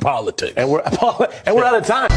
politics. And we're out of time.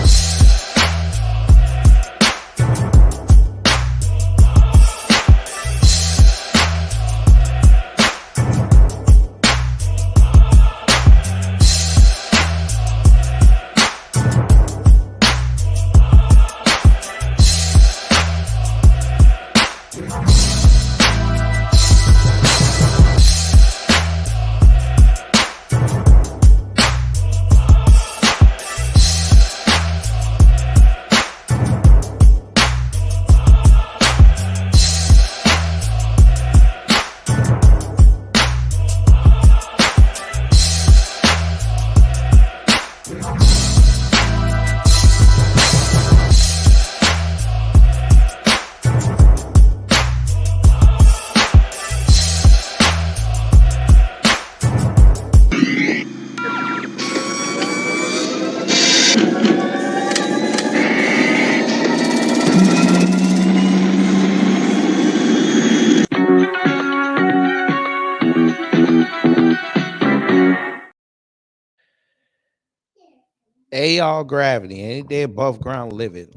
Hey, y'all, Gravity, any day above ground living.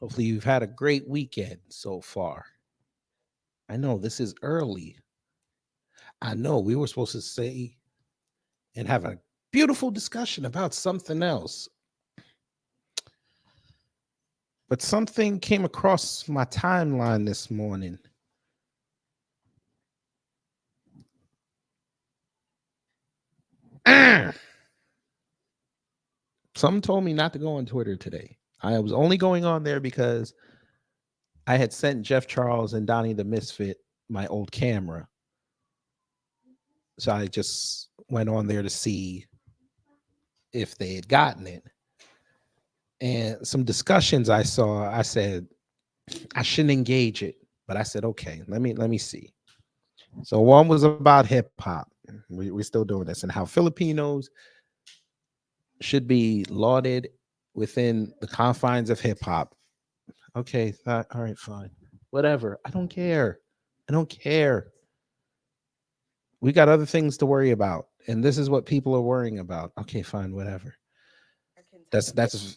Hopefully you've had a great weekend so far. I know this is early. I know we were supposed to say and have a beautiful discussion about something else. But something came across my timeline this morning. Someone told me not to go on Twitter today. I was only going on there because I had sent Jeff Charles and Donnie the Misfit my old camera. So I just went on there to see if they had gotten it. And some discussions I saw, I said, I shouldn't engage it. But I said, okay, let me see. So one was about hip hop. We're still doing this, and how Filipinos should be lauded within the confines of hip hop. Okay, all right, fine. Whatever. I don't care. We got other things to worry about. And this is what people are worrying about. Okay, fine, whatever. That's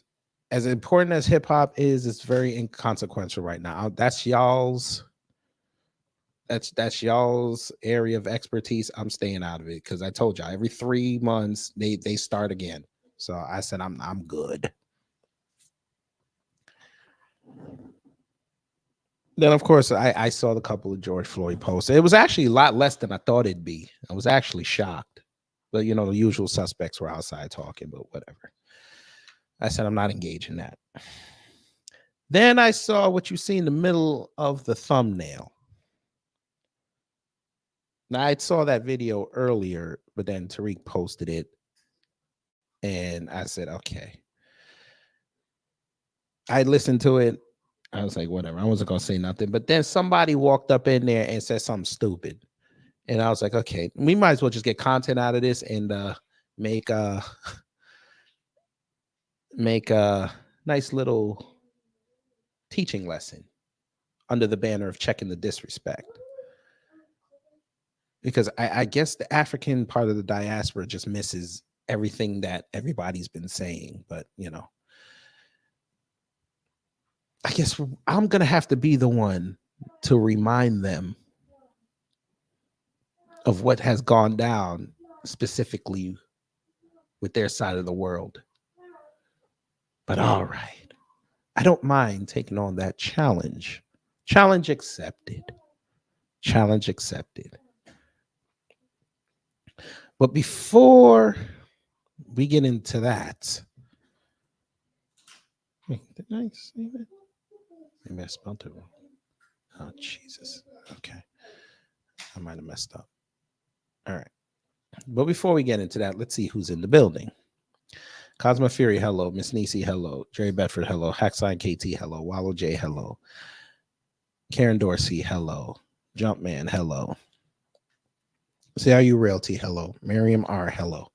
as important as hip hop is, it's very inconsequential right now. That's y'all's area of expertise. I'm staying out of it because I told y'all every 3 months they start again. So I said I'm good. Then of course I saw the couple of George Floyd posts. It was actually a lot less than I thought it'd be. I was actually shocked. But you know, the usual suspects were outside talking, but whatever. I said I'm not engaging that. Then I saw what you see in the middle of the thumbnail. Now I saw that video earlier, but then Tariq posted it. And I said, okay. I listened to it. I was like, whatever. I wasn't going to say nothing. But then somebody walked up in there and said something stupid. And I was like, okay, we might as well just get content out of this and make a nice little teaching lesson under the banner of checking the disrespect. Because I guess the African part of the diaspora just misses everything that everybody's been saying. But, you know, I guess I'm going to have to be the one to remind them of what has gone down specifically with their side of the world. But all right, I don't mind taking on that challenge. Challenge accepted. Challenge accepted. But before we get into that, wait, did I say that? Maybe I spelled it wrong. Oh, Jesus. Okay. I might have messed up. All right. But before we get into that, let's see who's in the building. Cosmo Fury, hello. Miss Nisi, hello. Jerry Bedford, hello. Hacksign KT, hello. Wallow J, hello. Karen Dorsey, hello. Jumpman, hello. See how you realty, hello. Miriam R, hello.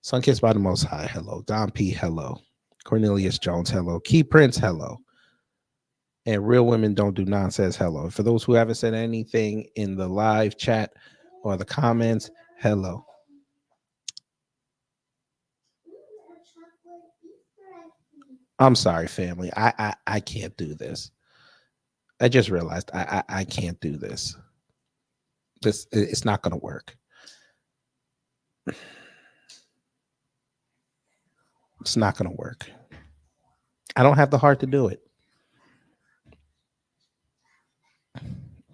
Sunkissed by the Most High, hello. Don P, hello. Cornelius Jones, hello. Key Prince, hello. And Real Women Don't Do Nonsense, hello. For those who haven't said anything in the live chat or the comments, hello. I'm sorry, family. I can't do this. I just realized I can't do this. It's not gonna work. It's not gonna work. I don't have the heart to do it.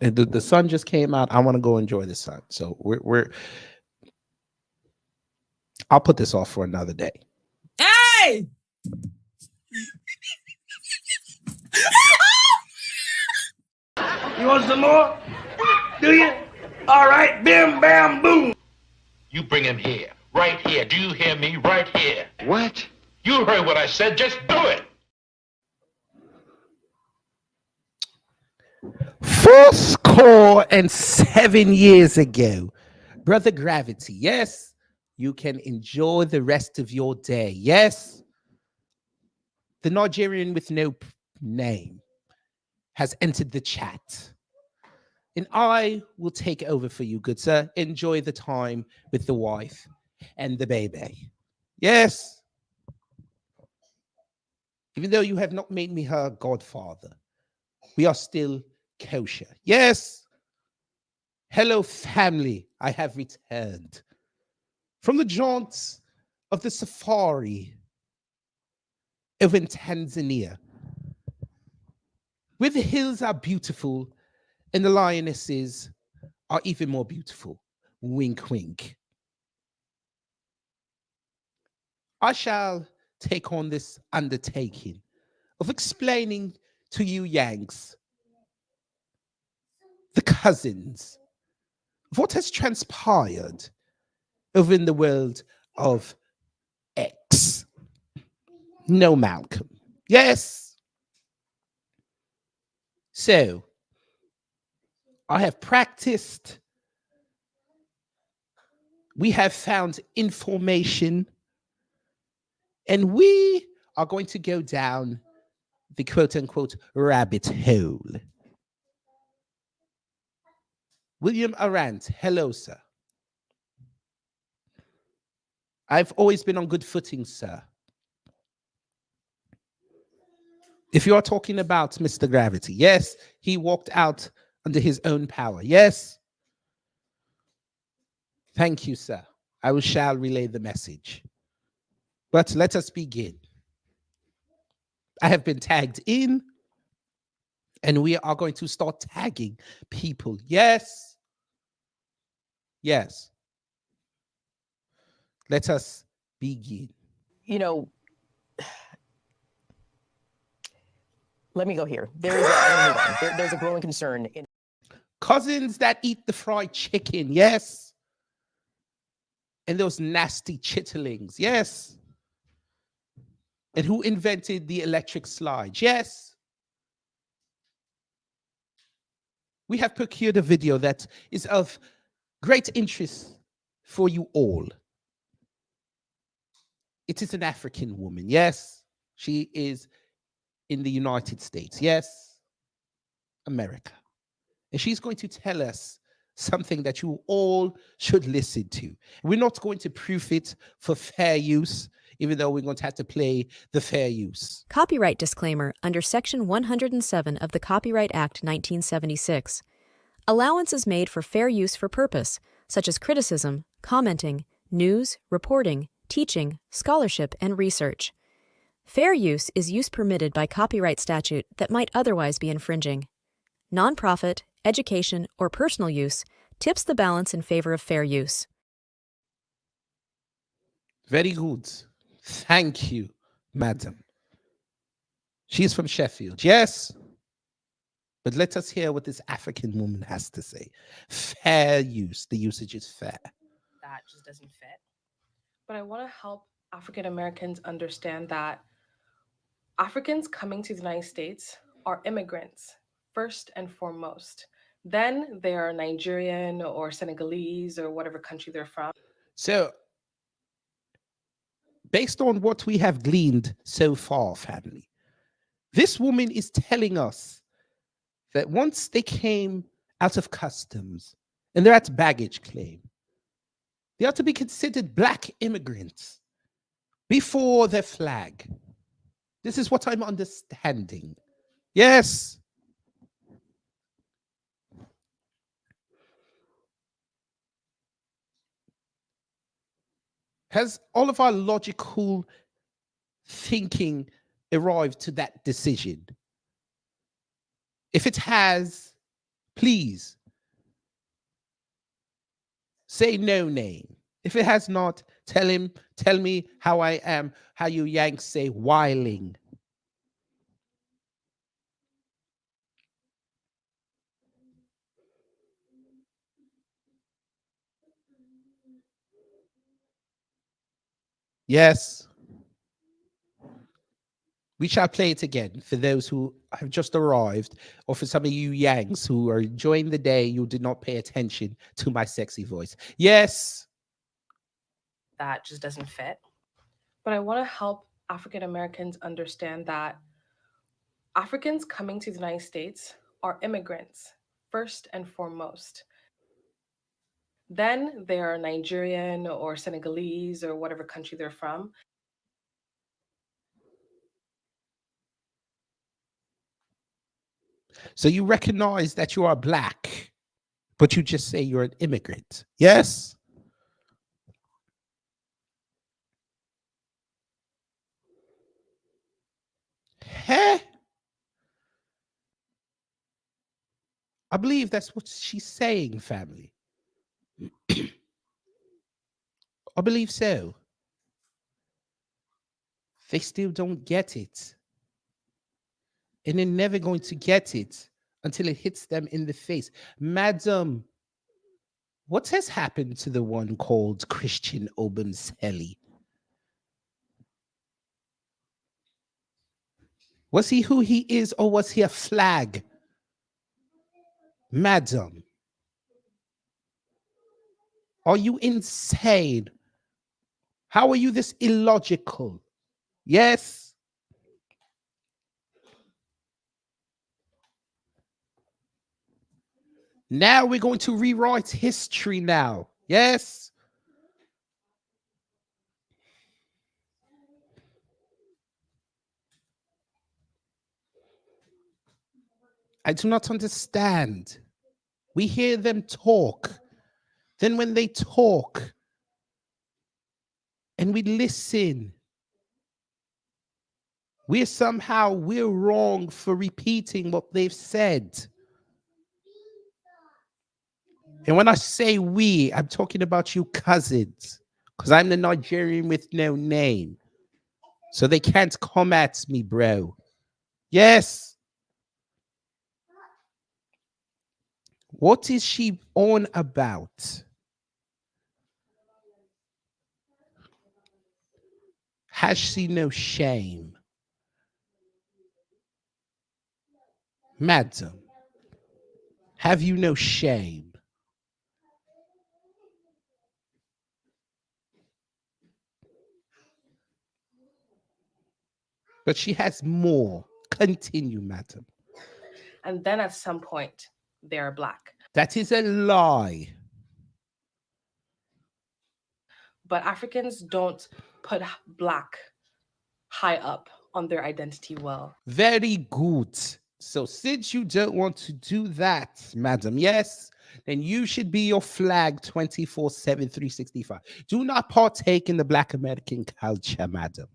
And the sun just came out. I want to go enjoy the sun. So we're I'll put this off for another day. Hey! You want some more? Do you? All right, bim, bam, boom. You bring him here. Right here. Do you hear me? Right here. What? You heard what I said. Just do it. Fourscore and 7 years ago, Brother Gravity, yes, you can enjoy the rest of your day. Yes, the Nigerian with no name has entered the chat. And I will take over for you, good sir. Enjoy the time with the wife and the baby. Yes. Even though you have not made me her godfather, we are still kosher. Yes. Hello, family. I have returned from the jaunts of the safari over in Tanzania, where the hills are beautiful and the lionesses are even more beautiful. Wink, wink. I shall take on this undertaking of explaining to you Yanks, the cousins, of what has transpired over in the world of X. No Malcolm. Yes. So, I have practiced. We have found information. And we are going to go down the quote unquote rabbit hole. William Arant, hello, sir. I've always been on good footing, sir. If you are talking about Mr. Gravity, yes, he walked out under his own power. Yes. Thank you, sir. I shall relay the message. But let us begin. I have been tagged in, and we are going to start tagging people. Yes. Yes. Let us begin. You know, let me go here. There's a growing concern in cousins that eat the fried chicken. Yes. And those nasty chitterlings. Yes. And who invented the electric slide? Yes. We have procured a video that is of great interest for you all. It is an African woman. Yes. She is in the United States. Yes. America. And she's going to tell us something that you all should listen to. We're not going to proof it for fair use, even though we're going to have to play the fair use. Copyright disclaimer under Section 107 of the Copyright Act 1976. Allowance is made for fair use for purpose, such as criticism, commenting, news, reporting, teaching, scholarship, and research. Fair use is use permitted by copyright statute that might otherwise be infringing. Nonprofit, education, or personal use tips the balance in favor of fair use. Very good. Thank you, madam. She's from Sheffield. Yes. But let us hear what this African woman has to say. Fair use. The usage is fair. That just doesn't fit. But I want to help African Americans understand that Africans coming to the United States are immigrants, first and foremost. Then they are Nigerian or Senegalese or whatever country they're from. So, based on what we have gleaned so far, family, this woman is telling us that once they came out of customs and they're at baggage claim, they are to be considered black immigrants before the flag. This is what I'm understanding. Yes. Has all of our logical thinking arrived to that decision? If it has, please say no name. If it has not, tell me how I am, how you Yanks say whiling. Yes. We shall play it again for those who have just arrived, or for some of you Yanks who are enjoying the day, you did not pay attention to my sexy voice. Yes. That just doesn't fit. But I want to help African Americans understand that Africans coming to the United States are immigrants, first and foremost. Then they are Nigerian or Senegalese or whatever country they're from. So you recognize that you are black, but you just say you're an immigrant. Yes. Huh? I believe that's what she's saying, family. I believe so. They still don't get it. And they're never going to get it until it hits them in the face. Madam, what has happened to the one called Christian Obumseli? Was he who he is, or was he a flag? Madam, are you insane? How are you this illogical? Yes. Now we're going to rewrite history now. Yes. I do not understand. We hear them talk. Then when they talk and we listen, we're wrong for repeating what they've said. And when I say we, I'm talking about you cousins, because I'm the Nigerian with no name. So they can't come at me, bro. Yes. What is she on about? Has she no shame? Madam, have you no shame? But she has more. Continue, madam. And then at some point, they are black. That is a lie. But Africans don't put black high up on their identity well. Very good. So since you don't want to do that, madam, yes, then you should be your flag 24/7, 365. Do not partake in the Black American culture, madam.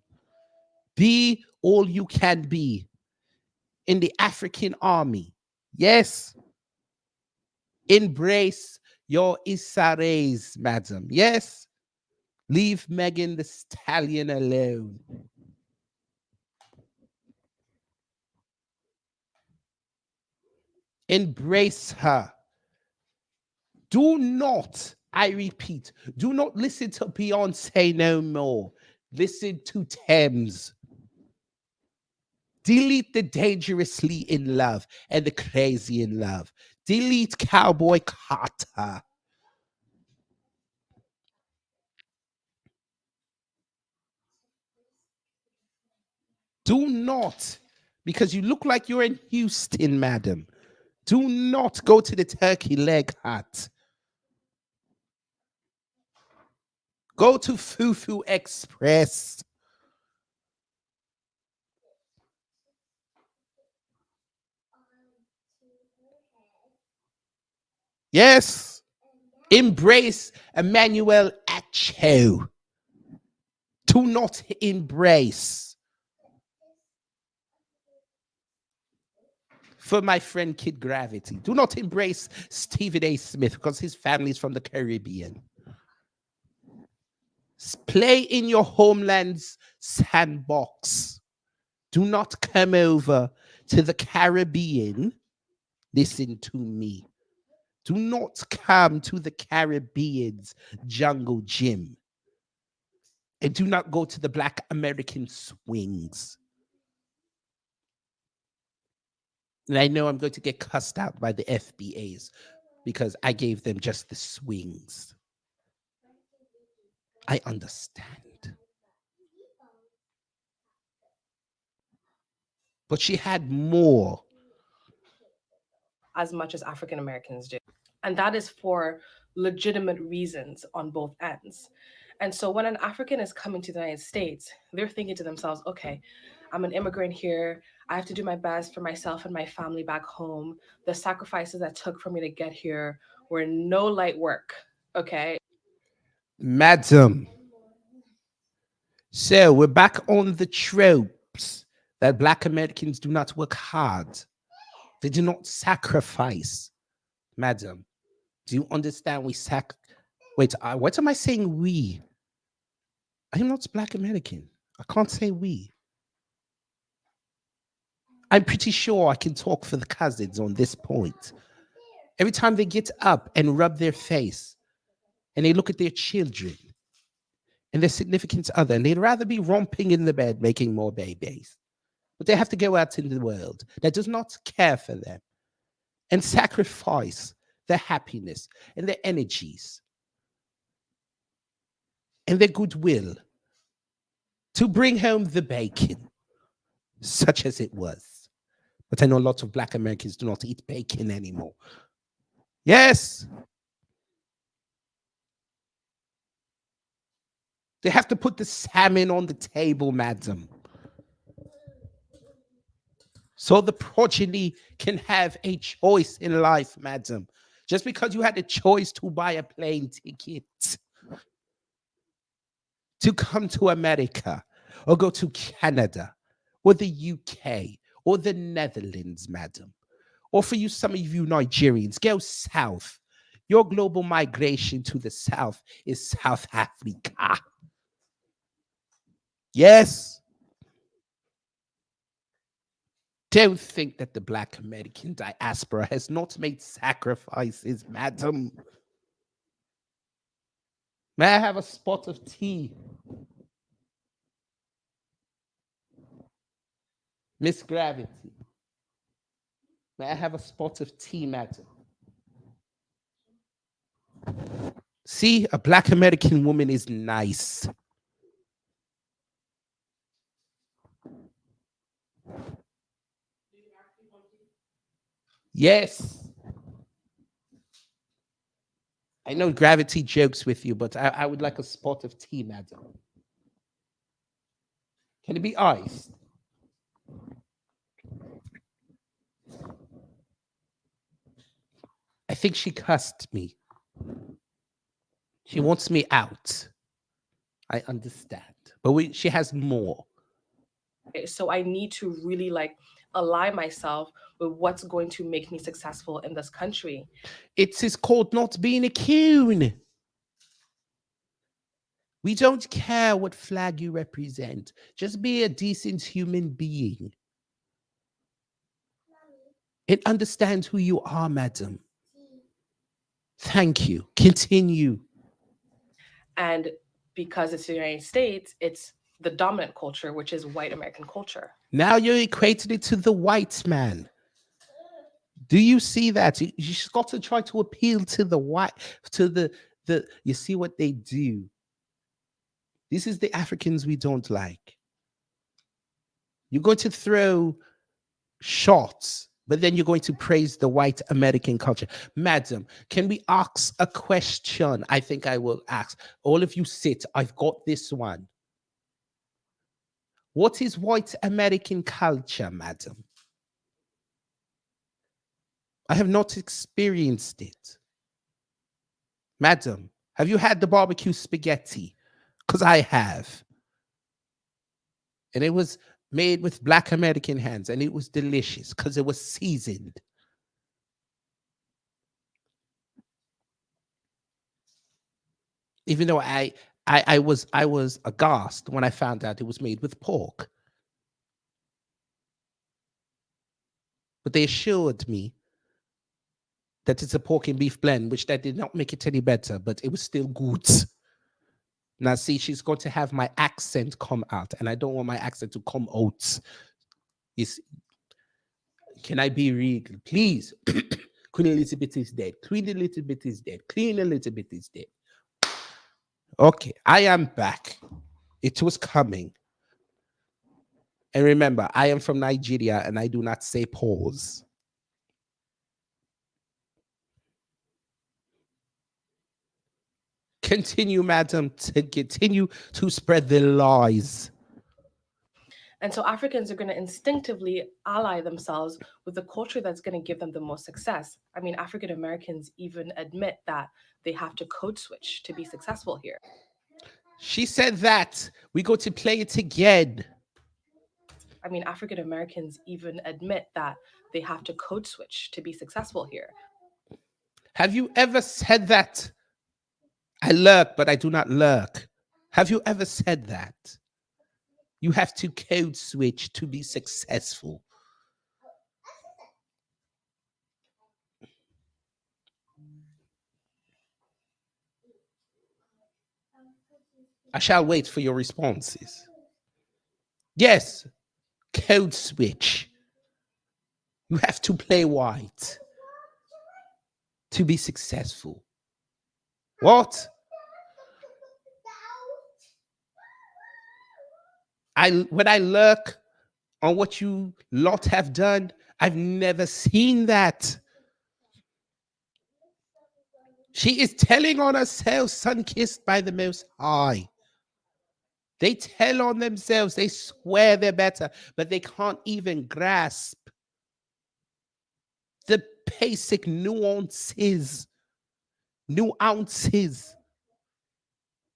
Be all you can be in the African army. Yes. Embrace your Isares, madam. Yes. Leave Megan Thee Stallion alone. Embrace her. Do not, I repeat, do not listen to Beyonce no more. Listen to Thames. Delete the dangerously in love and the crazy in love. Delete Cowboy Carter. Do not, because you look like you're in Houston, madam. Do not go to the turkey leg hut. Go to Fufu Express. Yes. Embrace Emmanuel Acho. Do not embrace. For my friend Kid Gravity, do not embrace Stephen A. Smith because his family is from the Caribbean. Play in your homeland's sandbox. Do not come over to the Caribbean. Listen to me. Do not come to the Caribbean's jungle gym. And do not go to the Black American swings. And I know I'm going to get cussed out by the FBAs because I gave them just the swings. I understand. But she had more. As much as African Americans do. And that is for legitimate reasons on both ends. And so when an African is coming to the United States, they're thinking to themselves, okay, I'm an immigrant here. I have to do my best for myself and my family back home. The sacrifices that took for me to get here were no light work. Okay. Madam. So we're back on the tropes that Black Americans do not work hard. They do not sacrifice. Madam, do you understand Wait, what am I saying we? I am not Black American. I can't say we. I'm pretty sure I can talk for the cousins on this point. Every time they get up and rub their face and they look at their children and their significant other, and they'd rather be romping in the bed making more babies. But they have to go out into the world that does not care for them and sacrifice their happiness and their energies and their goodwill to bring home the bacon, such as it was. But I know lots of Black Americans do not eat bacon anymore. Yes. They have to put the salmon on the table, madam, so the progeny can have a choice in life, madam. Just because you had a choice to buy a plane ticket to come to America or go to Canada or the UK or the Netherlands, madam, or for you, some of you Nigerians, go south. Your global migration to the south is South Africa. Yes. Don't think that the Black American diaspora has not made sacrifices, madam. May I have a spot of tea? Miss Gravity. May I have a spot of tea, madam? See, a Black American woman is nice. Yes. I know Gravity jokes with you, but I would like a spot of tea, madam. Can it be iced? I think she cussed me. She wants me out. I understand. But she has more. So I need to really align myself with what's going to make me successful in this country. It is called not being a coon. We don't care what flag you represent. Just be a decent human being. And understand who you are, madam. Thank you. Continue. And because it's the United States, it's the dominant culture, which is white American culture. Now you're equating it to the white man. Do you see that? You just got to try to appeal to the white, to the you see what they do. This is the Africans we don't like. You're going to throw shots, but then you're going to praise the white American culture. Madam, can we ask a question? I think I will ask. All of you sit. I've got this one. What is white American culture, madam? I have not experienced it. Madam, have you had the barbecue spaghetti? Because I have. And it was made with Black American hands, and it was delicious because it was seasoned. Even though I was aghast when I found out it was made with pork. But they assured me that it's a pork and beef blend, which that did not make it any better, but it was still good. Now, see, she's going to have my accent come out, and I don't want my accent to come out. Can I be real? Please. Queen Elizabeth is dead. Queen Elizabeth is dead. Queen Elizabeth is dead. Okay, I am back. It was coming. And remember, I am from Nigeria, and I do not say pause. Continue, madam, to continue to spread the lies. And so Africans are going to instinctively ally themselves with the culture that's going to give them the most success. I mean, African Americans even admit that they have to code switch to be successful here. She said that. We go to play it again. I mean, African Americans even admit that they have to code switch to be successful here. Have you ever said that? I lurk, but I do not lurk. Have you ever said that? You have to code switch to be successful. I shall wait for your responses. Yes, code switch. You have to play white to be successful. What? When I look on what you lot have done, I've never seen that. She is telling on herself, sun-kissed by the Most High. They tell on themselves, they swear they're better, but they can't even grasp the basic nuances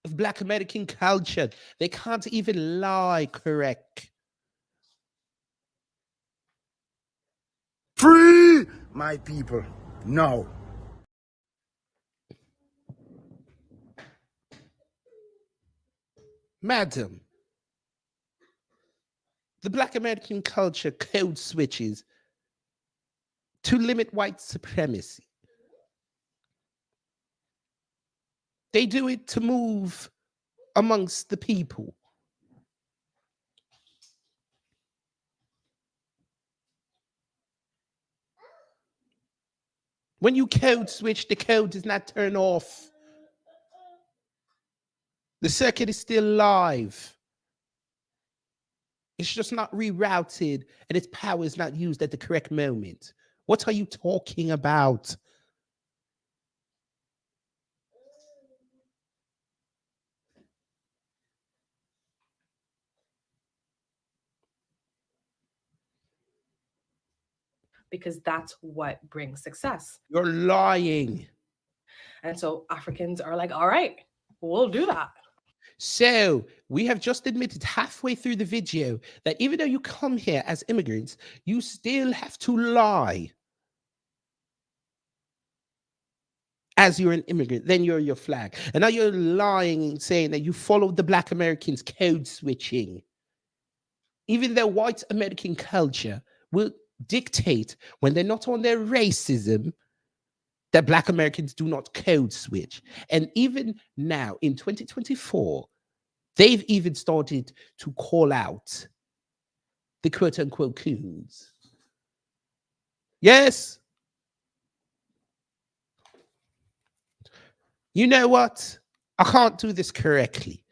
of Black American culture. They can't even lie correct. Free my people. No. Madam, the Black American culture code switches to limit white supremacy. They do it to move amongst the people. When you code switch, the code does not turn off. The circuit is still live. It's just not rerouted, and its power is not used at the correct moment. What are you talking about? Because that's what brings success. You're lying. And so Africans are like, all right, we'll do that. So we have just admitted halfway through the video that even though you come here as immigrants, you still have to lie. As you're an immigrant, then you're your flag. And now you're lying and saying that you followed the Black Americans code switching. Even though white American culture will dictate when they're not on their racism that Black Americans do not code switch. And even now in 2024, they've even started to call out the quote unquote coons. Yes. You know what? I can't do this correctly.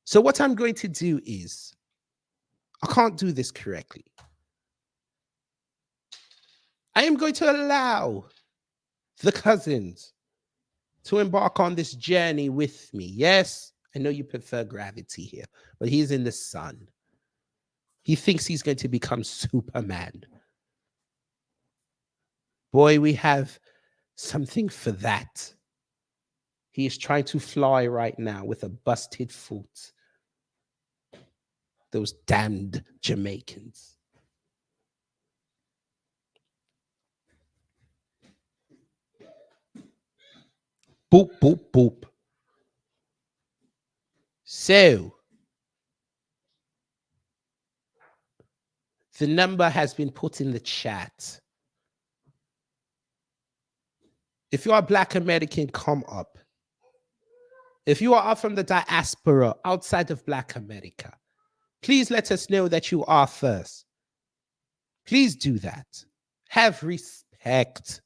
So what I'm going to do is, I can't do this correctly. I am going to allow the cousins to embark on this journey with me. Yes, I know you prefer gravity here, but he's in the sun. He thinks he's going to become Superman. Boy, we have something for that. He is trying to fly right now with a busted foot. Those damned Jamaicans. Boop, boop, boop. So, the number has been put in the chat. If you are Black American, come up. If you are from the diaspora outside of Black America, please let us know that you are first. Please do that. Have respect.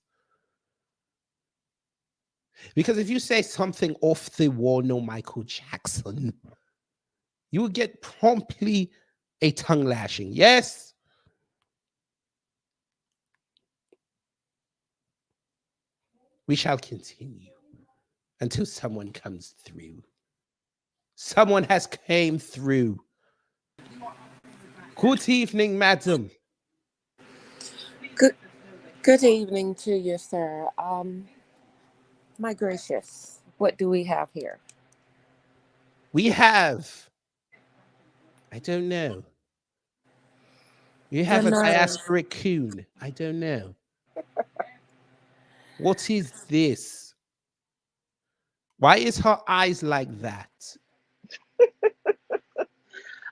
Because if you say something off the wall, no Michael Jackson, you will get promptly a tongue lashing. Yes? We shall continue until someone comes through. Someone has came through. Good evening, madam. Good evening to you, sir. My gracious, what do we have here? We have, I don't know. You have a diasporic coon. I don't know. What is this? Why is her eyes like that?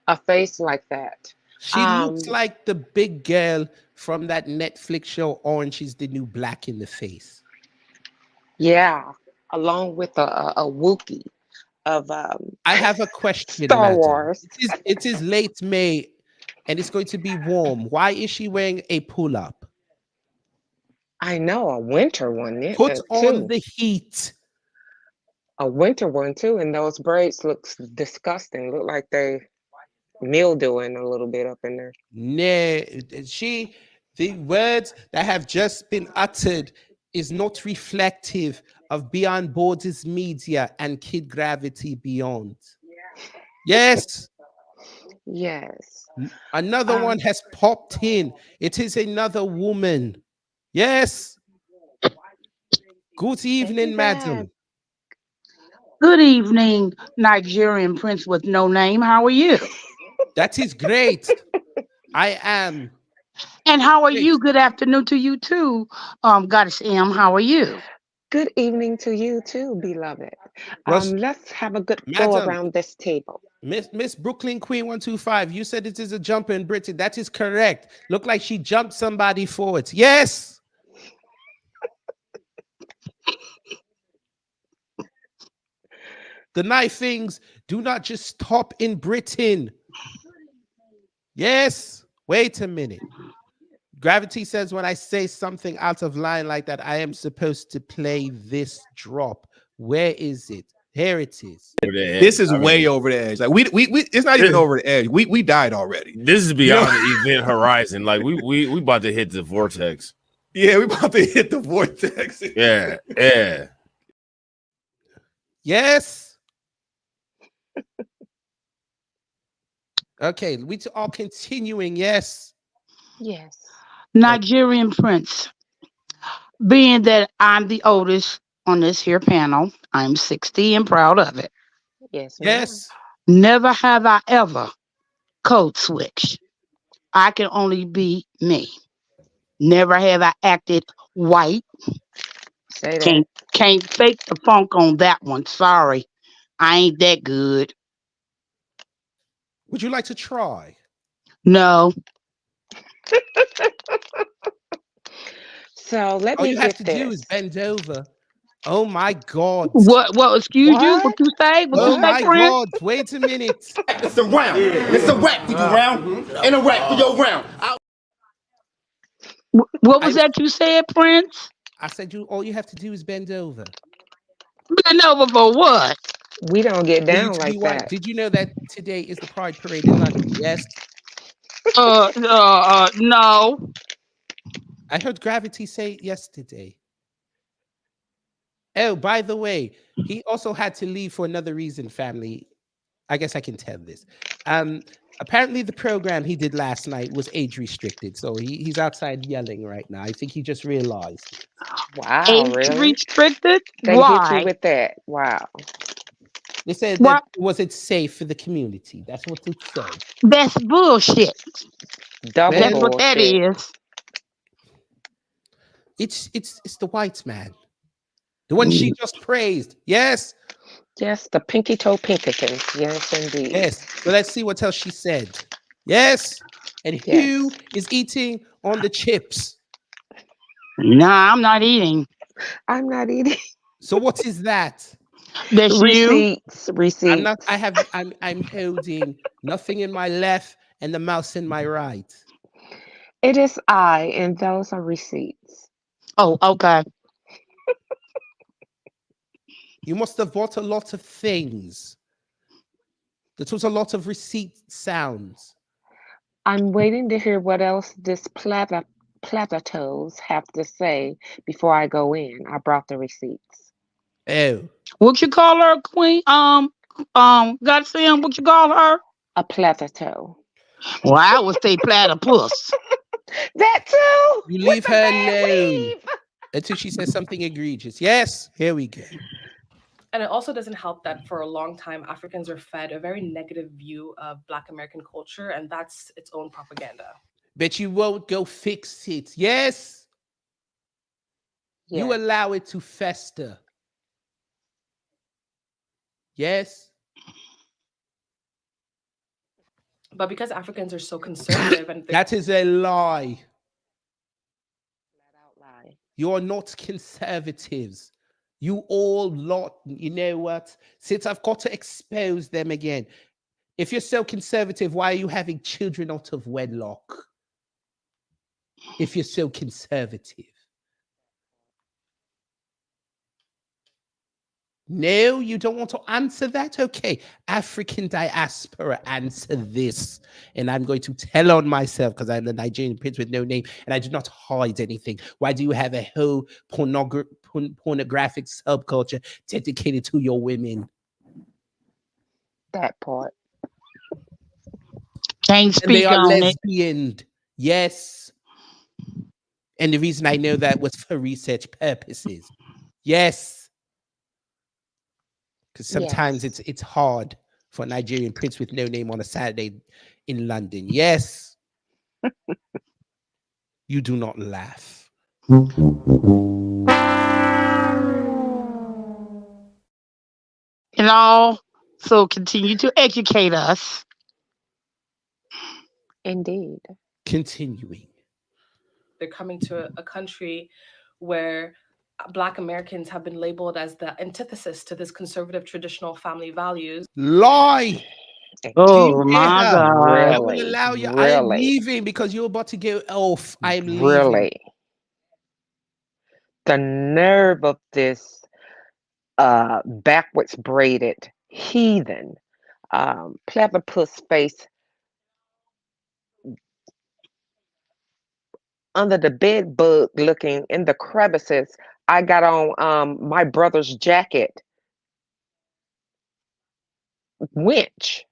A face like that. She looks like the big girl from that Netflix show, Orange is the New Black in the Face. Yeah, along with a Wookiee of I have a question, Star madam. Wars. It is late May and it's going to be warm. Why is she wearing a pull-up? I know, a winter one. Put on the heat. A winter one too, and those braids look disgusting. Look like they mildewing a little bit up in there. Nah, the words that have just been uttered is not reflective of Beyond Borders Media and Kid Gravity Beyond. Yes. Yes. Another one has popped in. It is another woman. Yes. Good evening, madam. Good evening, Nigerian prince with no name. How are you? That is great. I am. And how are you? Good afternoon to you too, Goddess M. How are you? Good evening to you too, beloved. Russ- Let's have a good go Madam. around this table. Miss Brooklyn Queen 125, you said it is a jumper in Britain. That is correct. Look like she jumped somebody forward. Yes. The knife things do not just stop in Britain. Yes. Wait a minute. Gravity says when I say something out of line like that, I am supposed to play this drop. Where is it? Here it is. This is way over the edge. Like we it's not even over the edge. We died already. This is beyond the event horizon. Like we about to hit the vortex. Yeah, we about to hit the vortex. Yeah. Yes. Okay, we all continuing. Yes. Yes. Nigerian prince. Being that I'm the oldest on this here panel, I'm 60 and proud of it. Yes. Yes. Never have I ever code switched. I can only be me. Never have I acted white. Say that. Can't fake the funk on that one. Sorry. I ain't that good. Would you like to try? No. So let All me you have get to this. do is bend over. Oh my God. What excuse you? What you say? What Oh you my say, friend? God. Wait a minute. It's a round. It's a rap for you round. And a rap for your round. What was that you said, Prince? I said all you have to do is bend over. Bend over for what? We don't get For you down to like be white. that. Did you know that today is the Pride Parade in London? Yes. No. I heard Gravity say it yesterday. Oh, by the way, he also had to leave for another reason, family. I guess I can tell this. Apparently the program he did last night was age restricted, so he's outside yelling right now. I think he just realized. Wow, Age really? restricted? They hit Why? you with that. Wow. They said What? that was it safe for the community. That's what it said. That's bullshit. Double That's what that bullshit. is. It's the whites, man. The one she just praised. Yes. Yes, the pinky toe Pinkertons. Yes, indeed. Yes. So let's see what else she said. Yes. And who is eating on the chips? Nah, I'm not eating. I'm not eating. So what is that? That's you. Receipts. I'm holding nothing in my left and the mouse in my right. It is I, and those are receipts. Oh, okay. You must have bought a lot of things. That was a lot of receipt sounds. I'm waiting to hear what else this plateaus have to say before I go in. I brought the receipts. Oh. What you call her, Queen? Godsam, what you call her? A plateau. Well, I would say platypus. That too. You leave her alone until she says something egregious. Yes, here we go. And it also doesn't help that for a long time, Africans are fed a very negative view of Black American culture, and that's its own propaganda. But you won't go fix it. Yes. You allow it to fester. Yes. But because Africans are so conservative and that is a lie. Flat out lie. You're not conservatives. You all lot, you know what? Since I've got to expose them again. If you're so conservative, why are you having children out of wedlock? If you're so conservative. No, you don't want to answer that? Okay. African diaspora, answer this. And I'm going to tell on myself because I'm the Nigerian prince with no name and I do not hide anything. Why do you have a whole pornographic subculture dedicated to your women? That part. Can't speak and they are on lesbian. Yes. And the reason I know that was for research purposes. Yes. Because sometimes it's hard for a Nigerian prince with no name on a Saturday in London. Yes. You do not laugh. And all. So continue to educate us. Indeed. Continuing. They're coming to a country where Black Americans have been labeled as the antithesis to this conservative traditional family values. Lie. Oh my God. Really? I will allow you. Really? I am leaving because you're about to go off. I am leaving. Really? The nerve of this backwards braided heathen platypus face under the bed bug looking in the crevices. I got on my brother's jacket. Winch.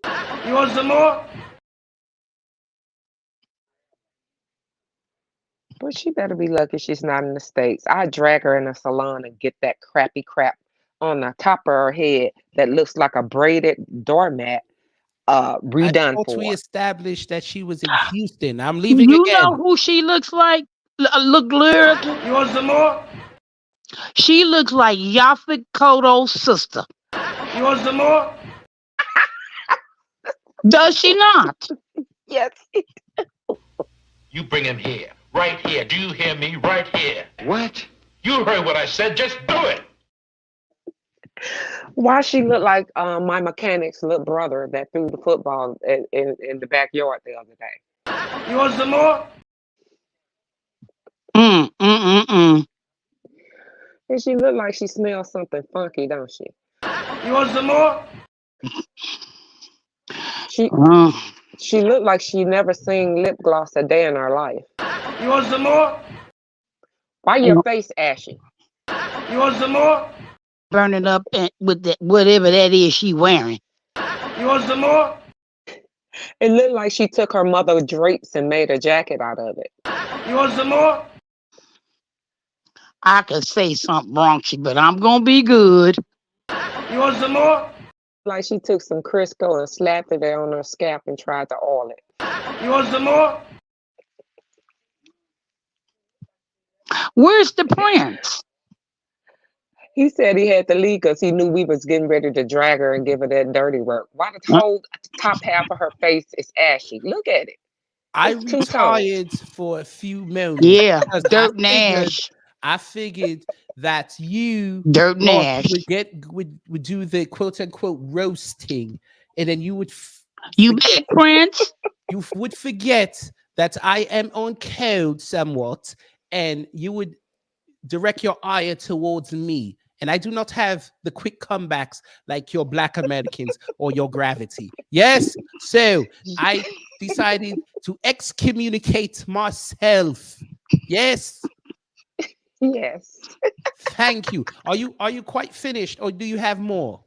You want some more? But she better be lucky she's not in the States. I drag her in a salon and get that crappy crap on the top of her head that looks like a braided doormat redone I thought for. we established that she was in Houston. I'm leaving You again. know who she looks like? Look lyrical. You want some more? She looks like Yaphet Kotto's sister. You want some more? Does she not? Yes. You bring him here. Right here. Do you hear me? Right here. What? You heard what I said. Just do it. Why she look like my mechanic's little brother that threw the football in the backyard the other day. You want some more? And she look like she smells something funky, don't she? You want some more? She looked like she never seen lip gloss a day in her life. You want some more? Why your face ashy? You want some more? burning up and with that whatever that is she wearing. You want some more? It looked like she took her mother drapes and made a jacket out of it. You want some more? I could say something raunchy, but I'm gonna be good. You want some more? Like she took some Crisco and slapped it on her scalp and tried to oil it. You want some more? Where's the prince? He said he had to leave because he knew we was getting ready to drag her and give her that dirty work. Why the whole top half of her face is ashy? Look at it. I It's two-tone. retired for a few moments. Yeah, because Dirt Nash. I figured that you Dirt Lord, Nash. would do the quote unquote roasting, and then you would You big Prince? you would forget that I am on code somewhat, and you would direct your ire towards me. And I do not have the quick comebacks like your Black Americans or your Gravity. Yes, so I decided to excommunicate myself. Yes. Yes. Thank you. Are you quite finished, or do you have more?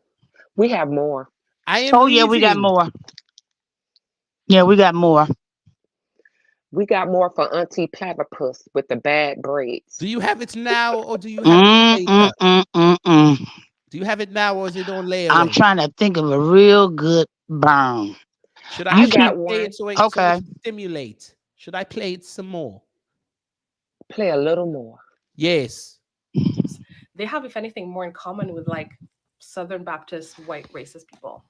We have more. I am. Oh yeah, we got leaving. more. Yeah, we got more. We got more for Auntie Platypus with the bad braids. Do you have it now, or do you have it later? Do you have it now, or is it on layaway? I'm trying to think of a real good burn. Should I got play one. it so it Okay. stimulate? Should I play it some more? Play a little more. Yes. They have, if anything, more in common with like Southern Baptist white racist people.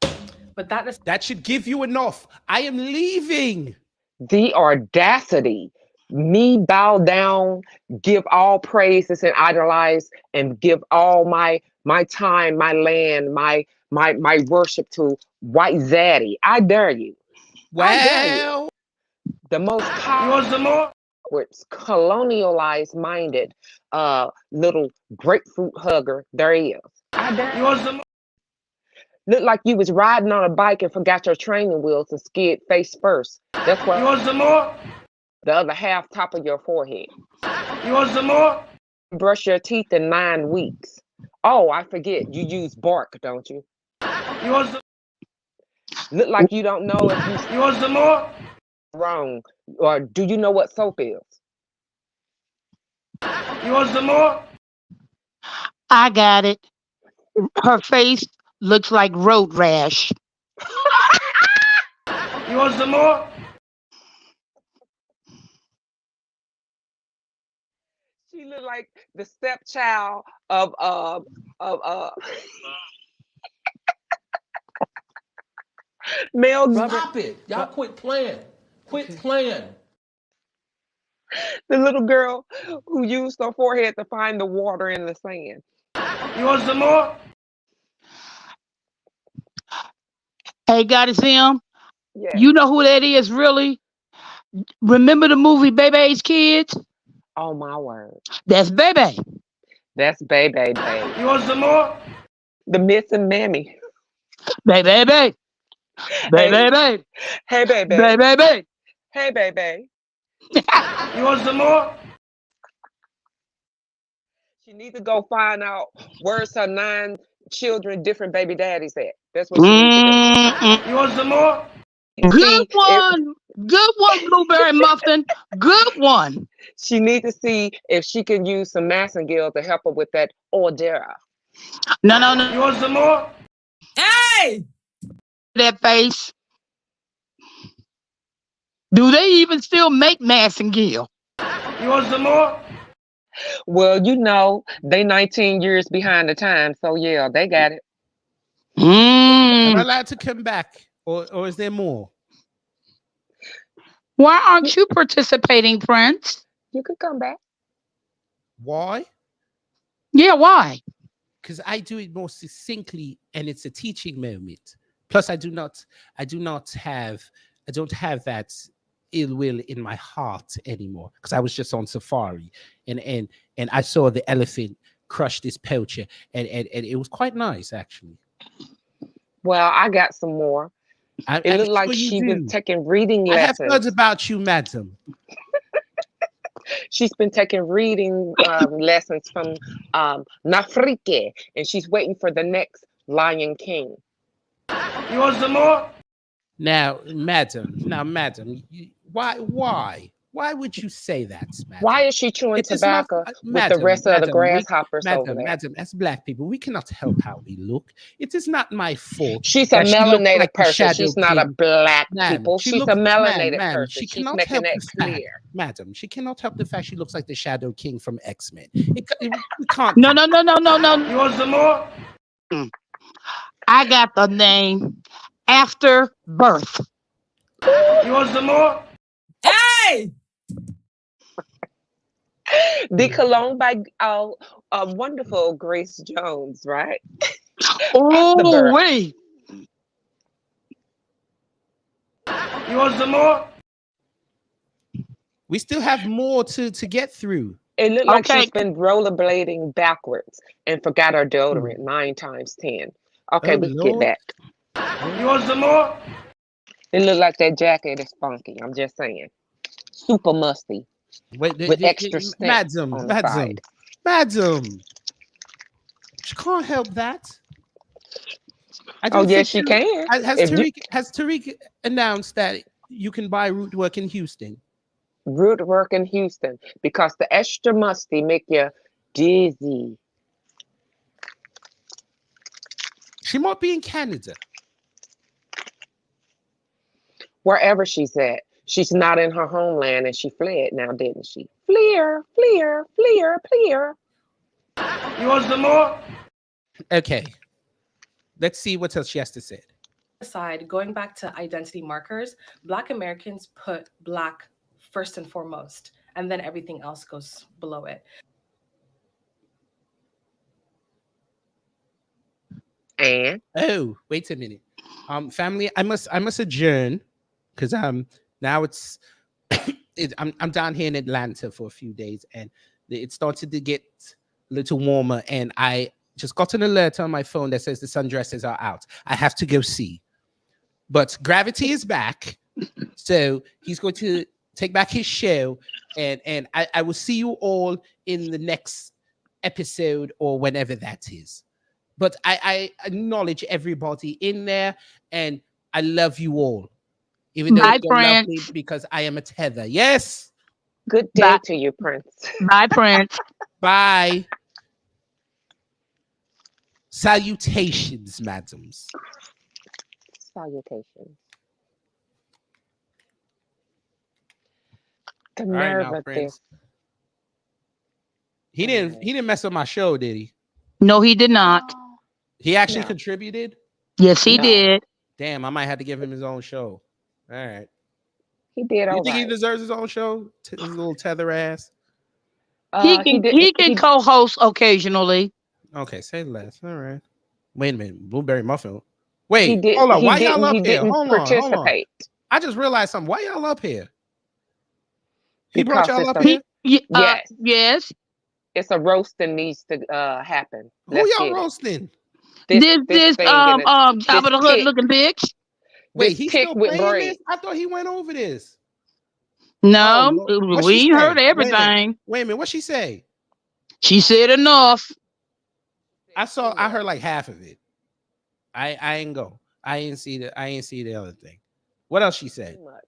But that should give you enough. I am leaving. The audacity. Me bow down, give all praises and idolize, and give all my time, my land, my worship to white zaddy. I dare you. I dare you. The most powerful, colonialized minded little grapefruit hugger there is. I dare you. Look like you was riding on a bike and forgot your training wheels and skid face first. That's why. You want some more? The other half top of your forehead. You want some more? Brush your teeth in 9 weeks. Oh, I forget. You use bark, don't you? You want some? Look like you don't know if You want some more? Wrong. Or do you know what soap is? You want some more? I got it. Her face looks like road rash. You want some more? She looked like the stepchild of Mel. Stop it. Y'all quit playing. Quit playing. The little girl who used her forehead to find the water in the sand. You want some more? Hey, got to see him? Yeah. You know who that is, really? Remember the movie Baby's Kids? Oh, my word. That's Baby. That's Baby. You want some more? The missing mammy. Baby. Baby. Hey, baby. Baby. Hey, baby. You want some more? She needs to go find out where's her 9 children, different baby daddies at. That's what she needs to do. You want some more? Good one. Good one, Blueberry Muffin. Good one. She needs to see if she can use some Massengill to help her with that order. No. You want some more? Hey! That face. Do they even still make Massengill? You want some more? Well, you know, they 19 years behind the time, so yeah, they got it. Am I allowed to come back, or is there more? Why aren't you participating, Prince? You could come back. Why? Yeah, why? Because I do it more succinctly, and it's a teaching moment. Plus, I don't have that ill will in my heart anymore. Because I was just on safari, and I saw the elephant crush this poacher, and it was quite nice, actually. Well, I got some more. It looked like she was taking reading lessons. I have heard about you, madam. She's been taking reading lessons from Nafrike, and she's waiting for the next Lion King. You want some more? Now, madam, why would you say that, madam? Why is she chewing It is not, tobacco with the rest of the madam, grasshoppers over there? madam, as black people, we cannot help how we look. It is not my fault. She's a that she looks melanated like the person. Shadow She's not a King. black Ma'am, people. she She's looks- a melanated ma'am, person. she She's cannot making help that the fact, clear. madam, she cannot help the fact she looks like the Shadow King from X-Men. We can't. No. You want some more? I got the name After Birth. You want some more? Hey! The cologne by wonderful Grace Jones, right? Oh, Birth. wait. You want some more? We still have more to get through. It looked like Okay. she's been rollerblading backwards and forgot her deodorant 9 times 10. Okay, Oh, we Lord. get that. You want some more? It looked like that jacket is funky. I'm just saying. Super musty. Wait, With extra stank madam, on the madam, side. madam. She can't help that. I Oh, don't yes, think she can. Has Tariq announced that you can buy root work in Houston? Root work in Houston because the extra musty make you dizzy. She might be in Canada. Wherever she's at. She's not in her homeland and she fled now, didn't she? Fleer. You want some more? Okay. Let's see what else she has to say. Aside, going back to identity markers, Black Americans put Black first and foremost, and then everything else goes below it. And Oh, wait a minute. Family, I must adjourn because now it's I'm down here in Atlanta for a few days and it started to get a little warmer and I just got an alert on my phone that says the sundresses are out. I have to go see. But Gravity is back. So he's going to take back his show and I will see you all in the next episode or whenever that is. But I acknowledge everybody in there and I love you all. Even though Bye, you don't love Prince. me because I am a tether. Yes. good day Bye. to you, Prince. Bye, Prince. Bye. Salutations, madams. Salutations. The All right, nerve now, of Prince. this. He didn't mess up my show, did he? No, he did not. He actually No. contributed. Yes, he No. did. Damn, I might have to give him his own show. All right. He did You all think he right. deserves his own show? His little tether ass. He can co-host occasionally. Okay, say less. All right. Wait a minute. Blueberry muffin. Wait, He did. hold on. He Why didn't, y'all up he here? didn't Hold on. participate. I just realized something. Why y'all up here? He brought Because y'all it's up a- here? Yes. Yes. It's a roast that needs to happen. Who Let's y'all get it. roasting? This thing Jabba the Hutt pig- looking bitch. Wait, this he's pig still with playing braids. this? I thought he went over this. No, Oh, what we she ain't say? heard Wait a minute. everything. Wait a minute. What she say? She said enough. I heard like half of it. I ain't go. I ain't see the other thing. What else she said? Too much.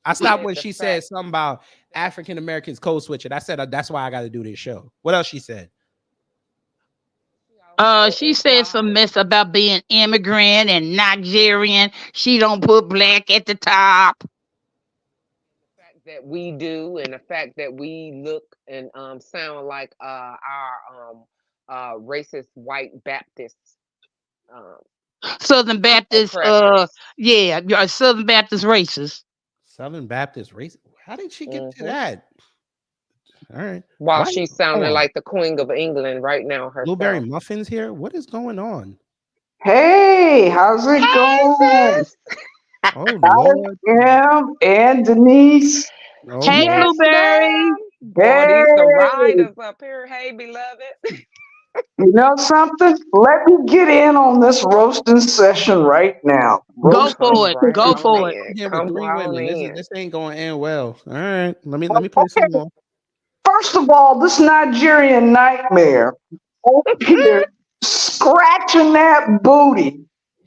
I stopped Yeah, when the she said fact- something about African Americans code switching. I said that's why I got to do this show. What else she said? She said some mess about being immigrant and Nigerian. She don't put black at the top. The fact that we do, and the fact that we look and sound like our racist white Baptists. Southern Baptist, oppressors. yeah, you're Southern Baptist racist. Southern Baptist race. How did she get to Mhm. that? All right. While Why- she's sounding hold on. like the Queen of England right now herself. Blueberry muffins here. What is going on? Hey, how's it going? Oh Lord. Kim and Denise. Oh, Hey, Lord. Blueberry. Boy, these the Hey. riders up here. Hey, beloved. You know something? Let me get in on this roasting session right now. Go Roast- for it. Right Go on for it. in. Here with Come 3 on women. in. This ain't going to end well. All right. Let me play some more. First of all, this Nigerian nightmare over here scratching that booty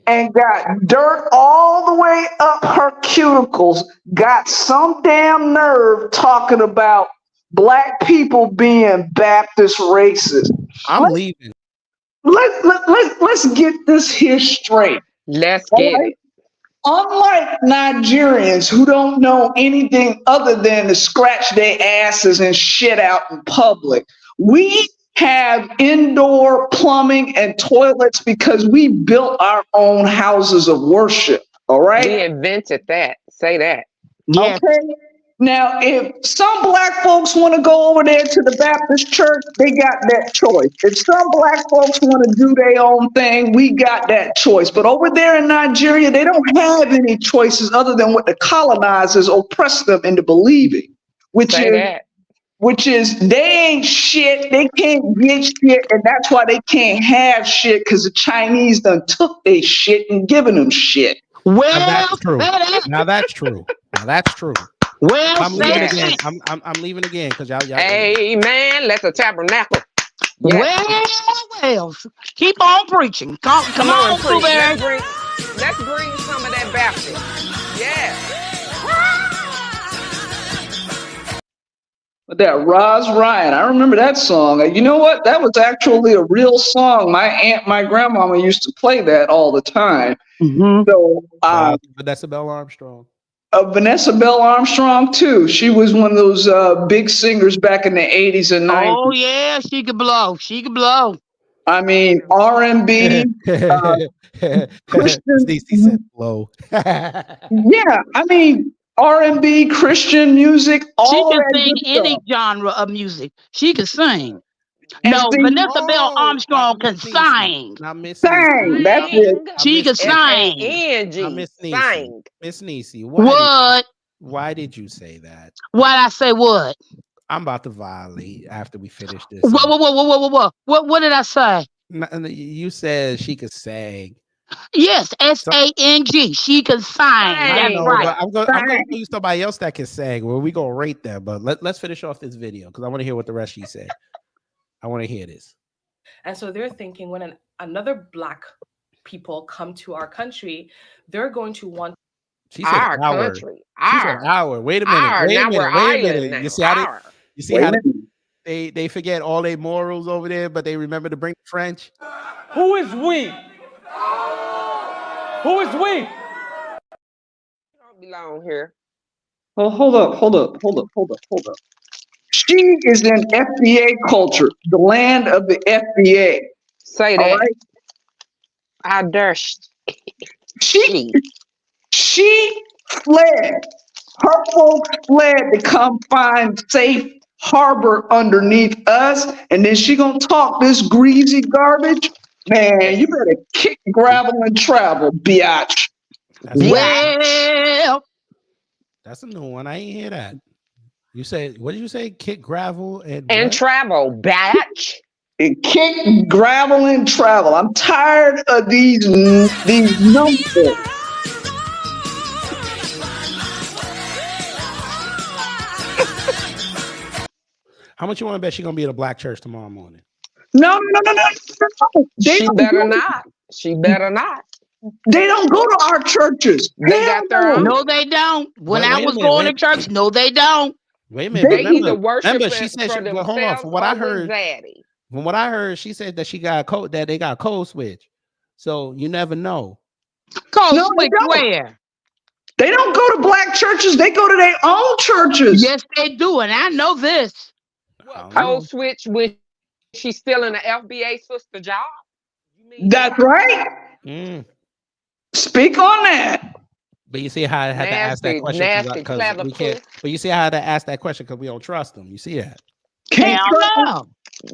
and got dirt all the way up her cuticles, got some damn nerve talking about black people being Baptist racist. I'm leaving. Let's get this here straight. Let's get it. Unlike Nigerians who don't know anything other than to scratch their asses and shit out in public, we have indoor plumbing and toilets because we built our own houses of worship. All right. We invented that. Say that. Yeah. Okay. Now, if some black folks want to go over there to the Baptist church, they got that choice. If some black folks want to do their own thing, we got that choice. But over there in Nigeria, they don't have any choices other than what the colonizers oppressed them into believing, which is they ain't shit, they can't get shit, and that's why they can't have shit, because the Chinese done took their shit and given them shit. Well, that's true. Now that's true. Now that's true. Well, I'm leaving again. I'm leaving again because y'all. Amen. Let's a tabernacle. Well, keep on preaching. Come on, preach. Blueberry. Let's bring some of that Baptist. Yeah. But that Roz Ryan, I remember that song. You know what? That was actually a real song. My grandmama used to play that all the time. Mm-hmm. So Vanessa Bell Armstrong. Vanessa Bell Armstrong too. She was one of those big singers back in the 80s and 90s. Oh yeah, she could blow. She could blow. I mean, R&B. Christian. Stacey said blow. Yeah, I mean, R&B, Christian music. All she can that sing good any stuff. genre of music. She can sing. And No, see- Vanessa Bell Armstrong can sing. Now Miss Sing. That's it. She can sing. S-A-N-G. Miss Niecy. Sing. Miss Niecy. What? Why did you say that? Why'd I say what? I'm about to violate after we finish this. What did I say? You said she could sing. Yes, S-A-N-G. She can sing. That's know, right. but I'm going to use somebody else that can sing. Well, we gonna rate them, but let's finish off this video because I want to hear what the rest she said. I want to hear this. And so they're thinking when another black people come to our country, they're going to want She said Our our country. She said our. Wait a minute. Our. Wait a Now minute. we're Wait a island minute. now. You see how Our. you see how they forget all their morals over there, but they remember to bring the French. Who is we? Who is we? Don't belong here. Well, hold up. She is in FBA culture, the land of the FBA. Say All that. right? I durst. She fled. Her folks fled to come find safe harbor underneath us, and then she gonna talk this greasy garbage. Man, you better kick gravel and travel, biatch. Well, That's a new one. I ain't hear that. You said, what did you say? Kick gravel and what? travel, batch. And kick gravel and travel. I'm tired of these numbers. How much you want to bet she gonna be at a black church tomorrow morning? No. She better not. She better not. They don't go to our churches. They got their own. no, they don't. When Wait I a was minute, going to wait. church, no, they don't. Wait a minute. They either worship remember, she said for she, well, themselves hold on. From what I or with heard, Zaddy. from what I heard, she said that she got a code that they got a code switch. So you never know. Code No, they switch don't. where? They don't go to black churches. They go to their own churches. Yes, they do, and I know this. I don't know. Code switch when she's still in the FBA sister job. You mean That's right. Mm. Speak on that. But you see how I had to ask that Nasty, question nasty, because clever we can't. But you see how I had to ask that question because we don't trust them. You see that? Can't Hell trust no.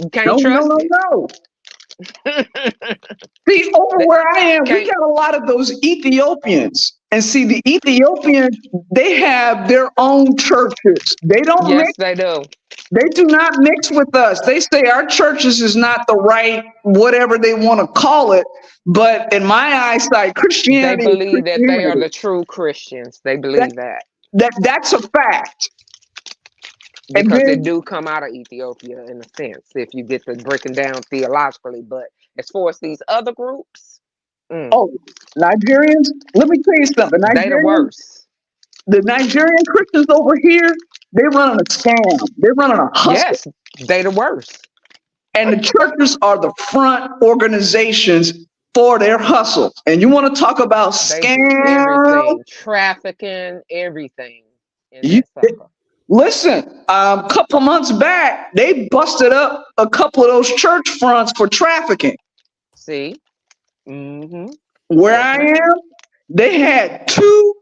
You can't trust no. See, over where I am, we Can't- got a lot of those Ethiopians. And see, the Ethiopians, they have their own churches. They don't Yes, mix. they do. They do not mix with us. They say our churches is not the right, whatever they want to call it. But in my eyesight, They Christianity is believe that they are Christianity. the true Christians. They believe that. That's a fact. And because they then, do come out of Ethiopia in a sense, if you get to breaking down theologically. But as far as these other groups, oh, Nigerians, let me tell you something. they the worst. The Nigerian Christians over here, they're running a scam. They're running a hustle. Yes, they the worst. And the churches are the front organizations for their hustle. And you want to talk about They do scam? everything, trafficking, everything. In that sucker. Listen, a couple of months back, they busted up a couple of those church fronts for trafficking. See? Mm-hmm. Where I am, they had two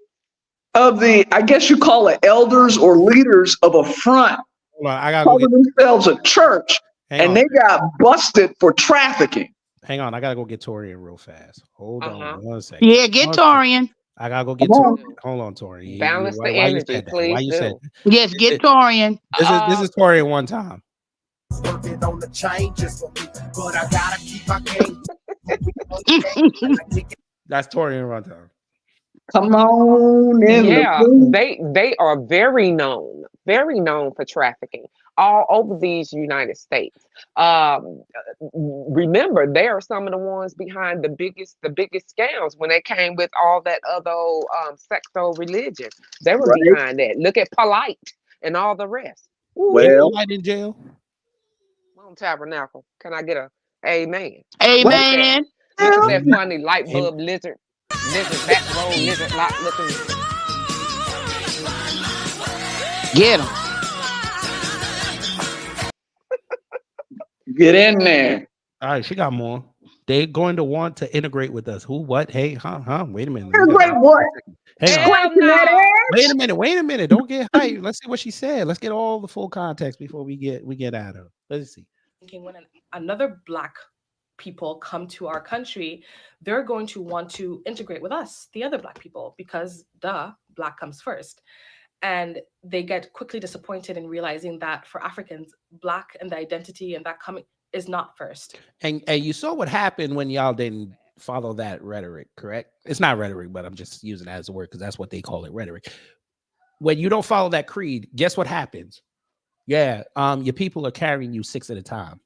of the, I guess you call it elders or leaders of a front, Hold on, I gotta go calling get, themselves a church, hang and on, they got busted for trafficking. hang on. I gotta go get Torian real fast. Hold Uh-huh. on 1 second. Yeah, get One second. Torian. I gotta go get Come on. Torian. Hold on, Torian. Balance the Why you energy, said that? please Why you said do. that? Yes, get Torian. This is Torian one time. Working on the changes for me, but I gotta keep my game. That's Torian one time. Come on in. Yeah, the room. they are very known for trafficking all over these United States. Remember, they are some of the ones behind the biggest scams when they came with all that other secto religion. They were Right. behind that. Look at Polite and all the rest. Ooh, Well, Light in jail. on Tabernacle. Can I get a amen? Amen. Look at that funny light bulb lizard back row lizard lot looking. Get him. get in there. All right, she got more. They're going to want to integrate with us. Who? What? Hey, huh? Wait a minute. Integrate what? Hang on. Scraping that ass? Wait a minute. Don't get hyped. Let's see what she said. Let's get all the full context before we get at her. Let's see. Thinking when another Black people come to our country, they're going to want to integrate with us, the other Black people, because Black comes first. And they get quickly disappointed in realizing that for Africans, Black and the identity and that coming is not first. And you saw what happened when y'all didn't follow that rhetoric, correct? It's not rhetoric, but I'm just using it as a word because that's what they call it, rhetoric. When you don't follow that creed, guess what happens? Yeah, your people are carrying you 6 at a time.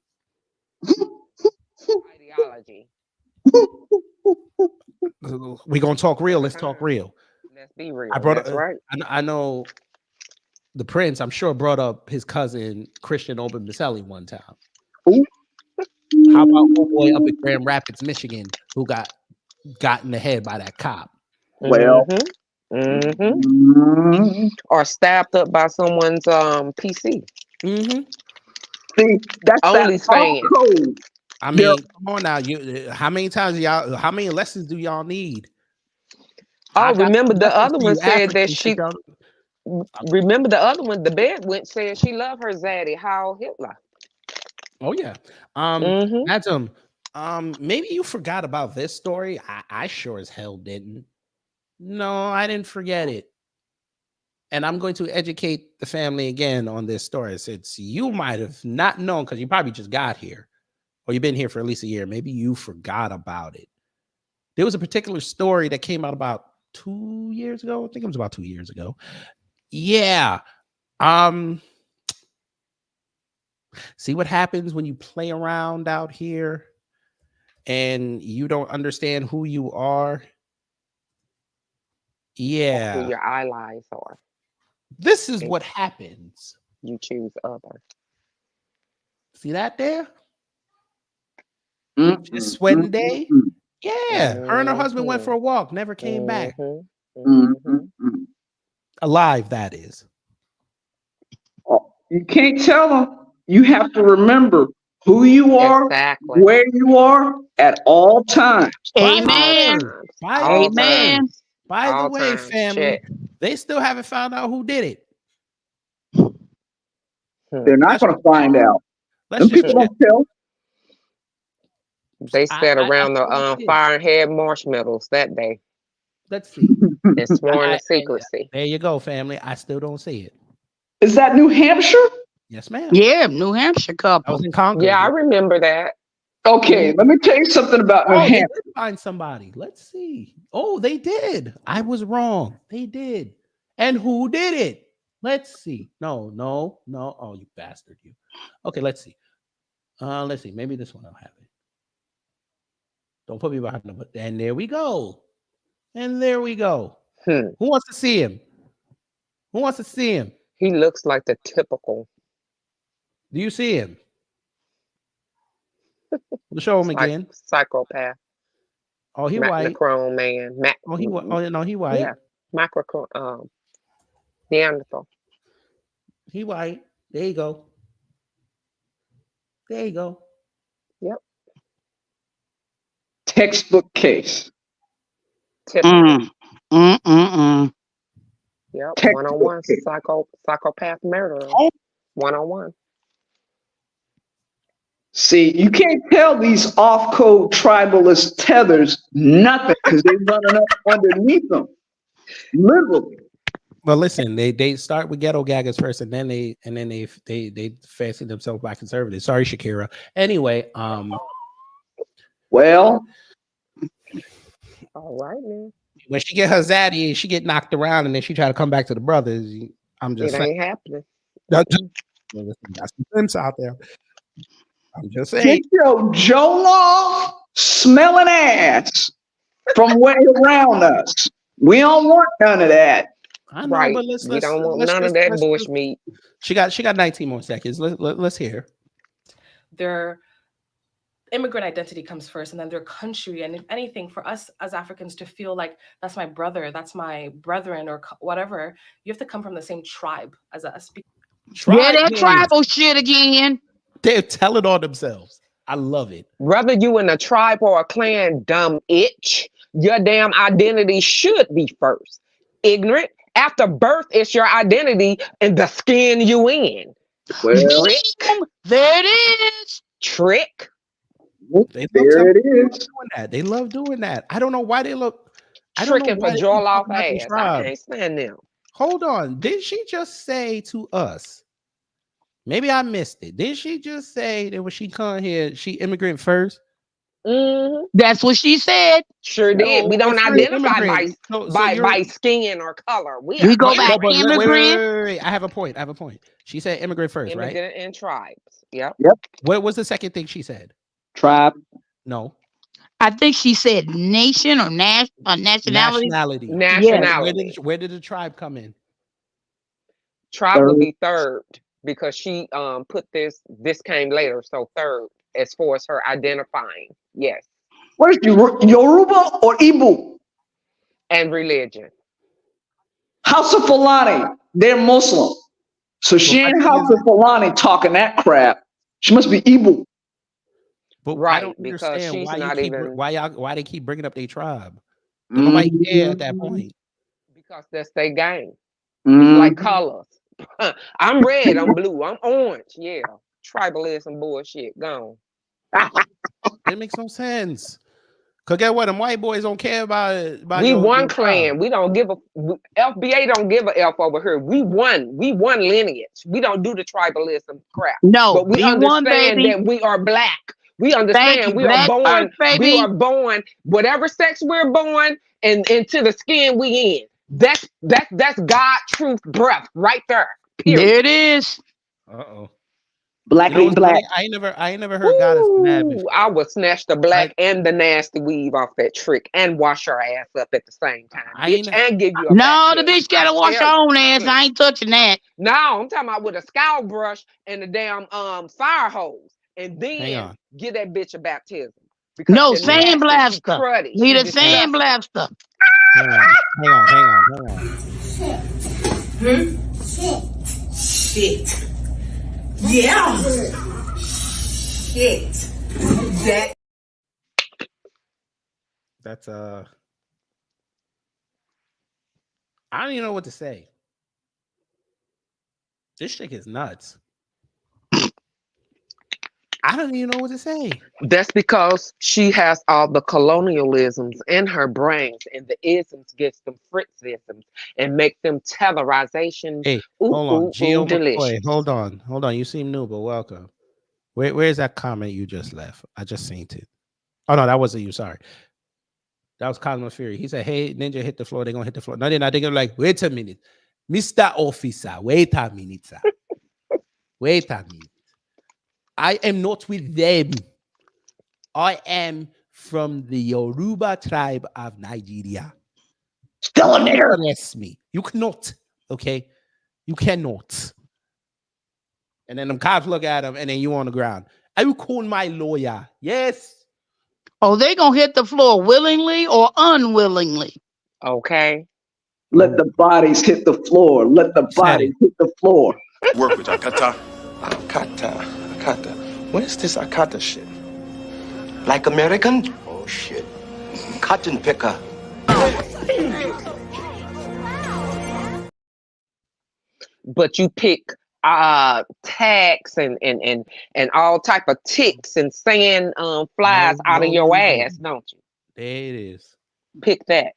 Ideology. We're gonna talk real. Let's talk real. Let's be real. I brought That's up, right. I know the Prince, I'm sure, brought up his cousin Christian Oben Maselli one time. Ooh. How about old boy up at Grand Rapids, Michigan, who got in the head by that cop? Well, or stabbed up by someone's PC. See, that's Only that all code. I mean, come on now. How many times how many lessons do y'all need? Oh, remember the other one said that Africans, she. Remember the other one, the bed went said she loved her zaddy, Heil Hitler. Oh yeah. Adam, maybe you forgot about this story. I sure as hell didn't. No, I didn't forget it. And I'm going to educate the family again on this story. Since you might have not known because you probably just got here or you've been here for at least a year. Maybe you forgot about it. There was a particular story that came out about 2 years ago. I think it was about 2 years ago. Yeah. See what happens when you play around out here and you don't understand who you are. Yeah. Who your allies are. This is what happens. You choose other. See that there? Just sweating day. Yeah. Her and her husband went for a walk, never came back. Alive, that is. You can't tell them. You have to remember who you are, Exactly. where you are at all times. Amen. Amen. By the All way, times. family, Check. they still haven't found out who did it. They're not going to find out. Let's Them people just don't tell. They sat around the fire and had marshmallows that day let's see. and sworn to secrecy. There you go, family. I still don't see it. Is that New Hampshire? Yes, ma'am. Yeah, New Hampshire I couple. was in Concord. Yeah, I remember that. Okay, let me tell you something about New Oh, they Hampshire. did find somebody. Let's see. Oh, they did. I was wrong. They did. And who did it? Let's see. No. Oh, you bastard, you. Okay, let's see. Let's see. Maybe this one I'll have it. Don't put me behind the butt. And there we go. And there we go. Who wants to see him? Who wants to see him? He looks like the typical. Do you see him? We'll show him again. Psychopath. Oh, he white. Macrochrome man. Oh, he white. Oh, no, he white. Yeah. Macrochrome. Neanderthal. He white. There you go. There you go. Yep. Textbook case. Typical. Yep. Textbook One-on-one case. psychopath murderer. One-on-one. See, you can't tell these off-code tribalist tethers nothing because they're running up underneath them. Literally. Well, listen, they start with ghetto gaggers first, and then they fancy themselves black conservatives. Sorry, Shakira. Anyway, well, all right, man. When she get her zaddy, she get knocked around, and then she try to come back to the brothers. I'm just It saying. ain't happening. Got some pimps out there. I'm just saying. Get your Jollof smelling ass from way around us. We don't want none of that. I know, Right. but let's We don't want none of that bush meat. She got 19 more seconds. Let's hear. Their immigrant identity comes first, and then their country. And if anything, for us as Africans to feel like that's my brother, that's my brethren, or whatever, you have to come from the same tribe as us. Yeah, that tribal shit again. They're telling on themselves. I love it. Whether you in a tribe or a clan, dumb itch, your damn identity should be first. Ignorant. After birth, it's your identity and the skin you in. Well, Trick. There it is. Trick. There it is. Doing that. They love doing that. I don't know why they look. I don't know Tricking for why they jaw keep off talking about the ass. I tribe. can't stand them. Hold on. Did she just say to us? Maybe I missed it. Did she just say that when she come here, she immigrant first? That's what she said. Sure did. No, We don't but you're identify immigrant. So by you're- skin or color. We go are back immigrant. immigrant. I have a point. She said immigrant first, right? Immigrant and tribes. Yep. What was the second thing she said? Tribe. No. I think she said nation or nationality. Nationality. Where did the tribe come in? Tribe would be third because she put this came later, so third as far as her identifying. Yes. What is Yoruba or Igbo? And religion. House of Fulani. They're Muslim. So she ain't House of Fulani talking that crap. She must be Igbo. But Right, I don't because understand she's why not even- why they keep bringing up their tribe. Nobody care at that point. Because that's their game. Mhm. Like colors. I'm red, I'm blue, I'm orange. Yeah. Tribalism bullshit. Gone. It makes no sense. Cause get what? Them white boys don't care about We your one tribe. clan. We don't give a FBA don't give a F over here. We one lineage. We don't do the tribalism crap. No, but we we one, understand baby. that we are black. We Thank understand you, we are Black born. Earth, baby. We are born whatever sex we're born and into the skin we in. That's God truth breath right there. Period. There it is. Uh-oh. Black You know ain't what's black. funny? I ain't never heard God is mad before. Ooh, I would snatch the black and the nasty weave off that trick and wash her ass up at the same time, bitch, and give you a No, back the rub. bitch gotta I wash her tell you. own ass. I ain't touching that. No, I'm talking about with a scalp brush and the damn fire hose, and Hang then on. give that bitch a baptism. No, you're nasty, she sandblaster. cruddy, Need she a disgusting. sandblaster. Hang on. Shit. Yeah. Shit. That. That's I don't even know what to say. This chick is nuts. I don't even know what to say. That's because she has all the colonialisms in her brains, and the isms gets them Fritzisms and make them terrorization. Hey, ooh, hold on, ooh, Gio ooh, delicious. McCoy. Hold on. You seem new, but welcome. Where's that comment you just left? I just seen it. Oh no, that wasn't you. Sorry, that was Cosmo Fury. He said, "Hey, Ninja, hit the floor. They're gonna hit the floor." No, they're not. They're gonna like, wait a minute. Mr. Officer, wait a minute, sir. Wait a minute. I am not with them. I am from the Yoruba tribe of Nigeria. Still in there. Arrest me. You cannot. Okay? You cannot. And then the cops look at him and then you on the ground. I will call my lawyer. Yes. Oh, they gonna hit the floor willingly or unwillingly? Okay. Let the bodies hit the floor. Let the bodies hit the floor. Work with Akata. Akata. Where's this Akata shit? Like American? Oh shit. Cotton picker. But you pick tags and all type of ticks and sand flies out of your ass, don't you? There it is. Pick that.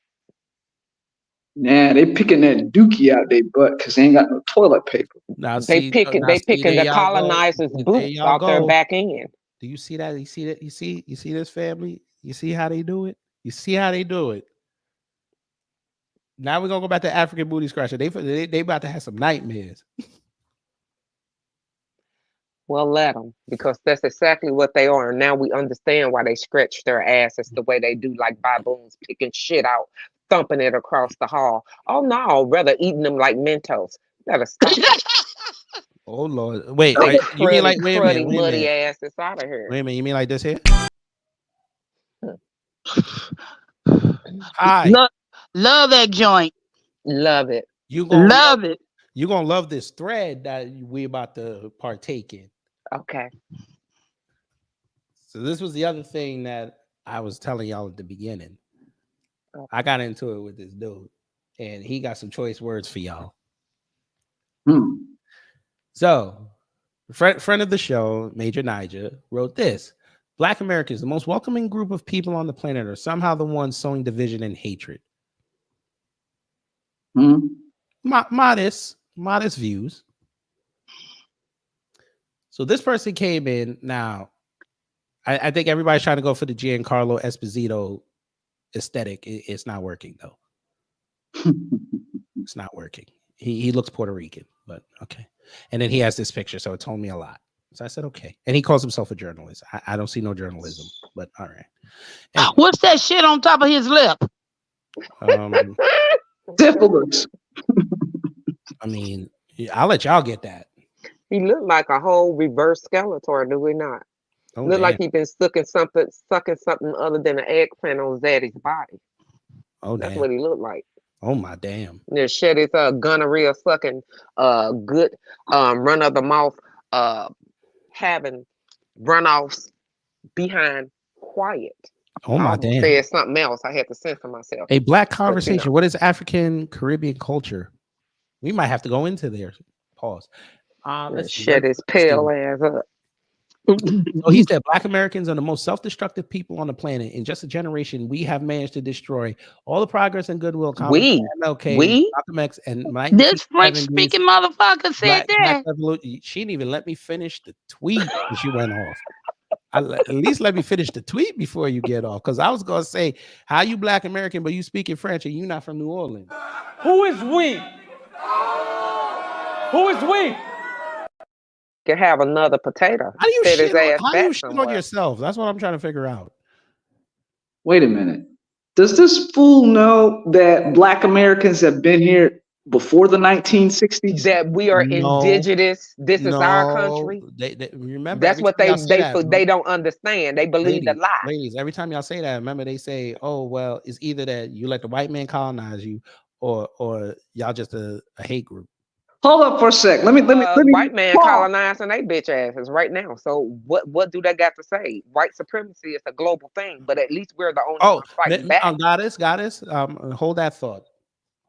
Nah, they picking that dookie out their butt because they ain't got no toilet paper. Now, They picking the colonizers' boots out their back end. Do you see that? You see that? You see this family? You see how they do it? You see how they do it? Now we're gonna go back to African booty scratcher. They about to have some nightmares. Well, let them, because that's exactly what they are. And now we understand why they stretch their asses the way they do, like baboons picking shit out, thumping it across the hall. Oh no, rather eating them like Mentos. Better stop it. Oh Lord! Wait, you mean like wait a minute? Wait a muddy minute. ass is out of here. Wait a minute. You mean like this here? Hi. Love that joint. Love it. You gonna love it. You're gonna love this thread that we about to partake in. Okay. So this was the other thing that I was telling y'all at the beginning. I got into it with this dude, and he got some choice words for y'all. So, friend of the show, Major Niger, wrote this: Black Americans, the most welcoming group of people on the planet, are somehow the ones sowing division and hatred. Modest views. So this person came in. Now, I think everybody's trying to go for the Giancarlo Esposito aesthetic. It's not working though. It's not working. He looks Puerto Rican, but okay. And then he has this picture, so it told me a lot. So I said, okay. And he calls himself a journalist. I don't see no journalism, but all right. Anyway. What's that shit on top of his lip? Syphilis. I mean, I'll let y'all get that. He looked like a whole reverse Skeletor, do we not? Oh, looked like he'd been sucking something other than an eggplant on Zaddy's body. Oh, that's damn. what he looked like. Oh my damn. There's shed his gonorrhea sucking good run of the mouth having runoffs behind quiet. Oh my damn. Said something else. I had to censor myself. A black conversation. What is African Caribbean culture? We might have to go into there. Pause. Let's shut his pale ass up. So he said, Black Americans are the most self-destructive people on the planet. In just a generation, we have managed to destroy all the progress and goodwill. MLK, Malcolm X, and this French-speaking motherfucker said that. She didn't even let me finish the tweet when she went off. At least let me finish the tweet before you get off, because I was gonna say, how you Black American, but you speaking French and you not from New Orleans? Who is we? Who is we? Can have another potato. How do you shit on yourself? That's what I'm trying to figure out. Wait a minute. Does this fool know that Black Americans have been here before the 1960s? That we are indigenous. This is our country. They remember, that's what they don't understand. They believe the lie. Ladies, every time y'all say that, remember they say, "Oh well, it's either that you let the white man colonize you, or y'all just a hate group." Hold up for a sec. Let me. White man colonizing they bitch asses right now. So what do they got to say? White supremacy is a global thing, but at least we're the only ones fighting back. Goddess. Hold that thought.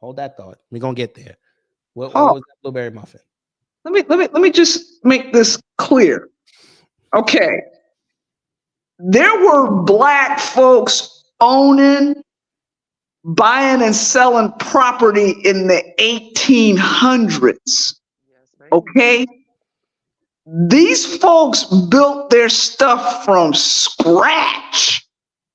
We're gonna get there. What was that blueberry muffin? Let me just make this clear. Okay. There were Black folks owning, buying and selling property in the 1800s. Okay? These folks built their stuff from scratch.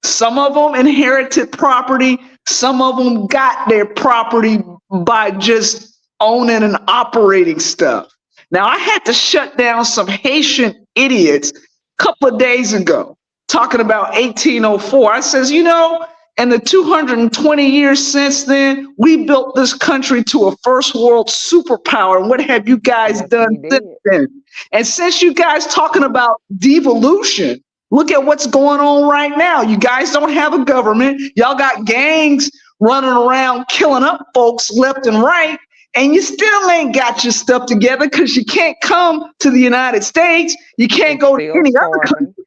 Some of them inherited property. Some of them got their property by just owning and operating stuff. Now, I had to shut down some Haitian idiots a couple of days ago talking about 1804. I says, you know, in the 220 years since then, we built this country to a first world superpower. And what have you guys done since then? And since you guys talking about devolution, look at what's going on right now. You guys don't have a government. Y'all got gangs running around killing up folks left and right. And you still ain't got your stuff together because you can't come to the United States. You can't go to any other country.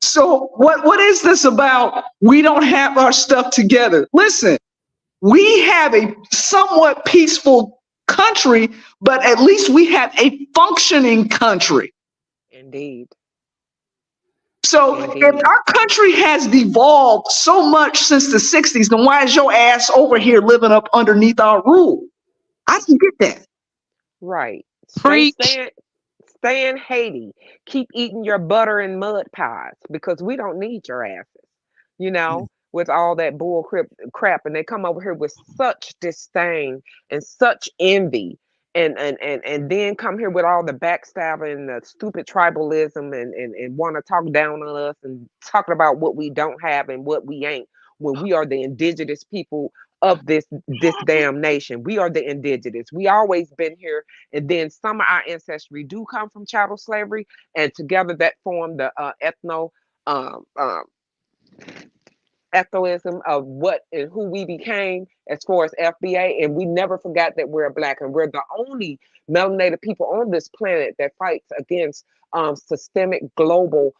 So what is this about? We don't have our stuff together. Listen, we have a somewhat peaceful country, but at least we have a functioning country. Indeed. So if our country has devolved so much since the 60s, then why is your ass over here living up underneath our rule? I don't get that. Right. Preach. Stay in Haiti. Keep eating your butter and mud pies because we don't need your asses, you know, with all that bull crap. And they come over here with such disdain and such envy and then come here with all the backstabbing and the stupid tribalism and want to talk down on us and talking about what we don't have and what we ain't when we are the indigenous people of this damn nation. We are the indigenous. We always been here, and then some of our ancestry do come from chattel slavery, and together that form the ethnoism of what and who we became as far as FBA. And we never forgot that we're Black, and we're the only melanated people on this planet that fights against systemic global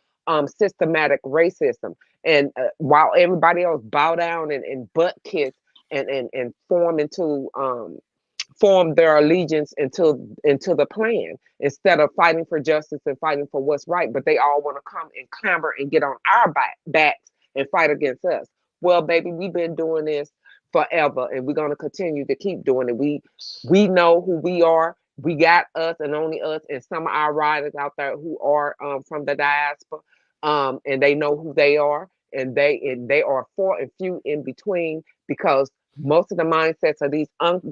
systematic racism. And while everybody else bow down and butt kiss and form their allegiance into the plan instead of fighting for justice and fighting for what's right, but they all want to come and clamor and get on our backs and fight against us. Well, baby, we've been doing this forever, and we're going to continue to keep doing it. We know who we are. We got us and only us, and some of our riders out there who are from the diaspora, and they know who they are, and they are far and few in between, because most of the mindsets of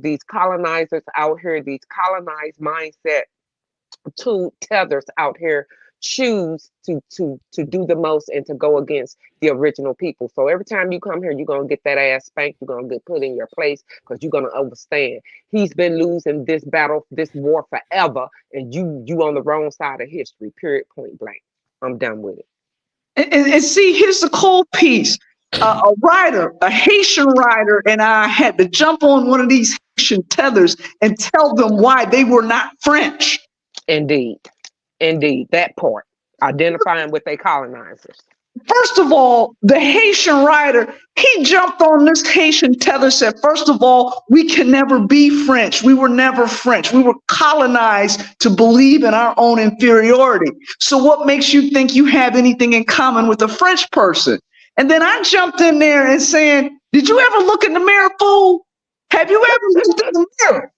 these colonizers out here, these colonized mindset two tethers out here, choose to do the most and to go against the original people. So every time you come here, you're gonna get that ass spanked. You're gonna get put in your place because you're gonna understand he's been losing this battle, this war forever, and you on the wrong side of history. Period. Point blank. I'm done with it. And see, here's the cold piece. A writer, a Haitian writer, and I had to jump on one of these Haitian tethers and tell them why they were not French. Indeed. That part. Identifying with their colonizers. First of all, the Haitian writer, he jumped on this Haitian tether, said, first of all, we can never be French. We were never French. We were colonized to believe in our own inferiority. So what makes you think you have anything in common with a French person? And then I jumped in there and saying, did you ever look in the mirror, fool? Have you ever looked in the mirror?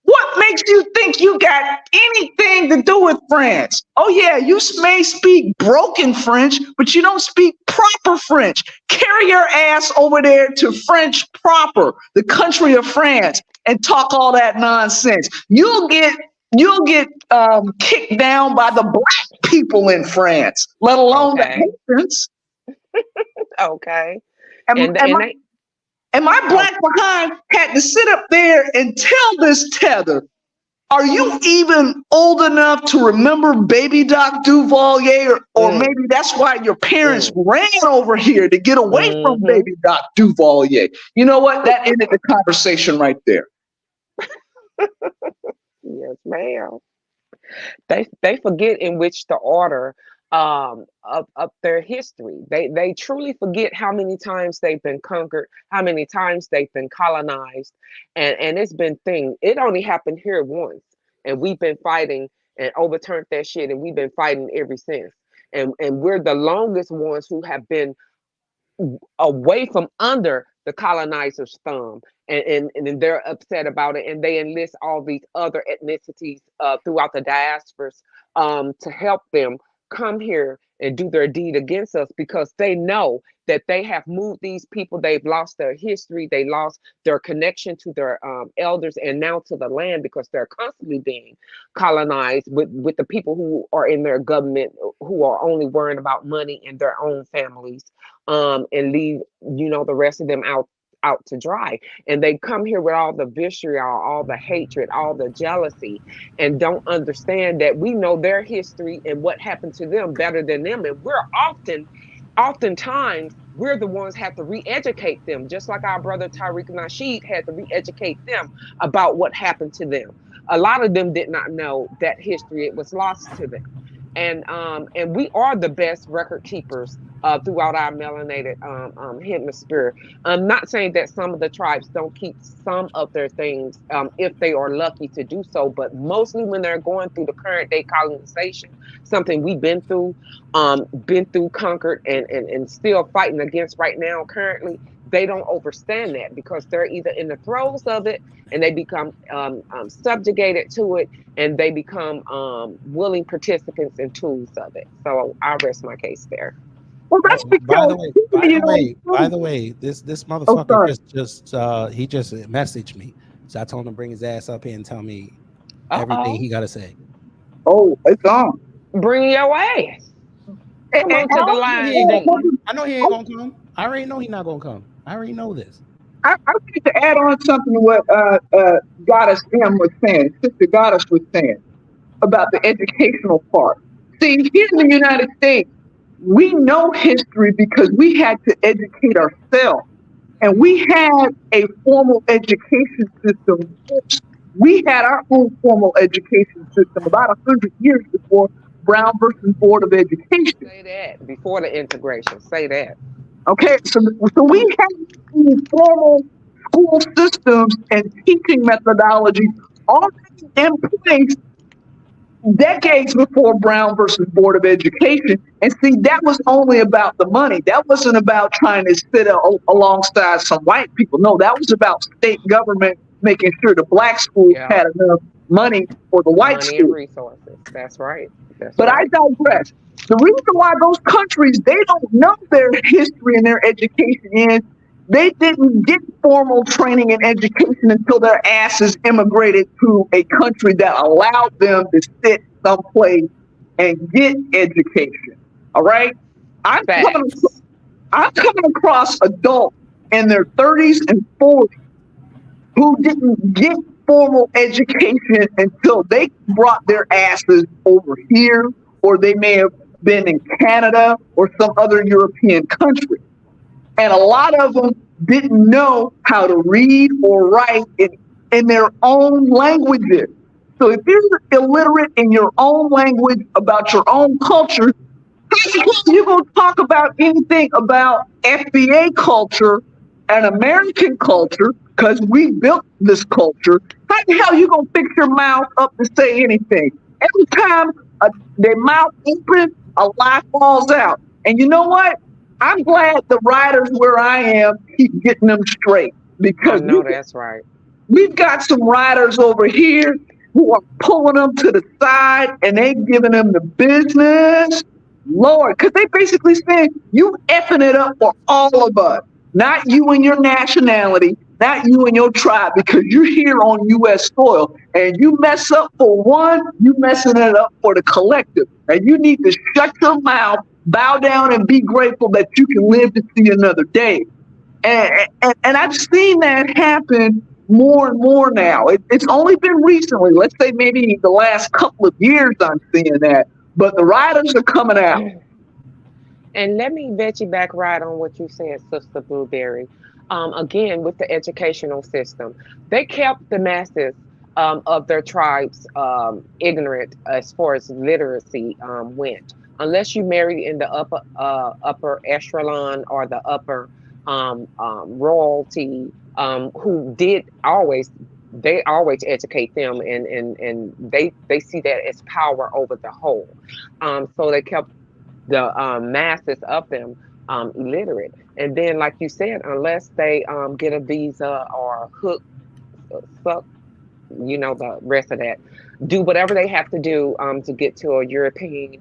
What makes you think you got anything to do with France? Oh yeah, you may speak broken French, but you don't speak proper French. Carry your ass over there to French proper, the country of France, and talk all that nonsense. You'll get kicked down by the Black people in France, let alone the Haitians. Okay. And my Black behind had to sit up there and tell this tether, are you even old enough to remember Baby Doc Duvalier? Or maybe that's why your parents ran over here to get away from Baby Doc Duvalier. You know what? That ended the conversation right there. Yes, ma'am. They forget in which the order of their history. They truly forget how many times they've been conquered, how many times they've been colonized, and it's been it only happened here once, and we've been fighting and overturned that shit, and we've been fighting ever since, and we're the longest ones who have been away from under the colonizer's thumb, and they're upset about it, and they enlist all these other ethnicities throughout the diasporas to help them come here and do their deed against us, because they know that they have moved these people. They've lost their history. They lost their connection to their elders, and now to the land, because they're constantly being colonized with the people who are in their government, who are only worrying about money and their own families, and leave, the rest of them out to dry. And they come here with all the vitriol, all the hatred, all the jealousy, and don't understand that we know their history and what happened to them better than them. And we're oftentimes we're the ones have to re-educate them, just like our brother Tariq Nasheed had to re-educate them about what happened to them. A lot of them did not know that history. It was lost to them. And we are the best record keepers throughout our melanated hemisphere. I'm not saying that some of the tribes don't keep some of their things if they are lucky to do so, but mostly when they're going through the current day colonization, something we've been through, conquered, and still fighting against right now currently, they don't understand that, because they're either in the throes of it and they become subjugated to it, and they become willing participants and tools of it. So I'll rest my case there. Well, that's because, by the way, this motherfucker he just messaged me, so I told him to bring his ass up here and tell me everything he got to say. Oh, it's on. Bring your ass. Come on to the line. I know he ain't gonna come. I already know he's not gonna come. I already know this. I need to add on something to what Goddess M was saying, Sister Goddess was saying about the educational part. See, here in the United States, we know history because we had to educate ourselves. And we had a formal education system. We had our own formal education system about 100 years before Brown versus Board of Education. Say that before the integration. Say that. Okay, so we have formal school systems and teaching methodologies already in place decades before Brown versus Board of Education. And see, that was only about the money. That wasn't about trying to sit alongside some white people. No, that was about state government making sure the black schools had enough money for the white schools. And resources. That's right. But I digress. The reason why those countries, they don't know their history and their education is they didn't get formal training and education until their asses immigrated to a country that allowed them to sit someplace and get education. All right? I'm coming across adults in their 30s and 40s who didn't get formal education until they brought their asses over here, or they may have been in Canada or some other European country. And a lot of them didn't know how to read or write in their own languages. So if you're illiterate in your own language about your own culture, you're going to talk about anything about FBA culture and American culture, because we built this culture. How the hell you going to fix your mouth up to say anything? Every time their mouth opens, a lie falls out. And you know what? I'm glad the writers where I am keep getting them straight, because that's right. We've got some writers over here who are pulling them to the side and they giving them the business. Lord, because they basically saying you effing it up for all of us, not you and your nationality, not you and your tribe, because you're here on U.S. soil, and you mess up for one, you messing it up for the collective. And you need to shut your mouth, bow down, and be grateful that you can live to see another day. And I've seen that happen more and more now. It's only been recently, let's say maybe the last couple of years I'm seeing that, but the writers are coming out. And let me bet you back right on what you said, Sister Blueberry. Again, with the educational system, they kept the masses of their tribes ignorant as far as literacy went. Unless you married in the upper echelon or the upper royalty, who did always educate them, and they see that as power over the whole. So they kept the masses of them illiterate. And then, like you said, unless they get a visa or suck, the rest of that, do whatever they have to do to get to a European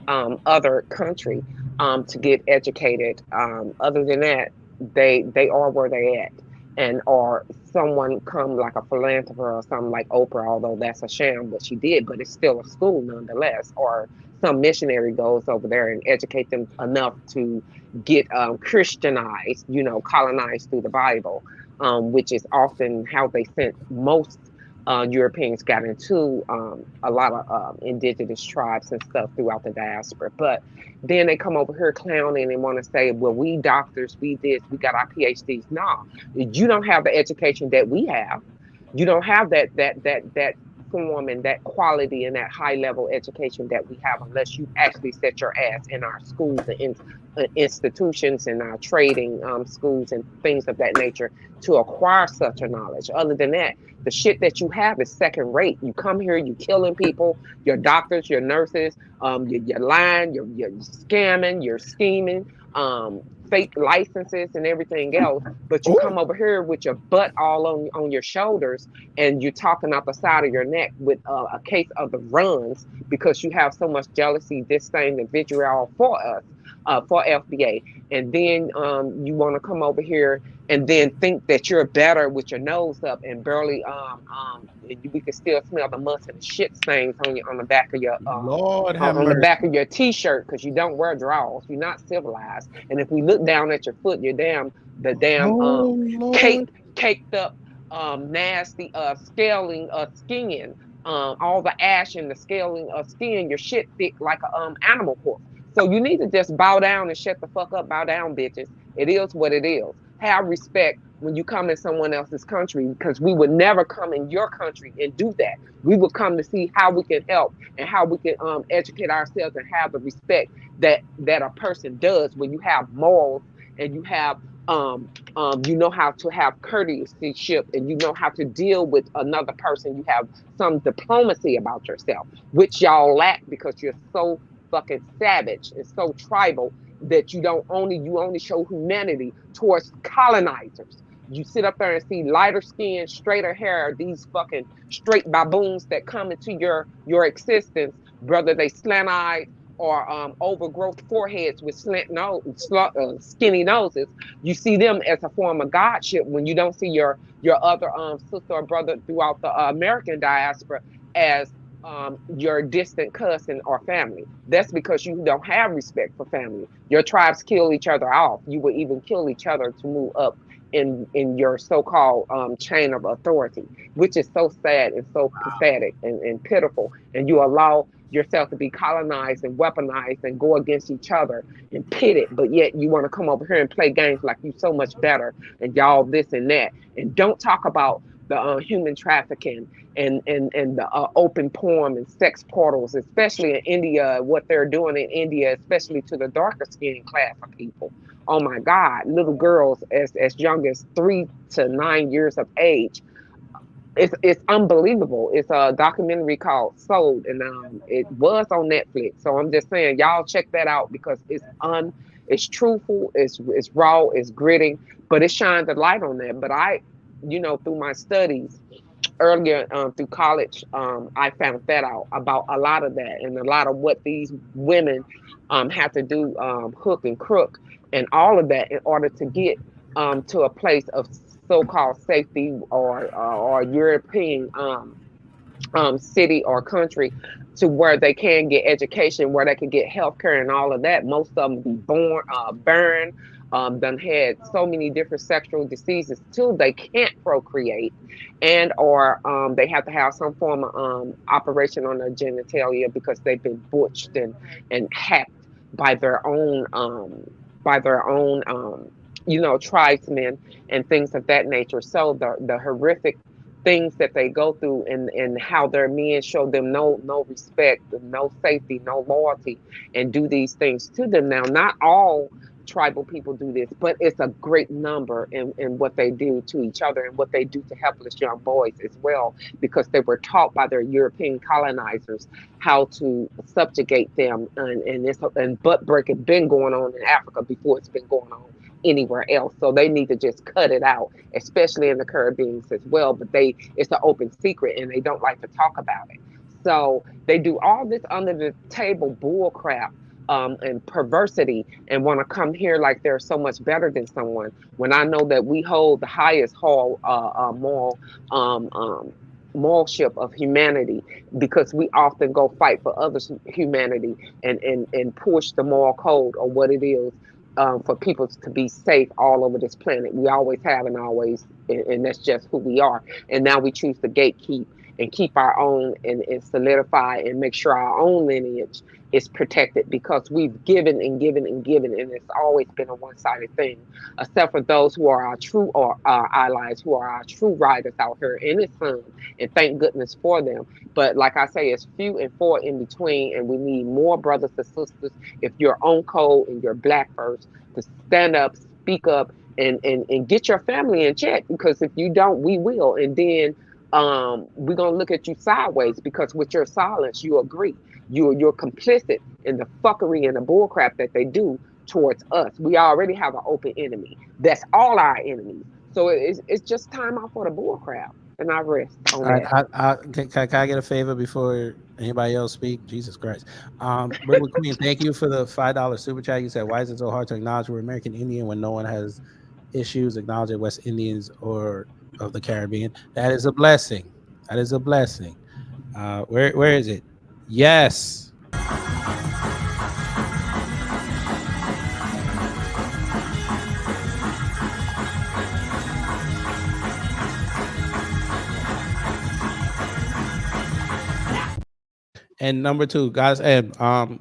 other country to get educated. Other than that, they are where they at, and or someone come like a philanthropist or something like Oprah, although that's a sham what she did, but it's still a school nonetheless. Or some missionary goes over there and educate them enough to get Christianized, colonized through the Bible, which is often how they sent most Europeans got into a lot of indigenous tribes and stuff throughout the diaspora. But then they come over here clowning and want to say, well, we doctors, we this, we got our PhDs. No, you don't have the education that we have. You don't have that form and that quality and that high level education that we have unless you actually set your ass in our schools and institutions and our trading schools and things of that nature to acquire such a knowledge. Other than that, the shit that you have is second rate. You come here, you killing people, your doctors, your nurses, you're lying, you're scamming, you're scheming, fake licenses and everything else. But you come over here with your butt all on your shoulders and you're talking out the side of your neck with a case of the runs because you have so much jealousy, disdain, and vitriol for us. For FBA, and then you want to come over here and then think that you're better with your nose up and barely we can still smell the must and the shit stains on the back of your Lord have on the mercy. back of your t-shirt because you don't wear drawers. You're not civilized. And if we look down at your foot, you're caked up nasty scaling skin, all the ash and the scaling of skin. Your shit thick like a animal corpse. So you need to just bow down and shut the fuck up. Bow down, bitches. It is what it is. Have respect when you come in someone else's country, because we would never come in your country and do that. We would come to see how we can help and how we can educate ourselves and have the respect that a person does when you have morals and you have you know how to have courtesy and you know how to deal with another person. You have some diplomacy about yourself, which y'all lack because you're so fucking savage and so tribal that you only show humanity towards colonizers. You sit up there and see lighter skin, straighter hair, these fucking straight baboons that come into your existence, whether they slant-eyed or overgrowth foreheads with skinny noses. You see them as a form of godship when you don't see your other sister or brother throughout the American diaspora as your distant cousin or family. That's because you don't have respect for family. Your tribes kill each other off. You will even kill each other to move up in your so-called chain of authority, which is so sad and so pathetic and pitiful. And you allow yourself to be colonized and weaponized and go against each other and pitted, but yet you want to come over here and play games like you so much better and y'all this and that. And don't talk about the human trafficking and the open porn and sex portals, especially in India, what they're doing in India, especially to the darker skinned class of people. Oh my God, little girls as young as 3 to 9 years of age. It's unbelievable. It's a documentary called Sold, and it was on Netflix. So I'm just saying, y'all check that out because it's truthful, it's raw, it's gritty, but it shines a light on that. But through my studies earlier through college, I found that out about a lot of that and a lot of what these women have to do, hook and crook and all of that in order to get to a place of so-called safety or European city or country to where they can get education, where they can get healthcare and all of that. Most of them be burned, done had so many different sexual diseases till they can't procreate, and or they have to have some form of operation on their genitalia because they've been butched and hacked by their own tribesmen and things of that nature. So the horrific things that they go through and how their men show them no respect, no safety, no loyalty, and do these things to them. Now, not all tribal people do this, but it's a great number in what they do to each other and what they do to helpless young boys as well, because they were taught by their European colonizers how to subjugate them, and butt breaking been going on in Africa before it's been going on anywhere else. So they need to just cut it out, especially in the Caribbean as well. But it's an open secret and they don't like to talk about it. So they do all this under the table bull crap and perversity and want to come here like they're so much better than someone. When I know that we hold the highest moral moralship of humanity, because we often go fight for others' humanity and push the moral code or what it is for people to be safe all over this planet. We always have and always, and that's just who we are. And now we choose to gatekeep and keep our own and solidify and make sure our own lineage is protected, because we've given and given and given, and it's always been a one-sided thing, except for those who are our true or our allies, who are our true riders out here, and it's some, and thank goodness for them. But like I say, it's few and far in between, and we need more brothers and sisters, if you're on code and you're Black first, to stand up, speak up, and get your family in check, because if you don't, we will. And then we're gonna look at you sideways, because with your silence, you agree. You're complicit in the fuckery and the bullcrap that they do towards us. We already have an open enemy. That's all our enemies. So it's just time out for the bullcrap. And I rest on that. Can I get a favor before anybody else speak? Jesus Christ. Brooklyn Queen, thank you for the $5 super chat. You said, why is it so hard to acknowledge we're American Indian when no one has issues acknowledging West Indians or of the Caribbean? That is a blessing. That is a blessing. Where is it? Yes. And number 2, guys, and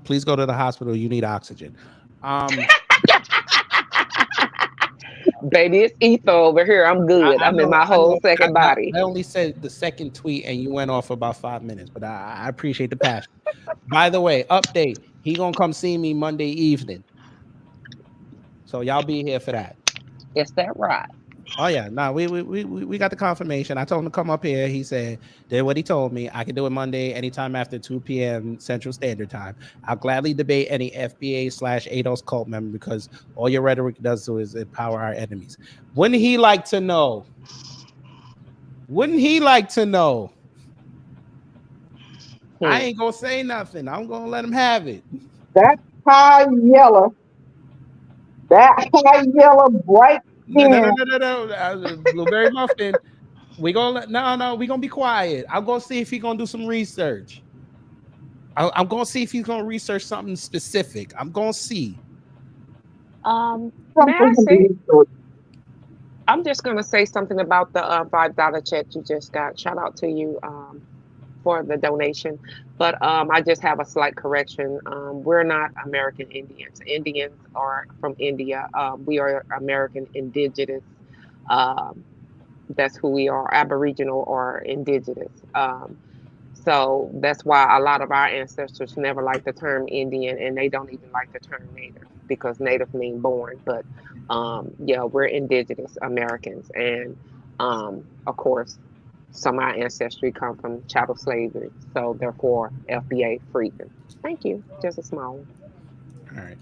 please go to the hospital. You need oxygen. Baby, it's ether over here. I'm good. I'm in my whole second body. I only said the second tweet and you went off for about 5 minutes, but I appreciate the passion. By the way, update. He gonna come see me Monday evening. So y'all be here for that. Is that right? Oh yeah, no, we got the confirmation. I told him to come up here. He said, did what he told me. I can do it Monday anytime after 2 p.m. Central Standard Time. I'll gladly debate any FBA/ADOS cult member, because all your rhetoric does is empower our enemies. Wouldn't he like to know? Wouldn't he like to know? I ain't gonna say nothing. I'm gonna let him have it. That high yellow, bright. No. Blueberry muffin. We gonna be quiet. I'm gonna see if he's gonna do some research. I'm gonna see if he's gonna research something specific. I'm gonna see. I'm just gonna say something about the $5 check you just got. Shout out to you for the donation. But I just have a slight correction. We're not American Indians. Indians are from India. We are American indigenous. That's who we are, Aboriginal or indigenous. So that's why a lot of our ancestors never liked the term Indian, and they don't even like the term Native, because Native mean born. But yeah, we're indigenous Americans. And of course, some of our ancestry come from chattel slavery. So therefore, FBA freed them. Thank you. Just a small one. All right.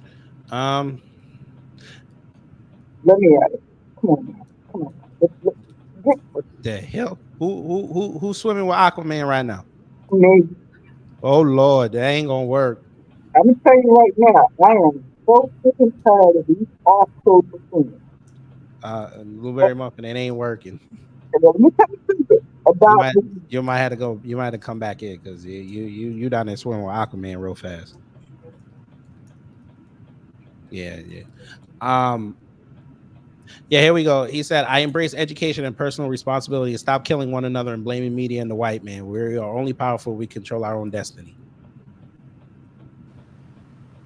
Let me at it. Come on. What the hell? Who's swimming with Aquaman right now? Me. Oh Lord, that ain't gonna work. I'm gonna tell you right now, I am so sick and tired of these off-code machines. Blueberry muffin, it ain't working. Let me tell you something about you might have to go. You might have to come back in, because you down there swimming with Aquaman real fast. Yeah. Yeah, here we go. He said, I embrace education and personal responsibility and stop killing one another and blaming media and the white man. We are only powerful. We control our own destiny.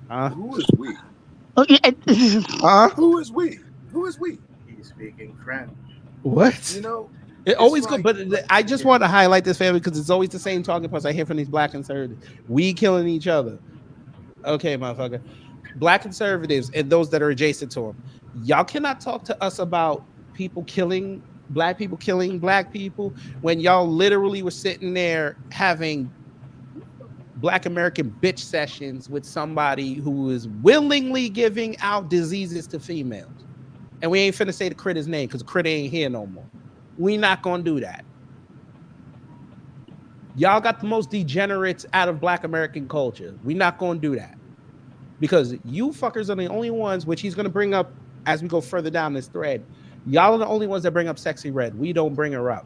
Who is we? Who is we? Who is we? He's speaking French. What? You know, it always good, but I just want to highlight this family, because it's always the same talking points I hear from these Black conservatives. We killing each other. Okay, motherfucker. Black conservatives and those that are adjacent to them. Y'all cannot talk to us about people killing Black people when y'all literally were sitting there having Black American bitch sessions with somebody who is willingly giving out diseases to females. And we ain't finna say the critter's name, because the critter ain't here no more. We not gonna do that. Y'all got the most degenerates out of Black American culture. We're not going to do that. Because you fuckers are the only ones, which he's going to bring up as we go further down this thread. Y'all are the only ones that bring up Sexy Red. We don't bring her up.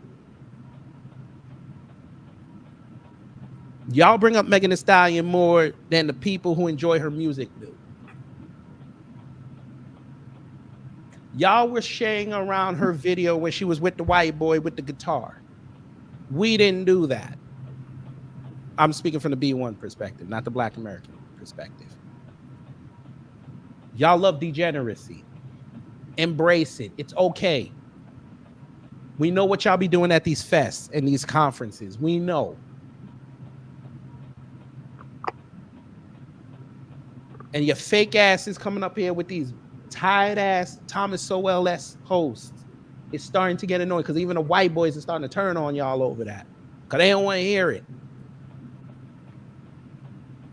Y'all bring up Megan Thee Stallion more than the people who enjoy her music do. Y'all were sharing around her video when she was with the white boy with the guitar. We didn't do that. I'm speaking from the B1 perspective, not the Black American perspective. Y'all love degeneracy. Embrace it. It's okay. We know what y'all be doing at these fests and these conferences. We know. And your fake asses coming up here with these tired ass Thomas Sowell-esque hosts. It's starting to get annoying because even the white boys are starting to turn on y'all over that because they don't want to hear it.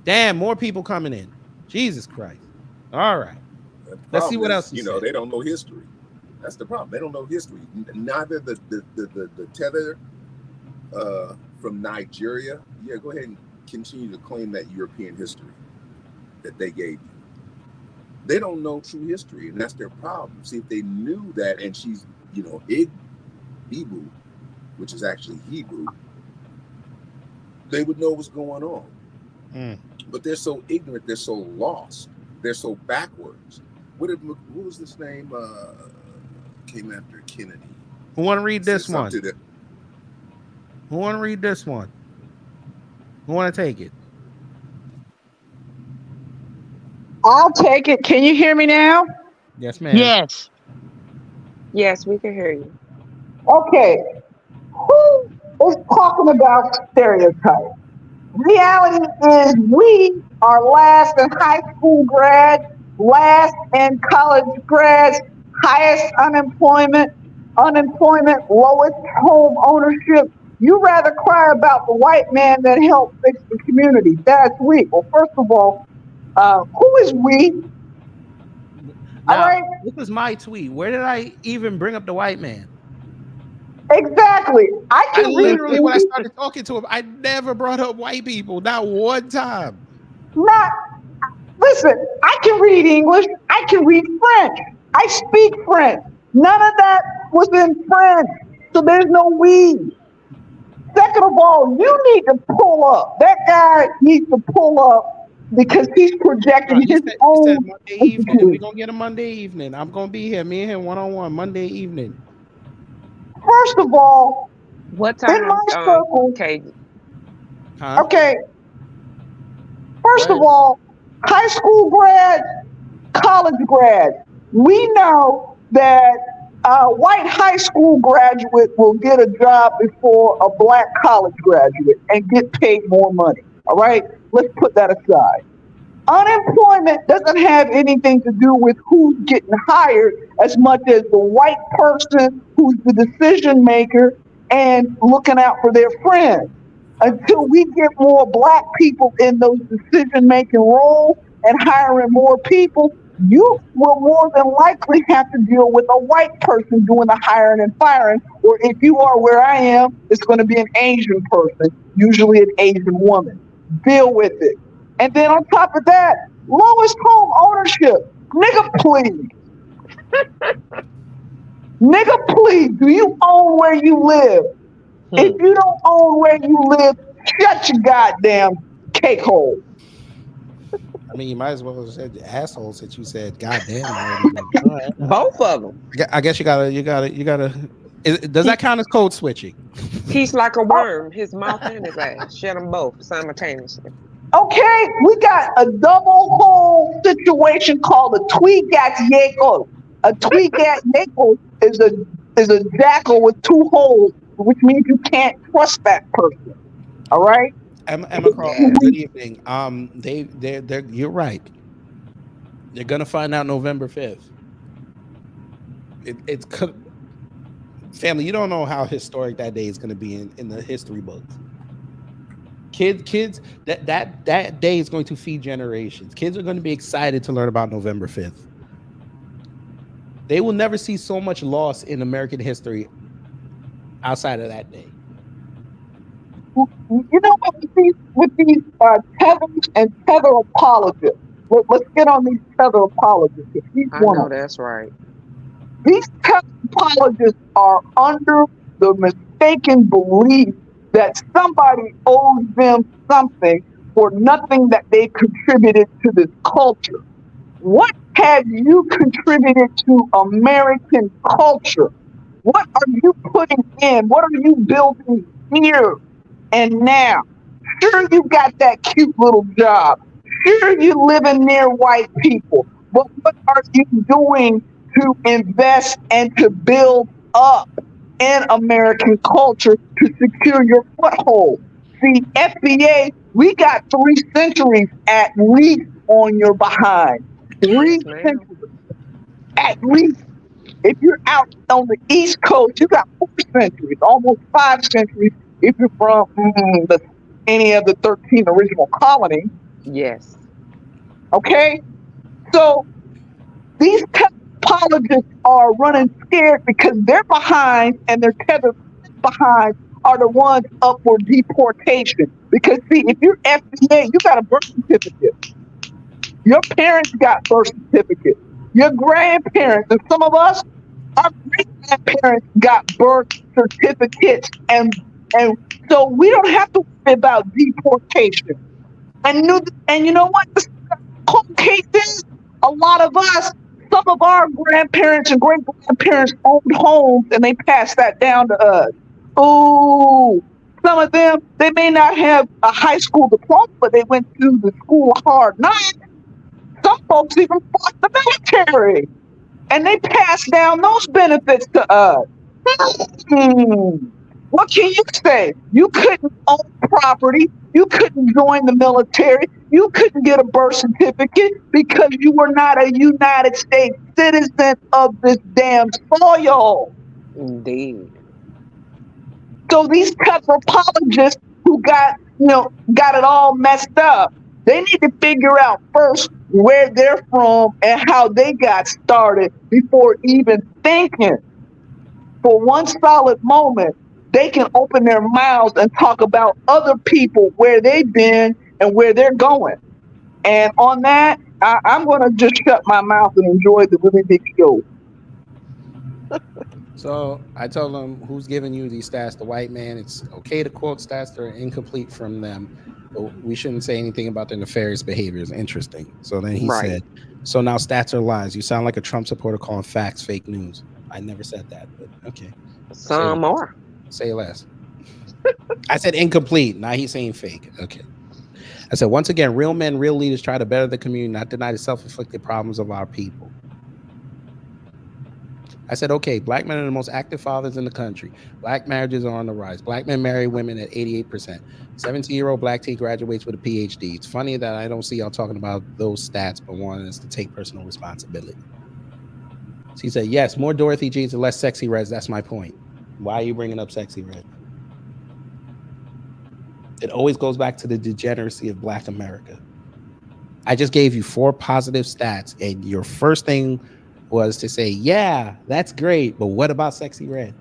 Damn, more people coming in. Jesus Christ. All right. Let's see what else. You know, they don't know history. That's the problem. They don't know history. Neither the tether from Nigeria. Yeah, go ahead and continue to claim that European history that they gave you. They don't know true history, and that's their problem. See, if they knew that, and she's, you know, Igbo, which is actually Hebrew, they would know what's going on. But they're so ignorant, they're so lost, they're so backwards. What was this name? Came after Kennedy. Who want to read this one? Who want to read this one? Who want to take it? I'll take it. Can you hear me now? Yes, ma'am. Yes. Yes, we can hear you. Okay. Who is talking about stereotypes? Reality is we are last in high school grads, last in college grads, highest unemployment, lowest home ownership. You rather cry about the white man than help fix the community. That's weak. Well, first of all, who is we? Now, all right. This was my tweet. Where did I even bring up the white man? Exactly. I literally, when I started talking to him, I never brought up white people, not one time. Listen, I can read English. I can read French. I speak French. None of that was in French. So there's no we. Second of all, you need to pull up. That guy needs to pull up because he's projecting his own. He said Monday evening. We're going to get a Monday evening. I'm going to be here. Me and him one-on-one Monday evening. First of all, what time? In my circle. Okay. Huh? Okay. First of all, high school grads, college grads. We know that a white high school graduate will get a job before a black college graduate and get paid more money. All right? Let's put that aside. Unemployment doesn't have anything to do with who's getting hired as much as the white person who's the decision maker and looking out for their friends. Until we get more black people in those decision-making roles and hiring more people, you will more than likely have to deal with a white person doing the hiring and firing, or if you are where I am, it's going to be an Asian person, usually an Asian woman. Deal with it. And then on top of that, lowest home ownership. Nigga, please. Nigga, please, do you own where you live? If you don't own where you live, shut your goddamn cake hole. I mean, you might as well have said asshole since you said goddamn. Right. Both of them. I guess you gotta. Does that count as code switching? He's like a worm. His mouth and his ass. Shut them both simultaneously. Okay, we got a double hole situation called a Twigat Yeko. A Twigat Yeko is a jackal with two holes, which means you can't trust that person. All right. Emma Crawford, good evening. They're you're right. They're gonna find out November 5th. It's family. You don't know how historic that day is gonna be in the history books. Kids, that day is going to feed generations. Kids are going to be excited to learn about November 5th. They will never see so much loss in American history outside of that day. You know what? With these tethers and tether apologists, let's get on these tether apologists. He's I one know of them. that's right. These tether apologists are under the mistaken belief that somebody owes them something for nothing that they contributed to this culture. What have you contributed to American culture? What are you putting in? What are you building here and now? Sure, you got that cute little job. Sure, you living near white people. But what are you doing to invest and to build up in American culture to secure your foothold? See, FBA, we got 3 centuries at least on your behind. 3 Yes, ma'am. centuries at least. If you're out on the East Coast, you got 4 centuries, almost 5 centuries. If you're from any of the 13 original colonies, Yes. okay? So these apologists are running scared because they're behind and their tethered behind are the ones up for deportation. Because see, if you're FBA, you got a birth certificate. Your parents got birth certificates. Your grandparents and some of us, our great grandparents got birth certificates, and so we don't have to worry about deportation. And you know what? The cold case is a lot of us. Some of our grandparents and great grandparents owned homes, and they passed that down to us. Ooh, some of them, they may not have a high school diploma, but they went through the school of hard knocks. Some folks even fought the military, and they passed down those benefits to us. What can you say? You couldn't own property. You couldn't join the military. You couldn't get a birth certificate because you were not a United States citizen of this damn soil. Indeed. So these apologists who got it all messed up, they need to figure out first where they're from and how they got started before even thinking. For one solid moment, they can open their mouths and talk about other people, where they've been and where they're going. And on that, I'm going to just shut my mouth and enjoy the really big show. So I told him, who's giving you these stats? The white man. It's okay to quote stats that are incomplete from them, but we shouldn't say anything about their nefarious behaviors. Interesting. So then he said, so now stats are lies. You sound like a Trump supporter calling facts fake news. I never said that, but okay. Some more. Say less. I said incomplete. Now he's saying fake. Okay. I said, once again, real men, real leaders try to better the community, not deny the self-inflicted problems of our people. I said, okay, black men are the most active fathers in the country. Black marriages are on the rise. Black men marry women at 88%. 17-year-old black teen graduates with a PhD. It's funny that I don't see y'all talking about those stats, but wanting us to take personal responsibility. So he said, yes, more Dorothy jeans and less Sexy Reds. That's my point. Why are you bringing up Sexy Red? It always goes back to the degeneracy of black America. I just gave you 4 positive stats, and your first thing was to say, yeah, that's great, but what about Sexy Red?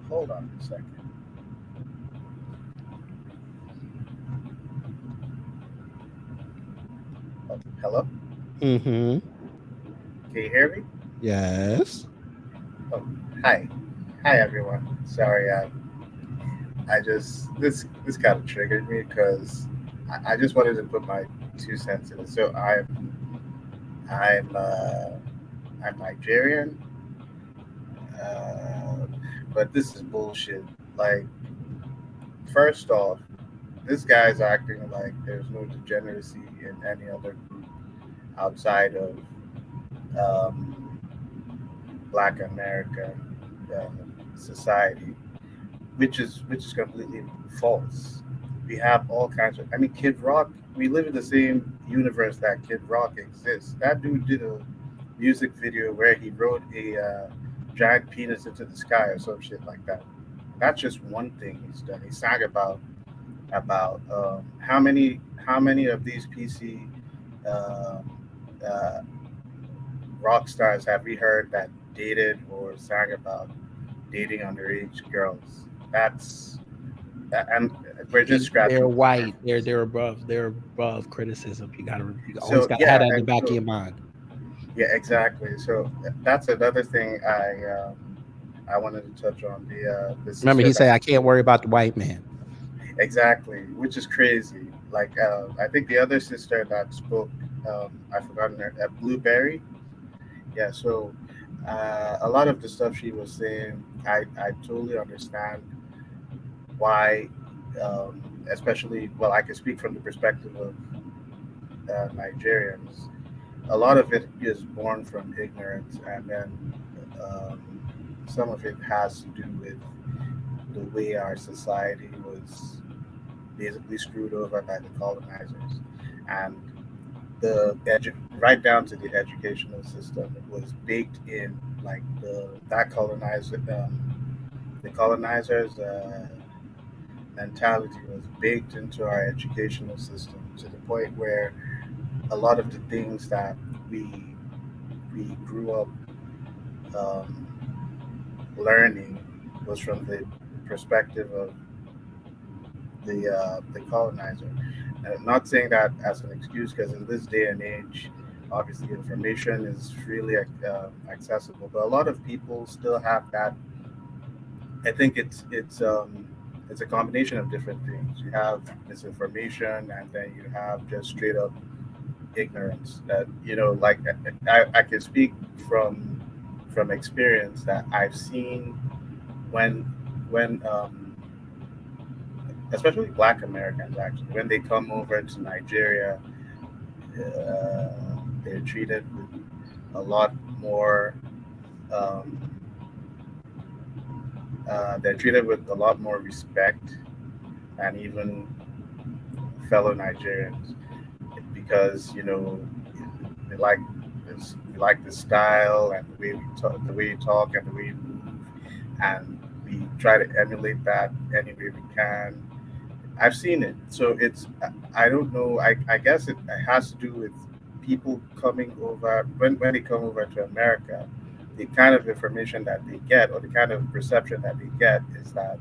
Hold on a second. Oh, hello? Mm-hmm. Can you hear me? Yes. Oh, hi. Hi, everyone. Sorry, I just, this kind of triggered me because I just wanted to put my 2 cents in it. So I'm Nigerian, but this is bullshit. Like, first off, this guy's acting like there's no degeneracy in any other group outside of Black American society, which is completely false. We have all kinds of. I mean, Kid Rock. We live in the same universe that Kid Rock exists. That dude did a music video where he wrote a giant penis into the sky or some shit like that. That's just one thing he's done. He sang about how many of these PC rock stars have we heard that dated or sang about dating underage girls. That's and we're just scratching. They're the white. surface. They're above criticism. You always So got to yeah, have that in the and back of so your mind. yeah, exactly. So that's another thing I wanted to touch on. The Remember, sister he said, that "I can't worry about the white man." exactly, which is crazy. Like I think the other sister that spoke, I forgotten her, Blueberry. Yeah. So a lot of the stuff she was saying, I totally understand why, especially, well, I can speak from the perspective of Nigerians. A lot of it is born from ignorance, and then some of it has to do with the way our society was basically screwed over by the colonizers, and right down to the educational system was baked in, like the colonizers mentality was baked into our educational system to the point where a lot of the things that we grew up um, learning was from the perspective of the colonizer. And I'm not saying that as an excuse, because in this day and age, obviously information is freely accessible, but a lot of people still have that. I think it's a combination of different things. You have misinformation, and then you have just straight up ignorance. That like I can speak from experience that I've seen when especially Black Americans, actually, when they come over to Nigeria, they're treated with a lot more. Um, they're treated with a lot more respect, and even fellow Nigerians, because they like we like the style and the way we talk, the way you talk, and the way you move, and we try to emulate that any way we can. I've seen it, so I don't know. I guess it has to do with people coming over when they come over to America. The kind of information that they get, or the kind of perception that they get, is that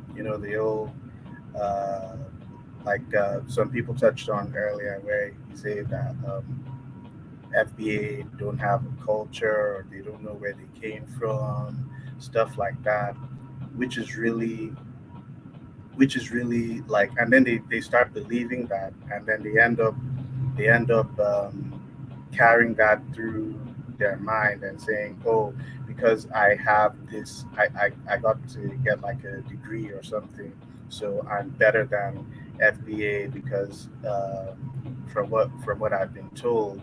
the old some people touched on earlier, where you say that FBA don't have a culture, or they don't know where they came from, stuff like that, which is really like, and then they start believing that, and then they end up carrying that through their mind and saying, oh, because I have this, I got to get like a degree or something, so I'm better than FBA, because from what I've been told,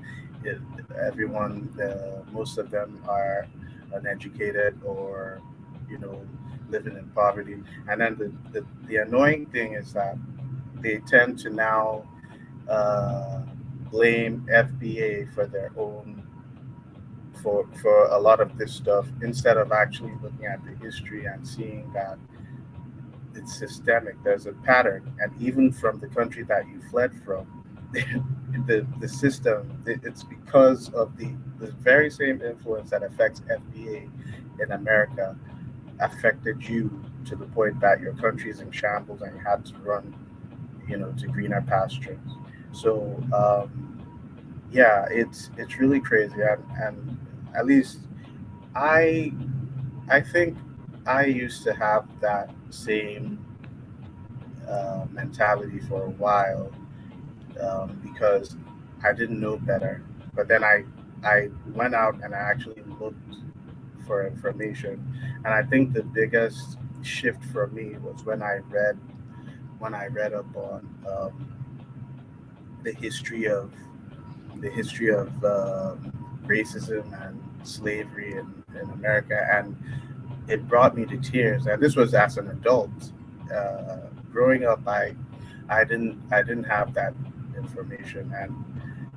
most of them are uneducated, or living in poverty. And then the annoying thing is that they tend to now blame FBA for their own for a lot of this stuff, instead of actually looking at the history and seeing that it's systemic. There's a pattern, and even from the country that you fled from, the system, it's because of the very same influence that affects FBA in America affected you, to the point that your country is in shambles and you had to run to greener pastures. So yeah, it's really crazy, and at least I think I used to have that same mentality for a while, because I didn't know better. But then I went out and I actually looked for information, and I think the biggest shift for me was when I read up on the history of racism and slavery in America, and it brought me to tears. And this was as an adult. Growing up, I didn't have that information, and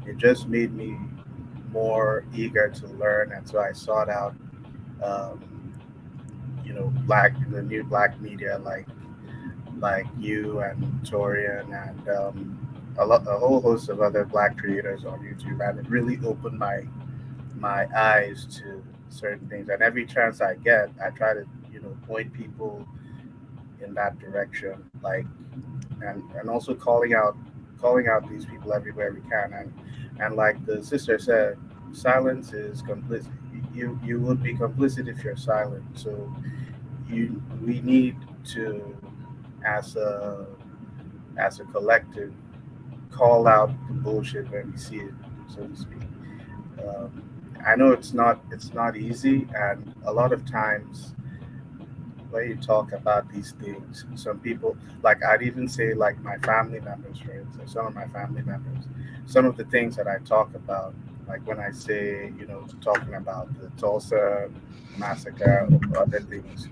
it just made me more eager to learn. And so I sought out, the new black media, like you and Torian, and a whole host of other black creators on YouTube, and it really opened my eyes to certain things. And every chance I get, I try to point people in that direction, like, and also calling out these people everywhere we can, and like the sister said, silence is complicit. You would be complicit if you're silent. So we need to, as a collective, call out the bullshit when we see it, so to speak. Um, I know it's not easy, and a lot of times when you talk about these things, some people, like I'd even say, like my family members, right? So some of my family members, some of the things that I talk about, like when I say, talking about the Tulsa massacre or other things,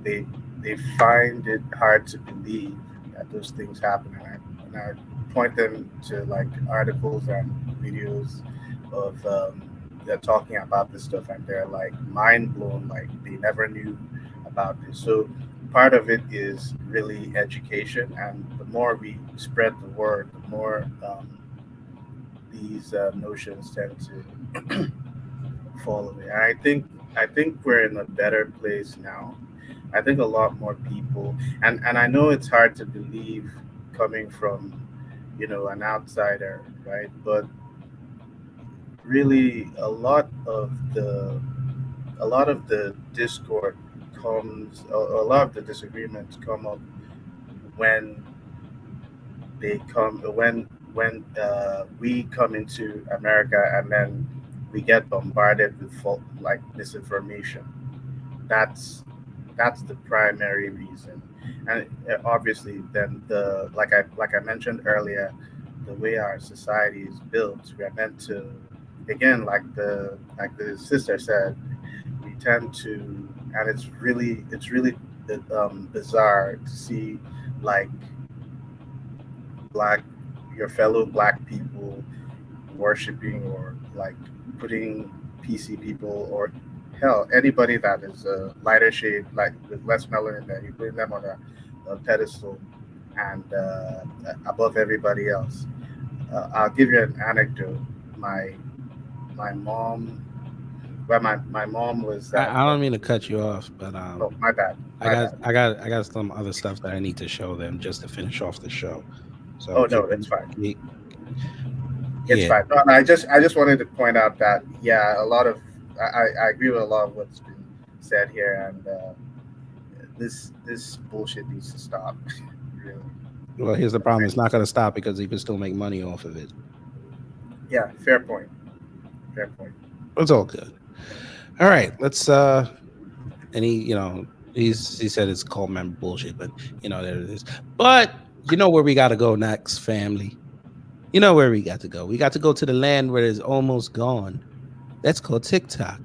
they find it hard to believe that those things happen, and I point them to like articles and videos of they're talking about this stuff, and they're like mind blown, like they never knew about this. So part of it is really education, and the more we spread the word, the more these notions tend to fall away. And I think we're in a better place now. I think a lot more people, and I know it's hard to believe coming from an outsider, right? But really, a lot of the discord a lot of the disagreements come up when we come into America, and then we get bombarded with like misinformation. That's the primary reason, and obviously, then like I mentioned earlier, the way our society is built, we are meant to, again, like the sister said, we tend to, and it's really bizarre to see like your fellow black people worshiping or like putting PC people, or hell, anybody that is a lighter shade, like with less melanin, that you put them on a pedestal and above everybody else. I'll give you an anecdote. My mom, well, my mom was. I don't mean to cut you off, but oh, my bad. I got some other stuff that I need to show them just to finish off the show. So oh no, it's fine. It's Yeah. fine. No, I just wanted to point out that a lot of I agree with a lot of what's been said here, and this bullshit needs to stop. Really. Well, here's the problem: it's not going to stop because you can still make money off of it. Yeah, fair point. Fair point. It's all good. All right, let's. And he said it's called member bullshit, but there it is. But you know where we got to go next, family. You know where we got to go. We got to go to the land where it's almost gone. That's called TikTok.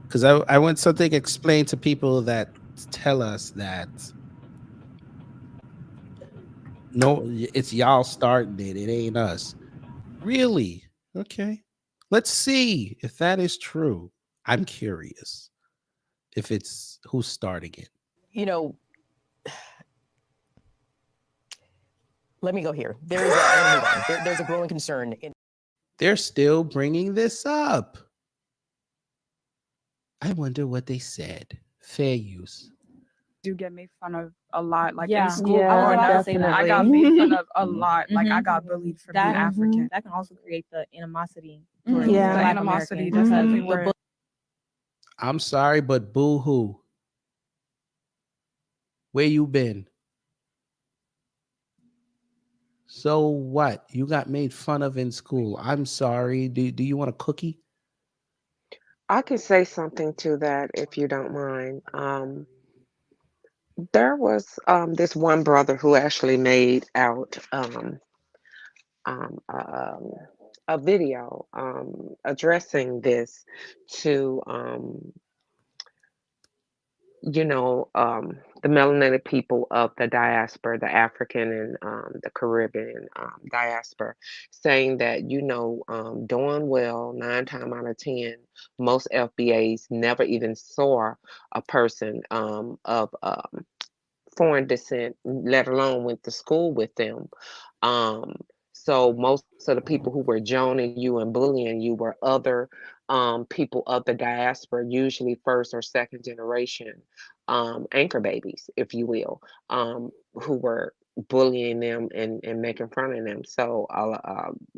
Because I want something explained to people that tell us that no, it's y'all starting it. It ain't us. Really? Okay. Let's see if that is true. I'm curious if it's who's starting it. Let me go here. There's a growing concern. They're still bringing this up. I wonder what they said. Fair use. Do get made fun of a lot, like Yeah. in school. Yeah, growing up, definitely. I got made fun of a lot. Like I Mhm. got bullied for being African. That can also create the animosity. Mhm. towards Yeah. Black The animosity Americans definitely because where- I'm sorry, but boo hoo. Where you been? So what? You got made fun of in school. I'm sorry. Do you want a cookie? I could say something to that if you don't mind. There was this one brother who actually made out um, um, a video addressing this to the melanated people of the diaspora, the African and the Caribbean diaspora, saying that, doing well, 9 times out of 10, most FBAs never even saw a person of foreign descent, let alone went to school with them. So most of the people who were joning you and bullying you were other people of the diaspora, usually first or second generation anchor babies, if you will, who were bullying them and making fun of them. So,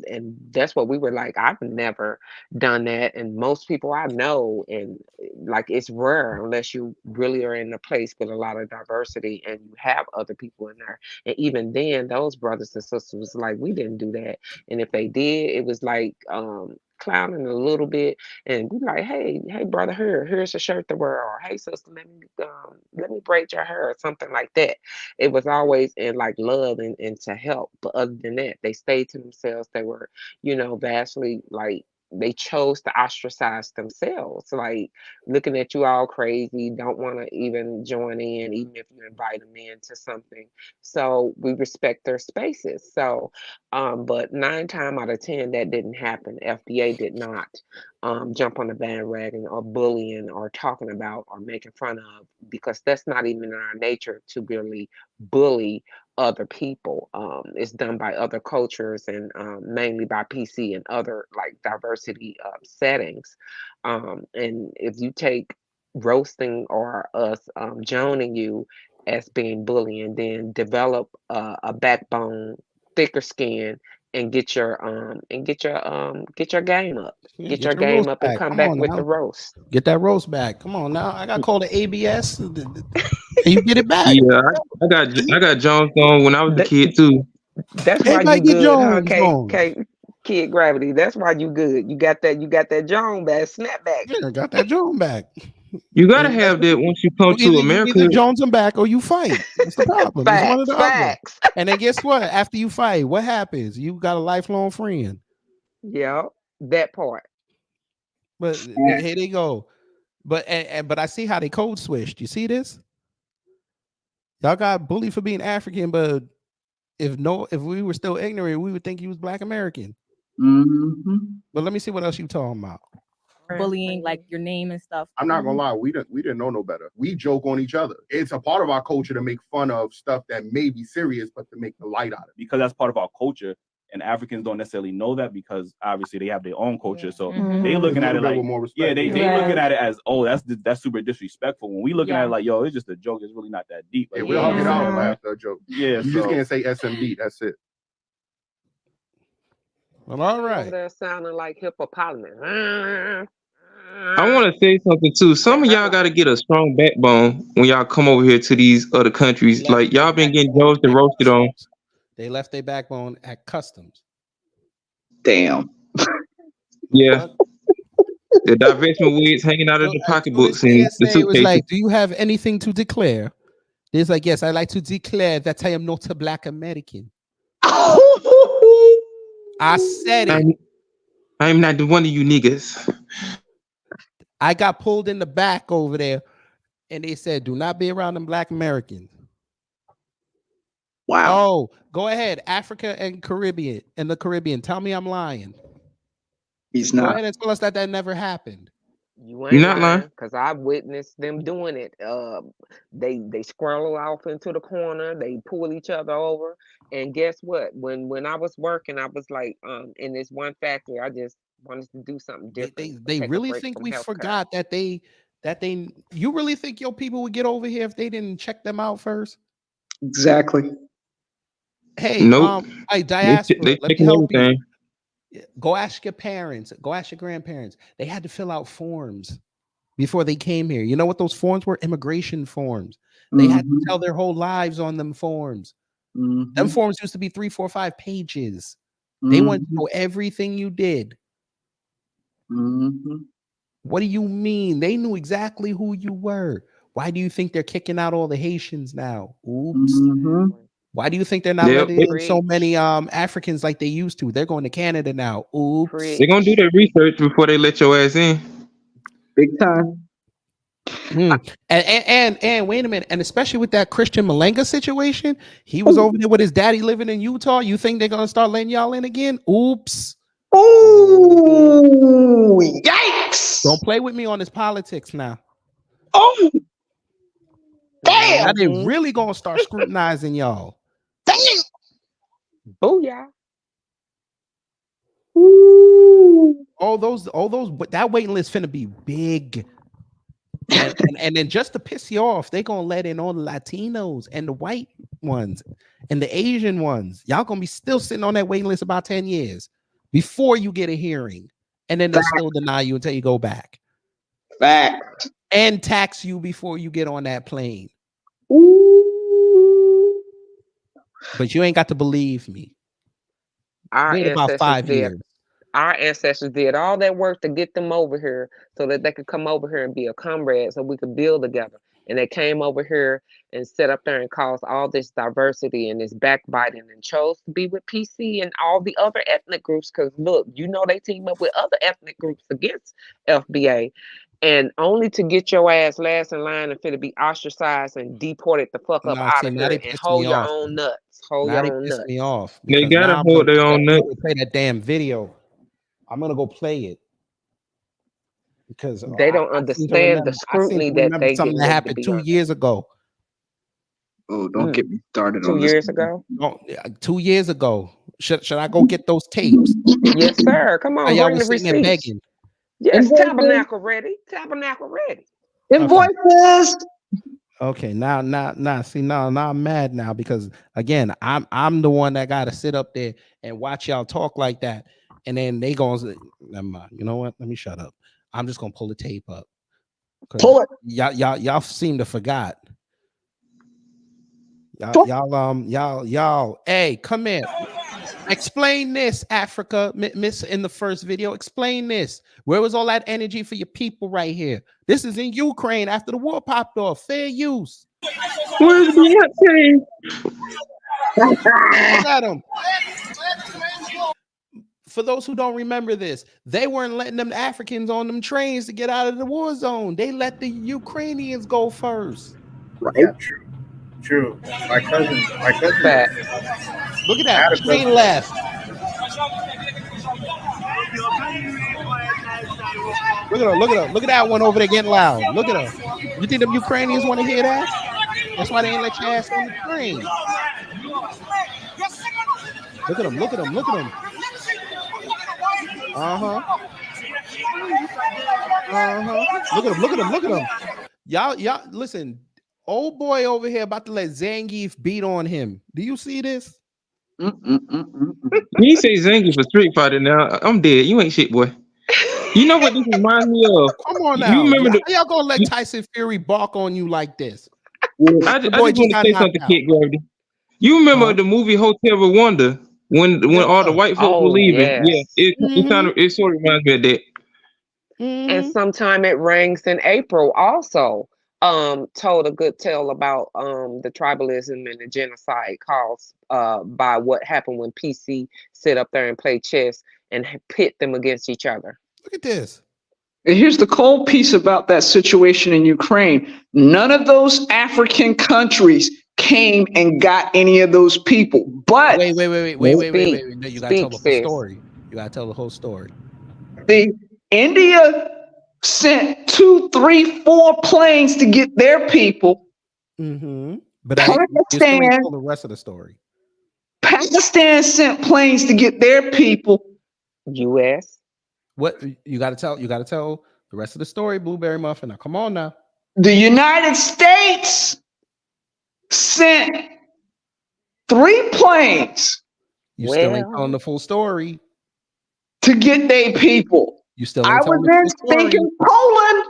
and that's what we were like. I've never done that, and most people I know, and like it's rare unless you really are in a place with a lot of diversity and you have other people in there. And even then, those brothers and sisters was like, we didn't do that, and if they did, it was like clowning a little bit, and be like, hey brother, here's a shirt to wear, or hey sister, let me braid your hair, or something like that. It was always in like love and to help. But other than that, they stayed to themselves. They were, vastly like they chose to ostracize themselves, like looking at you all crazy, don't want to even join in, even if you invite them into something. So we respect their spaces. So, but 9 times out of 10, that didn't happen. FDA did not jump on the bandwagon or bullying or talking about or making fun of, because that's not even in our nature to really bully other people. It's done by other cultures and mainly by PC and other like diversity settings. And if you take roasting or us joning you as being bullying, then develop a backbone, thicker skin, and get your game up. Yeah, Get your your roast game up and back. come Come back on with now. the roast. Get that roast back. Come on now. I got called the ABS. And you get it back. Yeah, I got Jones on when I was a kid too. That's why Everybody you get good, huh? Jones on. Kid Gravity. That's why you good. You got that Jones back, snapback. Yeah, I got that Jones back. You gotta have that once you come to You America. either Jones them back or you fight. That's the problem. It's one or the Facts. other. And then guess what? After you fight, what happens? You got a lifelong friend. Yeah, that part. But here they go. But but I see how they code switched. You see this? Y'all got bullied for being African, but if we were still ignorant, we would think he was Black American. Mm-hmm. But let me see what else you talking about. Bullying, like your name and stuff. I'm not gonna lie, we didn't know no better. We joke on each other. It's a part of our culture to make fun of stuff that may be serious, but to make the light out of it. Because that's part of our culture, and Africans don't necessarily know that because obviously they have their own culture. So they looking at it like more respect. they looking at it as, oh, that's super disrespectful. When we looking at it like, yo, it's just a joke. It's really not that deep. Like, We'll hug it out and laugh at a joke. Yeah, you just can't say SMD. That's it. Well, all right. They're sounding like hippopotamus. I want to say something too. Some of y'all got to get a strong backbone when y'all come over here to these other countries. Like y'all been getting roasted on. They left their backbone at customs. Damn. Yeah. The divestment wigs hanging out of the pocketbooks and the It was suitcases. like, do you have anything to declare? It's like, yes, I like to declare that I am not a Black American. I said it. I'm not one of you niggas. I got pulled in the back over there, and they said, "Do not be around them Black Americans." Wow. Oh, go ahead, Africa and Caribbean and the Caribbean. Tell me I'm lying. He's Go not. ahead and tell us that never happened. You ain't You're not lying. because I witnessed them doing it. They scroll off into the corner, they pull each other over, and guess what? When I was working, I was like, in this one factory, I just wanted to do something different. They take a really break think from we healthcare. forgot that they you really think your people would get over here if they didn't check them out first? Exactly. Hey, Nope. hey, diaspora, They let me checking help you. everything. Go ask your parents, go ask your grandparents. They had to fill out forms before they came here. You know what those forms were? Immigration forms. They had to tell their whole lives on them forms. Them forms used to be 3, 4, 5 pages. They wanted to know everything you did. What do you mean? They knew exactly who you were. Why do you think they're kicking out all the Haitians now? Oops. Why do you think they're not letting in so many Africans like they used to? They're going to Canada now. Oops. They're gonna do their research before they let your ass in. Big time. And wait a minute, and especially with that Christian Malenga situation, he was over there with his daddy living in Utah. You think they're gonna start letting y'all in again? Oops. Ooh, yikes! Don't play with me on this politics now. Oh, damn! Now they really gonna start scrutinizing y'all. Damn! Booyah. All those, but that waiting list finna be big. And then just to piss you off, they gonna let in all the Latinos and the white ones and the Asian ones. Y'all gonna be still sitting on that waiting list about 10 years before you get a hearing, and then they'll still deny you until you go back. Fact. And tax you before you get on that plane. But you ain't got to believe me. Our Wait about ancestors 5 did. years. Our ancestors did all that work to get them over here so that they could come over here and be a comrade so we could build together. And they came over here and set up there and caused all this diversity and this backbiting and chose to be with PC and all the other ethnic groups. Because look, you know they team up with other ethnic groups against FBA. And only to get your ass last in line and finna be ostracized and deported the fuck up Nah, out see, of now here they and piss hold me your off. own nuts. Hold Now your they own piss nuts. me off. They because gotta now I'm hold gonna their own nuts. play that damn video. I'm gonna go play it because They don't I seem to understand the I seem scrutiny to that remember they something getting that ready to happened be 2 under. years ago. Oh, don't get me started 2 on this. years ago? Oh, 2 years ago. Should I go get those tapes? Yes, sir. Come How on, y'all bring was the sitting there receipts. begging. Yes, Invoices. tabernacle ready. Tabernacle ready. Invoices. Okay, now, see, now I'm mad now because again, I'm the one that got to sit up there and watch y'all talk like that, and then they gonna say, never mind. You know what? Let me shut up. I'm just gonna pull the tape up. Pull it. Y'all seem to forgot. Y'all. Hey, come in. Explain this, Africa, Miss. In the first video, explain this. Where was all that energy for your people right here? This is in Ukraine after the war popped off. Fair use. Where's Beyonce? Look at them. For those who don't remember this, they weren't letting them Africans on them trains to get out of the war zone. They let the Ukrainians go first. Right. Yeah, true. My cousin. Look at that train left. Look at that one over there getting loud. Look at her. You think them Ukrainians want to hear that? That's why they ain't let your ass on the train. Look at them. Look at them. Y'all, listen. Old boy over here about to let Zangief beat on him. Do you see this? You say Zangief for Street Fighter now. I'm dead. You ain't shit, boy. You know what this reminds me of? Come on now. You remember How y'all gonna let Tyson Fury bark on you like this? I just want to say something, Kid Gravity. You remember the movie Hotel Rwanda when all the white folks were leaving? Yes. Yeah, it sort of reminds me of that. And sometime it rings in April also told a good tale about the tribalism and the genocide caused by what happened when PC sit up there and play chess and pit them against each other. Look at this. And here's the cold piece about that situation in Ukraine. None of those African countries came and got any of those people. But wait. No, you gotta tell the whole story. You gotta tell the whole story. India sent 2, 3, 4 planes to get their people. But you still ain't told the rest of the story. Pakistan sent planes to get their people. U.S. What you gotta tell the rest of the story, Blueberry Muffin. Now come on now. The United States sent 3 planes. You still ain't telling the full story. To get their people. You still I ain't telling was the in full story. stinking Poland.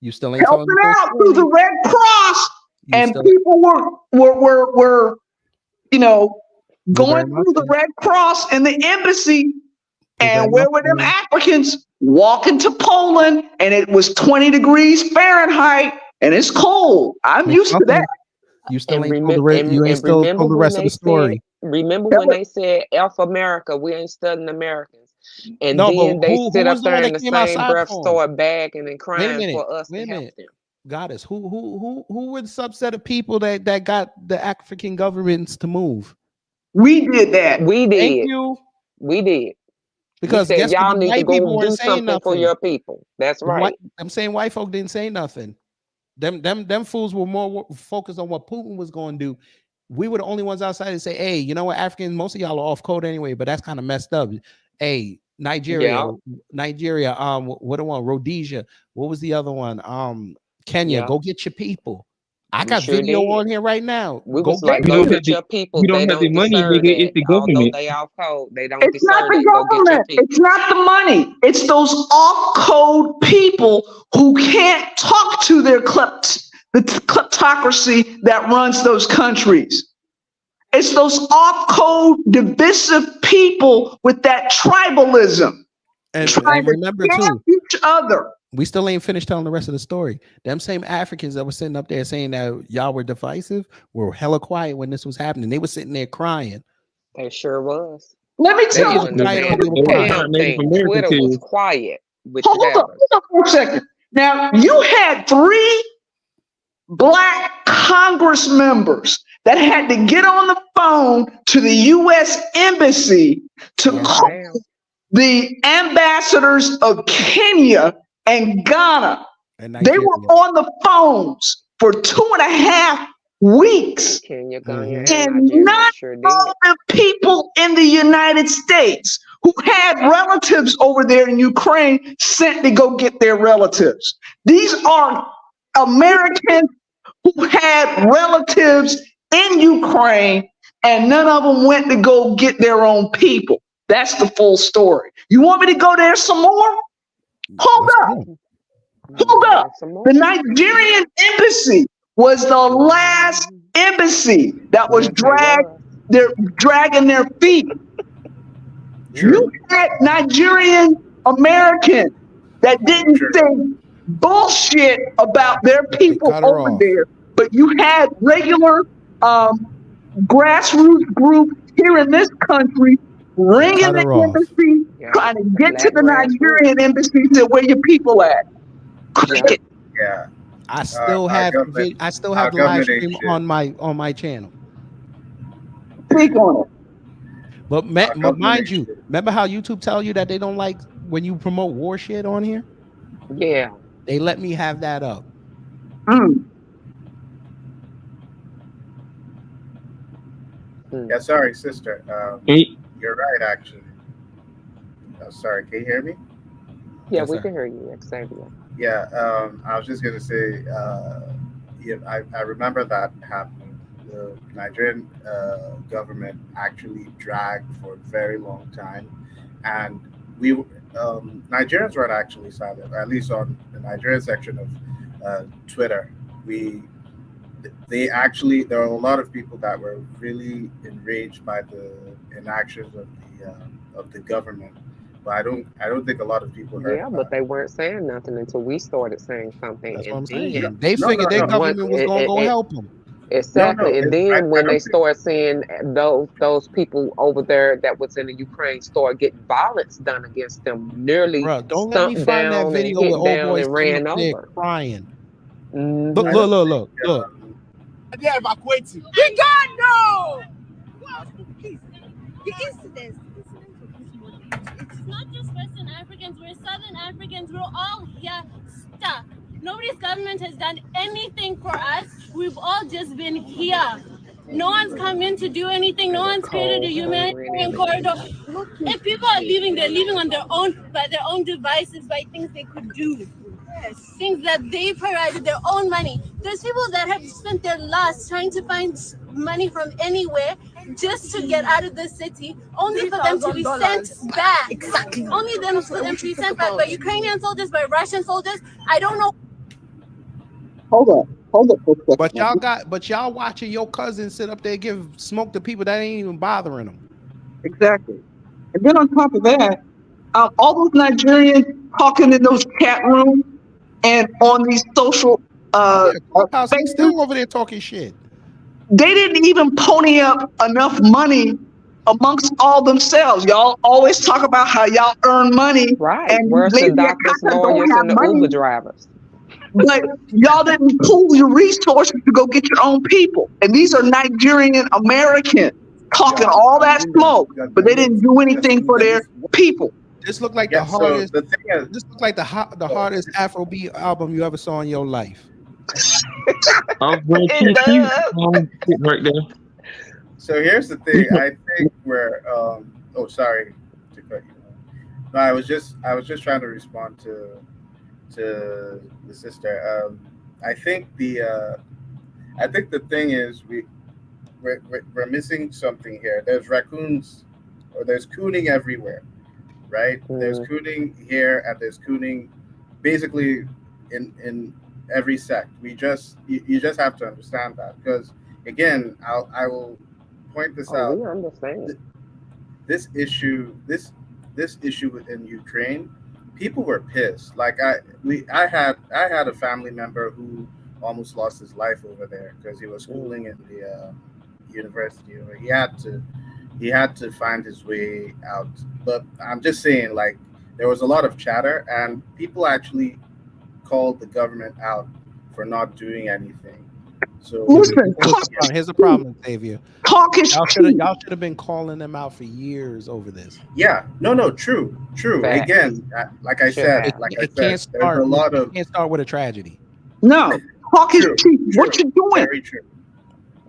You still ain't telling helping the full out story. through the Red Cross, and people were going through the Red Cross and the embassy, and where were them Africans walking to Poland, and it was 20 degrees Fahrenheit, and it's cold. I'm used to that. You still And ain't told the rest of the story. Remember when they said F America, we ain't studying Americans. And No, then but they who sit up was the there one in that the came same outside breath, for 'em? start bagging and Wait a crying minute. for us Wait a to help minute. them. Goddess, who were the subset of people that got the African governments to move? We did that. We did. Thank you. We did. Because we said, guess what? y'all The need to white people go do weren't saying something for nothing. your people. That's right. I'm saying white folk didn't say nothing. Them fools were more focused on what Putin was going to do. We were the only ones outside to say, hey, you know what, Africans, most of y'all are off code anyway, but that's kind of messed up. Hey, Nigeria. What the one? Rhodesia. What was the other one? Kenya. Yeah. Go get your people. I We got sure video did. on here right now. We Go was like, get go your get people. your people. You don't They have the don't money, deserve nigga. It's that. the Although government. they off code, they don't It's not deserve the it. Go get your government. people. It's not the money. It's those off-code people who can't talk to their the kleptocracy that runs those countries. It's those off-code divisive people with that tribalism And trying to remember scam too, each other. we still ain't finished telling the rest of the story. Them same Africans that were sitting up there saying that y'all were divisive were hella quiet when this was happening. They were sitting there crying. They sure was. Let me They tell you. wasn't doing They were a crying. damn thing. Twitter was quiet. Which Hold on for a second. Now, you had 3 black Congress members that had to get on the phone to the U.S. Embassy to call the ambassadors of Kenya and Ghana. They were on the phones for 2.5 weeks. Kenya, Ghana, And not all the people in the United States who had relatives over there in Ukraine sent to go get their relatives. These are Americans who had relatives in Ukraine, and none of them went to go get their own people. That's the full story. You want me to go there some more? Hold up. Hold up. The Nigerian embassy was the last embassy that was dragging their feet. You had Nigerian Americans that didn't say bullshit about their people over there, but you had regular grassroots groups here in this country ringing the embassy, trying to get to the Nigerian embassy to where your people at. Yeah. I still have the live stream on my channel. Speak on it. But mind you, remember how YouTube tell you that they don't like when you promote war shit on here? Yeah. They let me have that up. Yeah, sorry, sister. You're right, actually. Sorry, can you hear me? Yeah, we can hear you, Xavier. Yeah, I was just gonna say, I remember that happened. The Nigerian government actually dragged for a very long time, and Nigerians weren't actually silent. At least on the Nigerian section of Twitter, there were a lot of people that were really enraged by the inactions of the government. But I don't think a lot of people heard. Yeah, but they weren't saying nothing until we started saying something. That's what I'm And saying. then- They figured their government was going to go help them. Exactly. And then when don't they start seeing those people over there that was in the Ukraine start getting violence done against them, nearly Don't let me stumped find that down and video hit with old down boys and ran sitting up there over. crying. Mhm. Look. They're evacuating. We got no. The incidents. It's not just Western Africans, we're Southern Africans, we're all here stuck. Nobody's government has done anything for us. We've all just been here. No one's come in to do anything. No one's created a humanitarian corridor. If people are leaving, they're leaving on their own, by their own devices, by things they could do. Things that they provided their own money. There's people that have spent their lives trying to find money from anywhere just to get out of the city, only for them to be sent back. Exactly. Only for them to be sent back by Ukrainian soldiers, by Russian soldiers. I don't know. Hold up for a second. But y'all watching your cousin sit up there give smoke to people that ain't even bothering them. Exactly. And then on top of that, all those Nigerians talking in those chat rooms and on these social He's still over there talking shit. They didn't even pony up enough money amongst all themselves. Y'all always talk about how y'all earn money. Right. And Where's the Lady doctors, Akata don't lawyers, have and the money, Uber drivers? but y'all didn't pool your resources to go get your own people. And these are Nigerian Americans talking all that smoke, but they didn't do anything for their people. This looked like the hardest. This looked like the hardest Afrobeat album you ever saw in your life. I'm going to right there. So here's the thing. I think we're sorry to cut you No, I was just trying to respond to the sister. I think the thing is we're missing something here. There's raccoons, or there's cooning everywhere, right? There's cooning here, and there's cooning basically in every sect. You just have to understand that, because again, I will point this out. We understand This issue in Ukraine, people were pissed. Like I had a family member who almost lost his life over there because he was schooling in the university. He had to find his way out. But I'm just saying, like, there was a lot of chatter, and people actually called the government out for not doing anything. So Listen, here's the problem, Xavier. Talk is Y'all cheap. should have been calling them out for years over this. yeah, no, true. Facts. Again, like I said, there's a lot of. It can't start with a tragedy. No, talk is True, cheap. What you doing? Very true.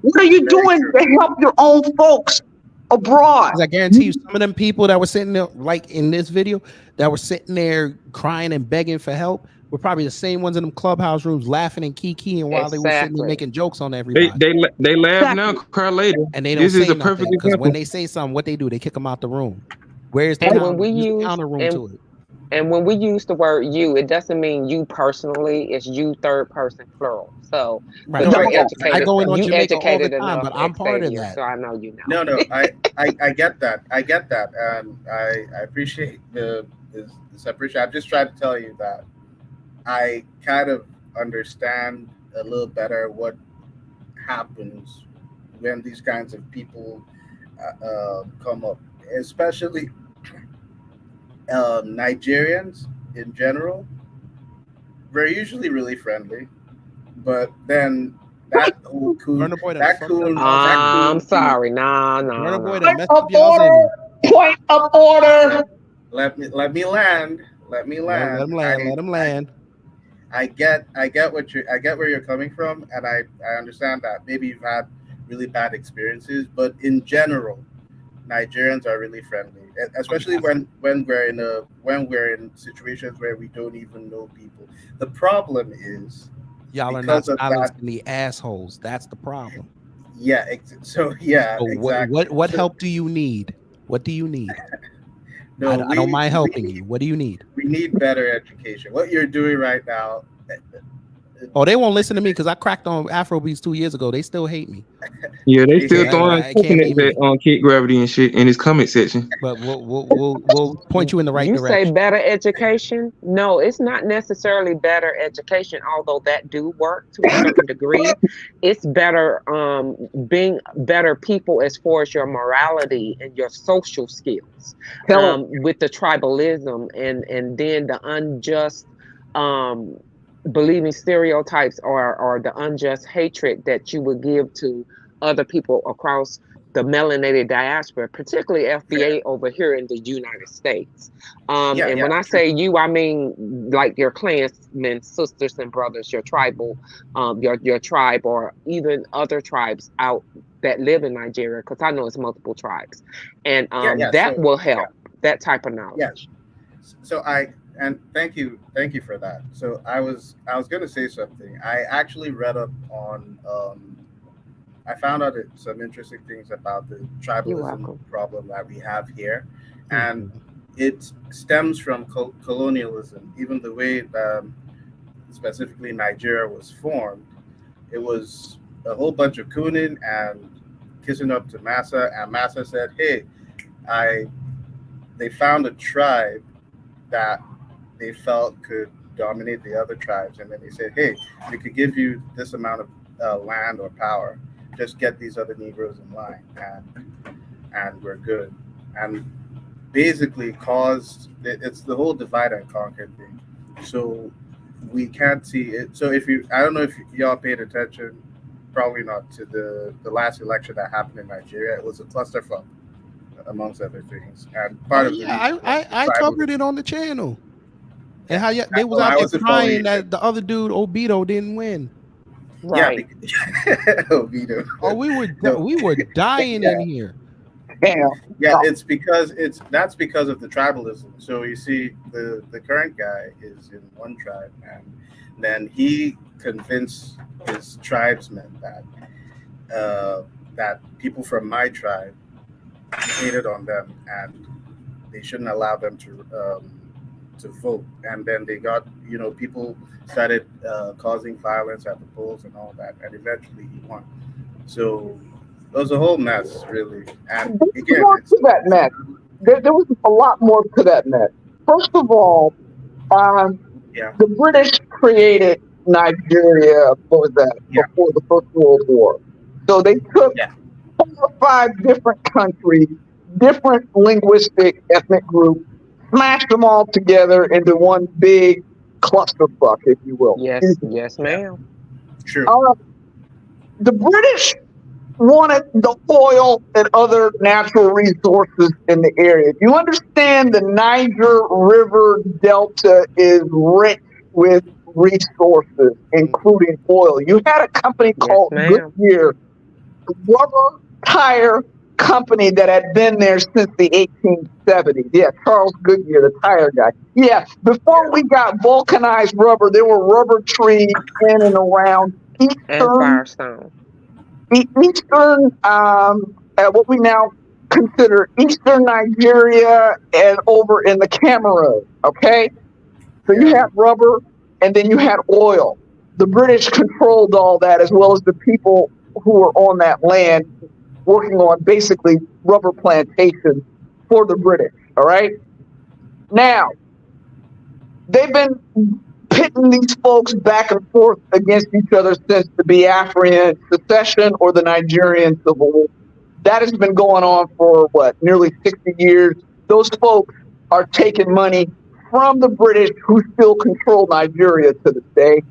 What are you doing to help your own folks abroad? 'Cause I guarantee you, some of them people that were sitting there, like in this video, that were sitting there crying and begging for help, were probably the same ones in them clubhouse rooms laughing and kikiing while they were sitting there Exactly. making jokes on everybody. They laugh now, cry later. And they don't This say is a nothing, perfect because example. when they say something, what they do, they kick them out the room. Where's the And counter, when we there's a use counter room to it? and when we use the word you, it doesn't mean you personally. It's you third person plural. So Right. but No, you're I educated. go in on You Jamaica all the educated time, enough, but I'm part of Xavier, that. so I know you know. No, I get that. I get that, and I appreciate the separation. I'm just trying to tell you that I kind of understand a little better what happens when these kinds of people come up, especially Nigerians in general. We're usually really friendly, but then that whole coon, I'm sorry. No. Point of order. Point of order. Let me land. Let them land. I get where you're coming from, and I understand that maybe you've had really bad experiences, but in general, Nigerians are really friendly, especially when we're in situations where we don't even know people. The problem is Y'all are not because of silencing the assholes. That's the problem. So exactly. What help do you need? What do you need? No, I don't mind helping you. What do you need? We need better education. What you're doing right now. Oh, they won't listen to me because I cracked on Afrobeats 2 years ago. They still hate me. Yeah, they still Yeah, throwing it can't be me. on Kid Gravity and shit in his comment section. But we'll point you in the right You direction. say better education? No, it's not necessarily better education, although that do work to a certain degree. It's better being better people as far as your morality and your social skills. With the tribalism and then the unjust believing stereotypes or the unjust hatred that you would give to other people across the melanated diaspora, particularly FBA over here in the United States. When I say you, I mean like your clansmen, sisters and brothers, your tribal, your tribe, or even other tribes out that live in Nigeria, because I know it's multiple tribes, and that will help. That type of knowledge. Yes. So thank you for that. So I was going to say something. I actually read up on. I found out some interesting things about the tribalism problem that we have here, and it stems from colonialism. Even the way specifically Nigeria was formed, it was a whole bunch of cooning and kissing up to Massa, and Massa said, "Hey, they found a tribe that they felt could dominate the other tribes, and then they said, hey, we could give you this amount of land or power. Just get these other Negroes in line, and we're good." And basically it's the whole divide and conquer thing. So we can't see it. So I don't know if y'all paid attention, probably not, to the last election that happened in Nigeria. It was a clusterfuck, amongst other things. And part of I covered it on the channel. And how they was out there crying that the other dude, Obito, didn't win. Right. Obito. Oh, we were dying in here. Yeah, that's because of the tribalism. So you see, the current guy is in one tribe, and then he convinced his tribesmen that people from my tribe hated on them and they shouldn't allow them to vote. And then they got, people started causing violence at the polls and all that, and eventually he won. So it was a whole mess, really. And There's again, more to that mess. There was a lot more to that mess. First of all, the British created Nigeria, what was that, before the First World War. So they took 4 or 5 different countries, different linguistic, ethnic groups, smashed them all together into one big clusterfuck, if you will. Yes, ma'am. True. The British wanted the oil and other natural resources in the area. You understand the Niger River Delta is rich with resources, including oil. You had a company called Goodyear, a rubber tire company that had been there since the 1870s. Yeah, Charles Goodyear, the tire guy. Yeah, before we got vulcanized rubber, there were rubber trees in and around Firestone. Eastern, what we now consider Eastern Nigeria and over in the Cameroon, okay? So you had rubber and then you had oil. The British controlled all that as well as the people who were on that land working on basically rubber plantations for the British, all right? Now, they've been pitting these folks back and forth against each other since the Biafran secession or the Nigerian Civil War. That has been going on for, nearly 60 years. Those folks are taking money from the British who still control Nigeria to this day.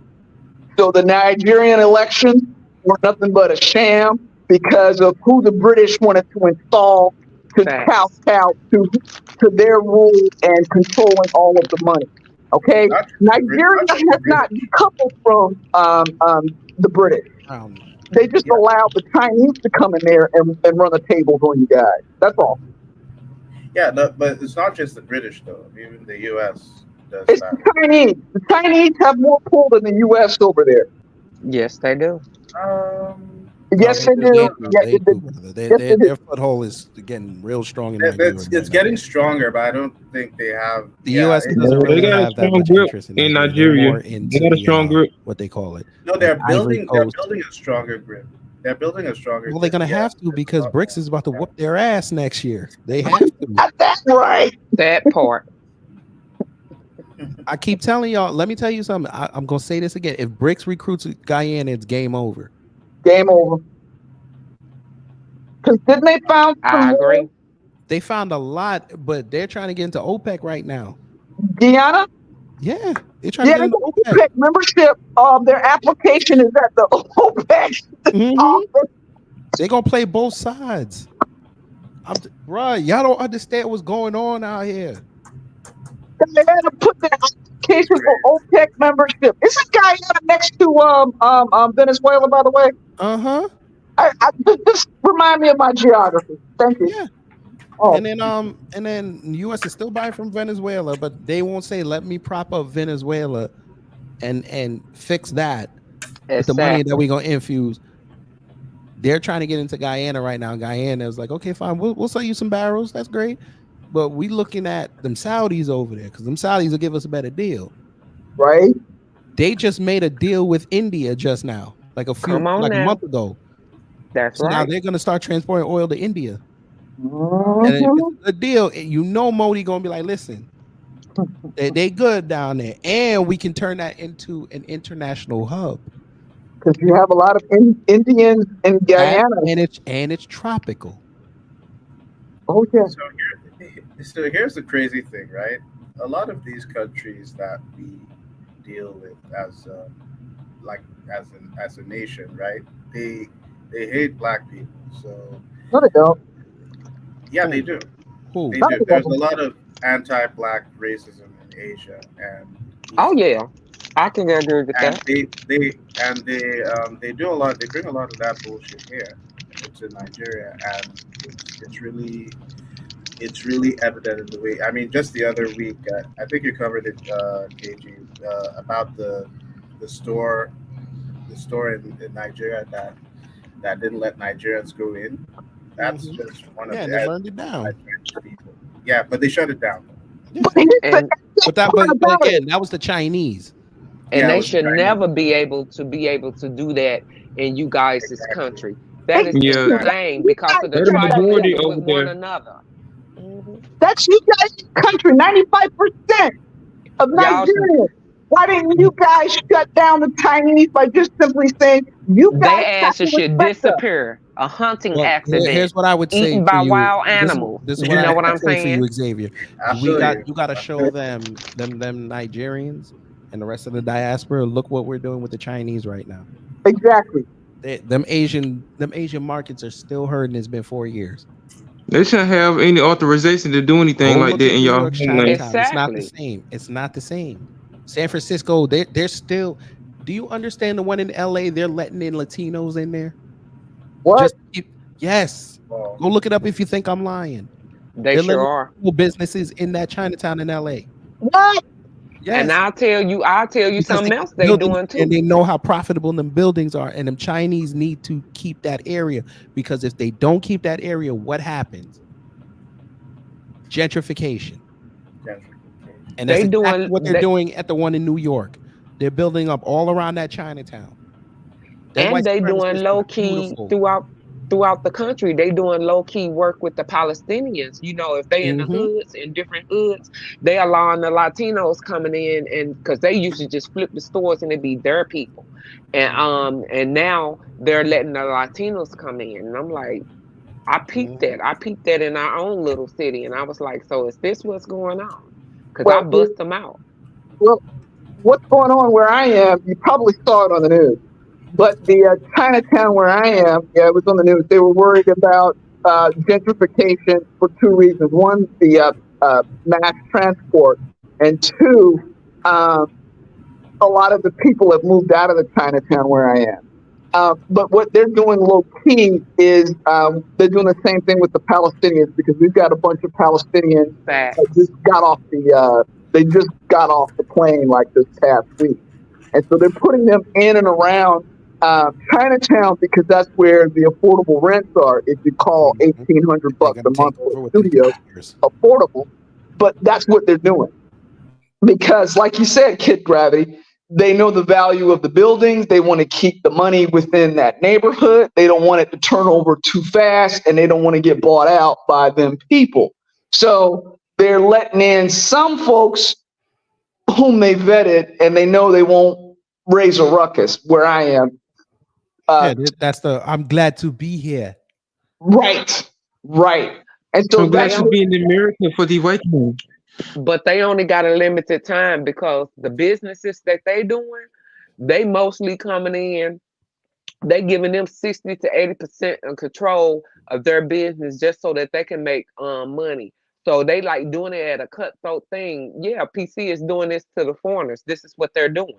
So the Nigerian elections were nothing but a sham because of who the British wanted to install to kowtow to their rule and controlling all of the money. Okay, Nigeria has not decoupled from the British. They just allowed the Chinese to come in there and run the tables on you guys. That's all. Yeah, but it's not just the British, though. Even the U.S. does It's that. the Chinese. The Chinese have more pull than the U.S. over there. Yes, they do. Yes, they do. Their foothold is getting real strong in Nigeria. It's getting stronger, but I don't think they have. The U.S. doesn't They really got a have that strong much grip interest in They're Nigeria. more They into got a strong grip. what they call it. No, they're Like Ivory building. Coast. They're building a stronger grip. They're building a stronger. Well, they're gonna have to because BRICS is about to whoop their ass next year. They have to. That's right. That part. I keep telling y'all. Let me tell you something. I'm gonna say this again. If BRICS recruits Guyana, it's game over. Game over. Because didn't they found I agree. They found a lot, but they're trying to get into OPEC right now. Guyana? Yeah, they're trying to get into OPEC. OPEC membership. Their application is at the OPEC office. They're gonna play both sides. Bruh, y'all don't understand what's going on out here. They had to put their application for OPEC membership. Isn't Guyana next to Venezuela, by the way? Just remind me of my geography. Thank you. Yeah. And then the U.S. is still buying from Venezuela, but they won't say, "Let me prop up Venezuela and fix that." With the money that we're gonna infuse. They're trying to get into Guyana right now. Guyana is like, okay, fine, we'll sell you some barrels. That's great, but we looking at them Saudis over there because them Saudis will give us a better deal. Right? They just made a deal with India just now, like a month ago. That's so right. Now they're gonna start transporting oil to India. And if it's a deal, Modi gonna be like, listen, they good down there, and we can turn that into an international hub. Because you have a lot of Indians in Guyana, and it's tropical. Oh yeah. So here's the crazy thing, right? A lot of these countries that we deal with as a nation, right? They hate black people. So no, they don't. Yeah, they do. Who? They do. There's a lot of anti-black racism in Asia, and oh yeah, I can agree with and that. they do a lot. They bring a lot of that bullshit here. to Nigeria, and it's really evident in the way. I mean, just the other week, I think you covered it, KG, about the store in Nigeria that didn't let Nigerians go in. That's just one of they burned it down. People. Yeah, but they shut it down. But again, that was the Chinese. And Yeah, it they was should Chinese. never be able to do that in you guys' country. That is Yeah. insane because of the They're the majority tribalism over with one there. another. That's you guys' country. 95% of Y'all should- Nigerians. Why didn't you guys shut down the Chinese by just simply saying you guys Their have asses to should respect us? disappear. A hunting Well, accident. here's what I would say Eaten to by you. wild This is- animals. This is You know what I'd I'm say for saying? you, Xavier. Absolutely. You got to show them Nigerians and the rest of the diaspora. Look what we're doing with the Chinese right now. Exactly. Them Asian markets are still hurting. It's been 4 years. They shouldn't have any authorization to do anything Go like look that at in New y'all York's homeland. Chinatown. It's not the same. It's not the same. San Francisco, they're still. Do you understand the one in LA? They're letting in Latinos in there. What? Yes. Go look it up if you think I'm lying. They They're sure letting are. Latino businesses in that Chinatown in LA. What? Yes. And I'll tell you Because something they else they building- doing too. And they know how profitable them buildings are. And them Chinese need to keep that area, because if they don't keep that area, what happens? Gentrification. And that's They exactly doing- what they're they- doing at the one in New York. They're building up all around that Chinatown. That And white they supremacists doing is low key beautiful. throughout the country. They doing low key work with the Palestinians. You know, if they in the hoods, in different hoods, they allowing the Latinos coming in, and because they used to just flip the stores and it be their people, and now they're letting the Latinos come in, and I'm like, I peeped that. I peeped that in our own little city, and I was like, so is this what's going on? Because I bust them out. Well, what's going on where I am, you probably saw it on the news. But the Chinatown where I am, yeah, it was on the news. They were worried about gentrification for two reasons. One, the mass transport, and two, a lot of the people have moved out of the Chinatown where I am. But what they're doing low key is they're doing the same thing with the Palestinians, because we've got a bunch of Palestinians that just got off the plane like this past week, and so they're putting them in and around Chinatown, because that's where the affordable rents are. If you call $1,800 a month for a studio affordable, but that's what they're doing, because, like you said, Kid Gravity, they know the value of the buildings. They want to keep the money within that neighborhood. They don't want it to turn over too fast, and they don't want to get bought out by them people. So they're letting in some folks whom they vetted, and they know they won't raise a ruckus where I am. That's I'm glad to be here. Right. And so I'm glad that's to be in America for the white man. But they only got a limited time, because the businesses that they doing, they mostly coming in, they giving them 60 to 80% of control of their business just so that they can make money. So they like doing it at a cutthroat thing. Yeah, PC is doing this to the foreigners. This is what they're doing.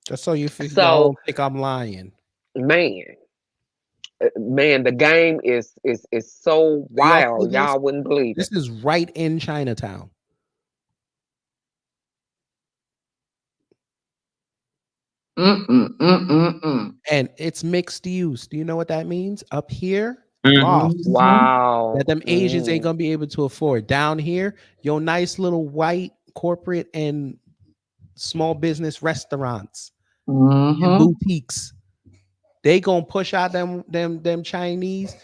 Just so you feel, So- y'all don't think I'm lying. Man, the game is so wild. Y'all wouldn't believe it. This is right in Chinatown. And it's mixed use. Do you know what that means? Up here, lofts. Wow. That them Asians ain't gonna be able to afford. Down here, your nice little white corporate and small business restaurants and boutiques. They gonna push out them Chinese.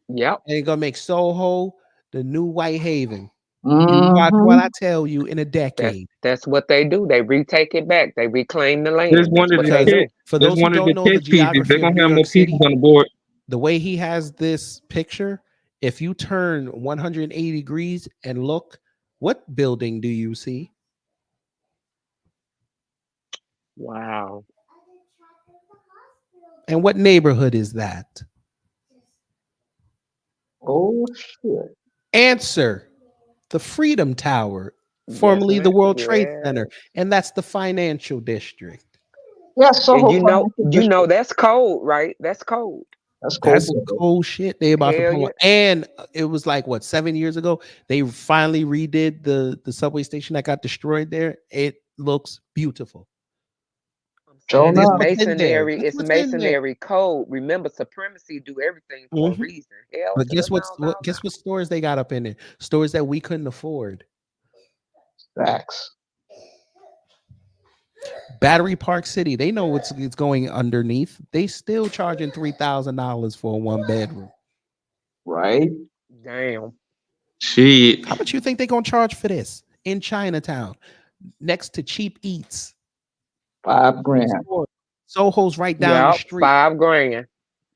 Yep. And they gonna make Soho the new White Haven. You watch what I tell you in a decade. That's what they do. They retake it back. They reclaim the land. There's one of That's the what they do. kids. For There's those who one of don't the know the kids pieces. geography They're of gonna New have more York City, pieces on the board. the way he has this picture, if you turn 180 degrees and look, what building do you see? Wow. And what neighborhood is that? Oh shit. Answer: the Freedom Tower, formerly the World Trade yes. Center, and that's the financial district. Yes, so And you know that's code, right? That's code. That's cold. That's some cold shit. They about to Hell pull. And it was like what 7 years ago. They finally redid the subway station that got destroyed there. It looks beautiful. Sure It's Guess what's in there? masonry. Guess It's what's in there? masonry code. Remember, supremacy do everything for a Mhm. reason. Hell But to guess the what? no, no, Guess what stores they got up in there? Stores that we couldn't afford. Facts. Battery Park City. They know it's going underneath. They still charging $3,000 for a 1 bedroom. Right. Damn. Shit. How much you think they gonna charge for this in Chinatown, next to Cheap Eats? $5 grand. Soho's right down the Yep, street. $5 grand.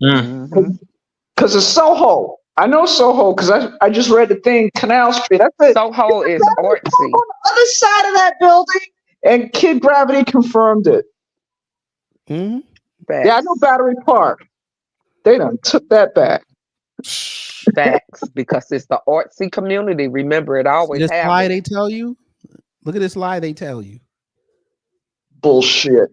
Because it's Soho. I know Soho because I just read the thing, Canal Street. I said Soho is artsy. on the other side of that building, and Kid Gravity confirmed it. Mhm. Yeah, I know Battery Park. They done took that back. Facts, because it's the artsy community. Remember, it always This have lie it. they tell you. Look at this lie they tell you. Bullshit.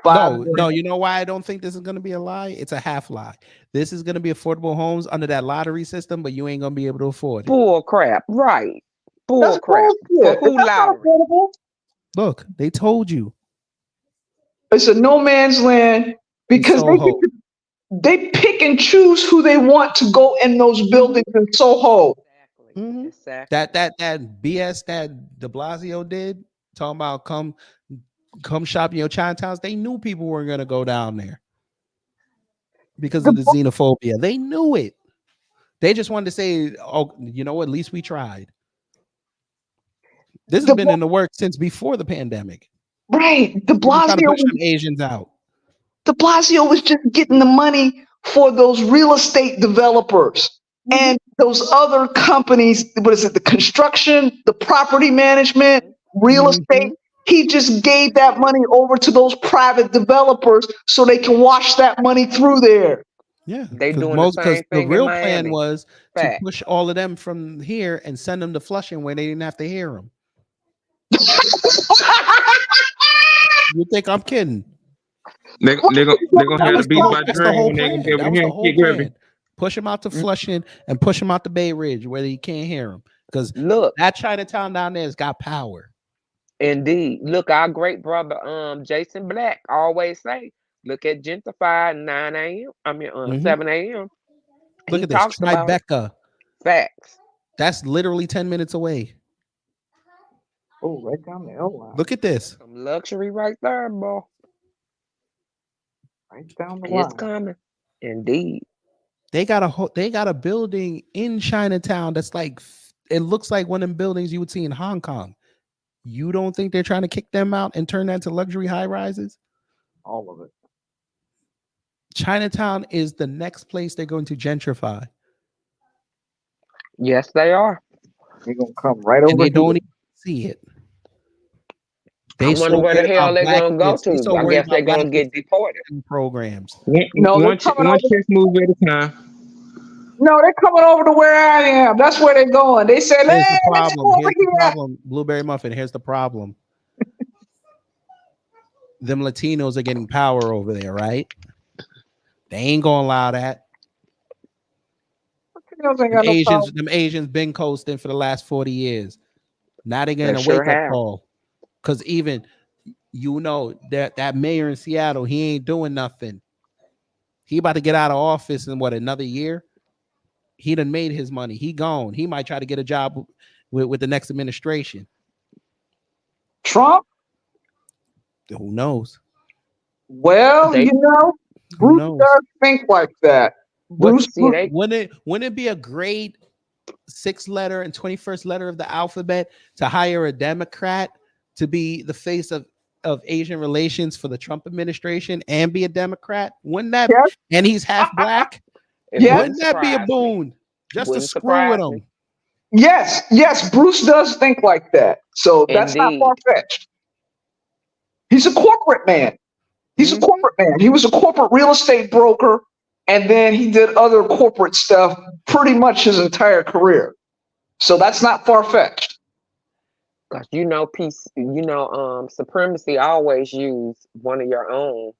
No, you know why I don't think this is going to be a lie? It's a half lie. This is going to be affordable homes under that lottery system, but you ain't going to be able to afford it. Bull crap, right? Bull That's crap. bullshit. For who That's not lottery? affordable. Look, they told you. It's a no man's land because Soho. they pick and choose who they want to go in those buildings in Soho. Exactly. That BS that De Blasio did, talking about come shop in your Chinatowns. They knew people weren't going to go down there because of the xenophobia. They knew it. They just wanted to say, oh, you know what? At least we tried. This has been in the works since before the pandemic. Right. De Trying to Blasio, push some Asians out. De Blasio was just getting the money for those real estate developers and those other companies. What is it? The construction, the property management, real estate. He just gave that money over to those private developers so they can wash that money through there. Yeah, They doing because the same the thing real in plan Miami. was Fact. to push all of them from here and send them to Flushing where they didn't have to hear them. You think I'm kidding? They're gonna have the beat by That's the Dream whole when they're gonna plan. be able That to was hear the whole Kid Gravity. plan. Push them out to Flushing and push them out to Bay Ridge where you can't hear them. Because look, that Chinatown down there has got power. Indeed. Look, our great brother, Jason Black, always say, look at Gentrified 9 a.m. I mean, 7 a.m. Look He at this talks about it. Tribeca. Facts. That's literally 10 minutes away. Oh, right down the L line. Look at this. Some luxury right there, boy. Right down the It's line. coming. Indeed. They got a building in Chinatown that's like, it looks like one of them buildings you would see in Hong Kong. You don't think they're trying to kick them out and turn that into luxury high rises? All of it. Chinatown is the next place they're going to gentrify. Yes, they are. They're gonna come right And over they don't here. even see it. I wonder where the hell they're going to go They to. so I worried guess they're about going to black get deported. programs. One chess move at a time. No, they're coming over to where I am. That's where they're going. They said, Here's hey, the let's go problem. over Here's the here. problem. Blueberry Muffin. Here's the problem. Them Latinos are getting power over there, right? They ain't gonna allow that. Them Asians been coasting for the last 40 years. Now they're getting They a sure wake up have. call. Because even that mayor in Seattle, he ain't doing nothing. He about to get out of office in another year. He done made his money. He gone. He might try to get a job with the next administration. Trump? Who knows? Well, Bruce does think like that. Bruce, Wouldn't it be a great 6th letter and 21st letter of the alphabet to hire a Democrat to be the face of Asian relations for the Trump administration and be a Democrat? Wouldn't that? Yes. And he's half black. Yes. Wouldn't that be a boon? Just Wouldn't to screw with surprise him. me. Yes, Bruce does think like that. So that's not Indeed. far-fetched. He's a corporate man. He's a corporate man. He was a corporate real estate broker, and then he did other corporate stuff pretty much his entire career. So that's not far-fetched. Because supremacy always use one of your own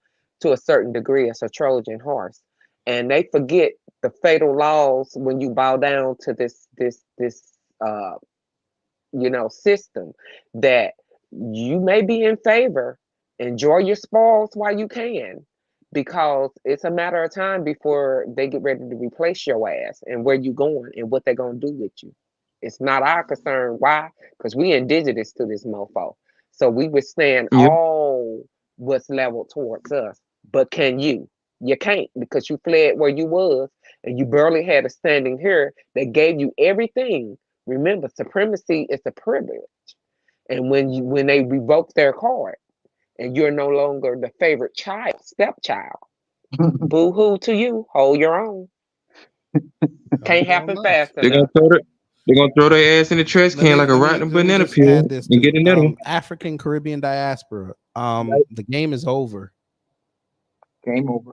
to a certain degree as a Trojan horse, and they forget the fatal laws when you bow down to this system, that you may be in favor. Enjoy your spoils while you can, because it's a matter of time before they get ready to replace your ass, and where you going and what they're gonna do with you. It's not our concern. Why? Because we indigenous to this mofo. So we withstand all what's leveled towards us. But can you? You can't, because you fled where you was, and you barely had a standing here that gave you everything. Remember, supremacy is a privilege. And when they revoke their card and you're no longer the favorite stepchild, boo-hoo to you, hold your own. Can't happen fast enough. They're gonna throw their ass in the trash can like a rotten banana peel and get another one. African Caribbean diaspora. The game is over. Game over.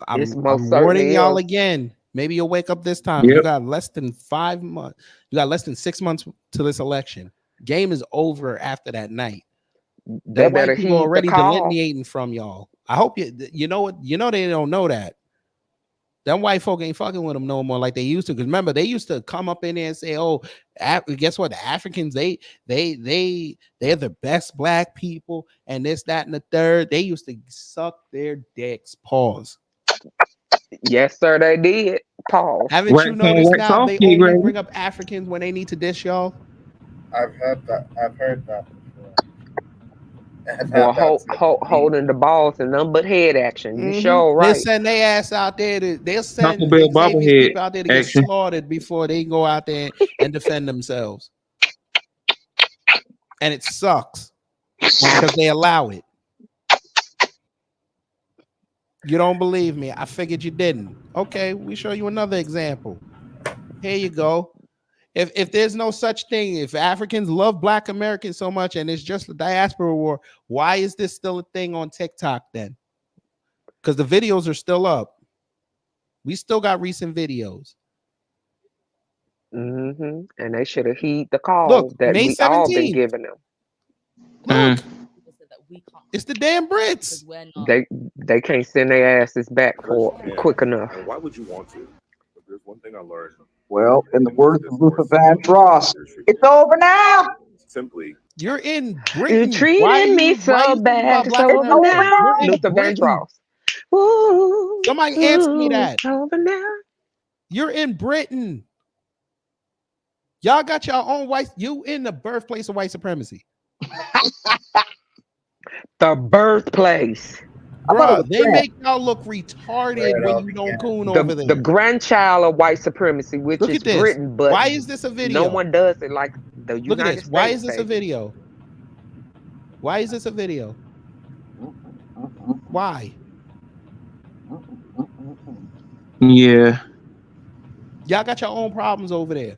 I'm warning y'all again. Maybe you'll wake up this time. You got less than 5 months. You got less than 6 months to this election. Game is over after that night. The white people already delineating from y'all. I hope you know what. You know they don't know that. Them white folk ain't fucking with them no more like they used to. Because remember, they used to come up in there and say, "Oh, guess what? The Africans, they're the best black people, and this, that, and the third." They used to suck their dicks. Pause. Yes, sir, they did. Pause. Haven't you noticed now they only bring up Africans when they need to dish y'all? I've heard that. Or holding the balls and none but head action. You sure right. They'll send their ass out there. They'll send people out there to get slaughtered before they go out there and defend themselves. And it sucks because they allow it. You don't believe me? I figured you didn't. Okay, we show you another example. Here you go. If there's no such thing, if Africans love Black Americans so much and it's just a diaspora war, why is this still a thing on TikTok then? Because the videos are still up. We still got recent videos. And they should have heeded the call. Look, that May we 17th. all been giving them. Look, it's the damn Brits. They can't send their asses back quick enough. Why would you want to? But there's one thing I learned. Well, in the words of Luther Vandross, it's over now. Simply, you're in Britain. You're treating me so bad. It's over now. Luther Vandross. Ooh, somebody answer me that. It's over now. You're in Britain. Y'all got your own white. You in the birthplace of white supremacy. The birthplace. Bro, they make y'all look retarded when you don't coon over there. The grandchild of white supremacy, which is Britain, but why is this a video? No one does it like the United Look at this. States. Why is this a video? Why is this a video? Why? Yeah. Y'all got your own problems over there.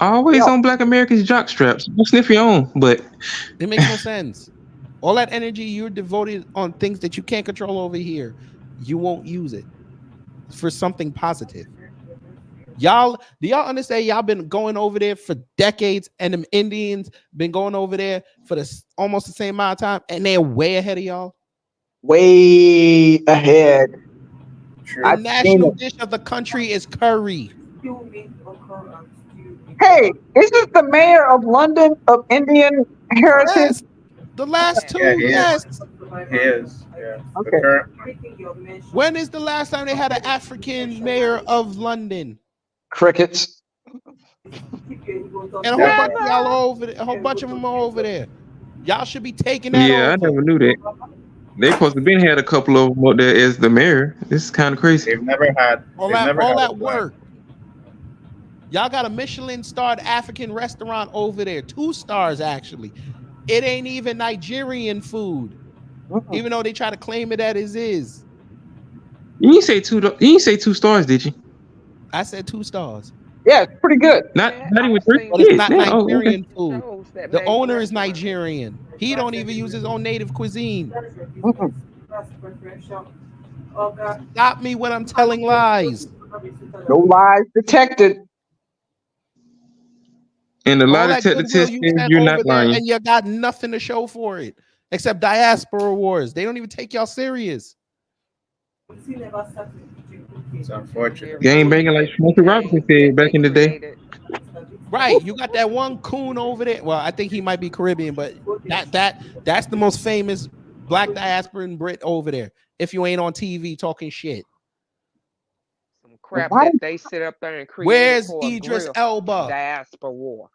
Always on Black Americans jock straps. You sniff your own, but it makes no sense. All that energy you're devoted on things that you can't control over here, you won't use it for something positive. Y'all, do y'all understand? Y'all been going over there for decades, and them Indians been going over there for almost the same amount of time, and they're way ahead of y'all. Way ahead. The national dish of the country is curry. Hey, isn't the mayor of London of Indian heritage? Yes. The last two, yes. He is. Yeah. Okay. When is the last time they had an African mayor of London? Crickets. And a whole bunch of y'all are over there. A whole bunch of them are over there. Y'all should be taking that over. I never knew that. They supposed to been had a couple of them up there as the mayor. This is kind of crazy. They've never had all that work. Y'all got a Michelin-starred African restaurant over there. 2 stars, actually. It ain't even Nigerian food, even though they try to claim it as is. You didn't say 2. You didn't say 2 stars, did you? I said 2 stars. Yeah, it's pretty good. Not even 3. But it's not Nigerian food. The owner is Nigerian. He don't even use his own native cuisine. Stop me when I'm telling lies. No lies detected. And a lot of detectives, you're not lying. And you got nothing to show for it. except Diaspora Wars. They don't even take y'all serious. It's unfortunate. Game banging like Smokey Robinson said back in the day. Right, you got that one coon over there. Well, I think he might be Caribbean, but that's the most famous black diasporan Brit over there. If you ain't on TV talking shit, Some crap that they sit up there and create. where's for a Idris grill. Elba? Diaspora war.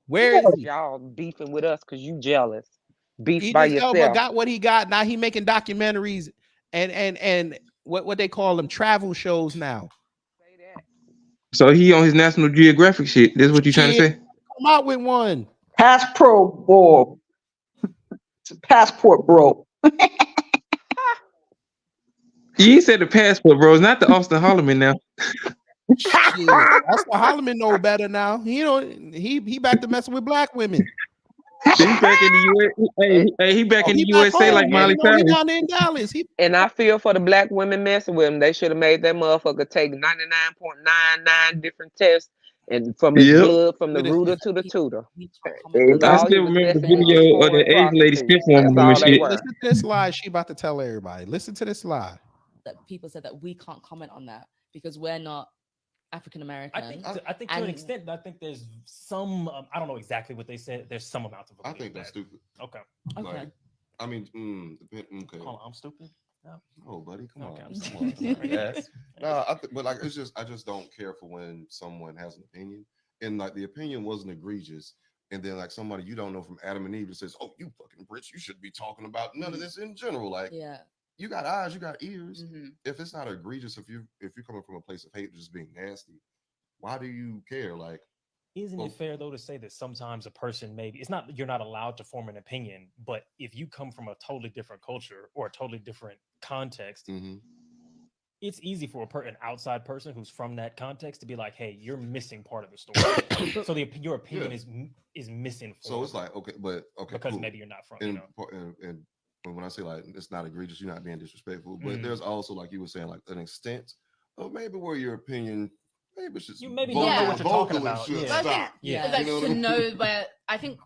Where is he? Y'all beefing with us because you jealous. Beef by Idris yourself. Elba got what he got. Now he making documentaries and what they call them travel shows now. So he on his National Geographic shit. This is what you trying to say? Come out with one. Passport, bro. It's a passport, bro. You said the passport, bro. It's not the Austin Holloman now. Shit, Austin Holloman know better now. He back to messing with black women. He back in the US. Hey, he back in the USA like Miley He Cyrus. down there in Dallas. And I feel for the black women messing with him. They should have made that motherfucker take 99.99 different tests and from his blood, from the rooter to the tutor. I still remember the video of the Asian lady stiff on him and shit. Listen to this lie she about to tell everybody. Listen to this lie. That people said that we can't comment on that because we're not African American. I think to an extent, I think there's some. I don't know exactly what they said. There's some amount of. I think that's stupid. Okay. Like, I mean, okay. Oh, I'm stupid. No, buddy, come Okay, on. I'm Come sorry. on. Yes. No, but like it's just I just don't care for when someone has an opinion and like the opinion wasn't egregious, and then like somebody you don't know from Adam and Eve that says, "Oh, you fucking Brits, you should be talking about none of this in general." Like, yeah. You got eyes, you got ears. If it's not egregious, if you're coming from a place of hate, just being nasty, why do you care? Like, Isn't it fair though to say that sometimes a person maybe it's not you're not allowed to form an opinion, but if you come from a totally different culture or a totally different context, it's easy for an outside person who's from that context to be like, "Hey, you're missing part of the story." So your opinion is misinformed. So it's like okay, because cool. maybe you're not from. And when I say like it's not egregious, you're not being disrespectful, but there's also like you were saying like an extent of maybe where your opinion maybe it's just you maybe vocal, don't know what you're talking vocally about. should Yeah. stop. Like You know what to I mean? know where I think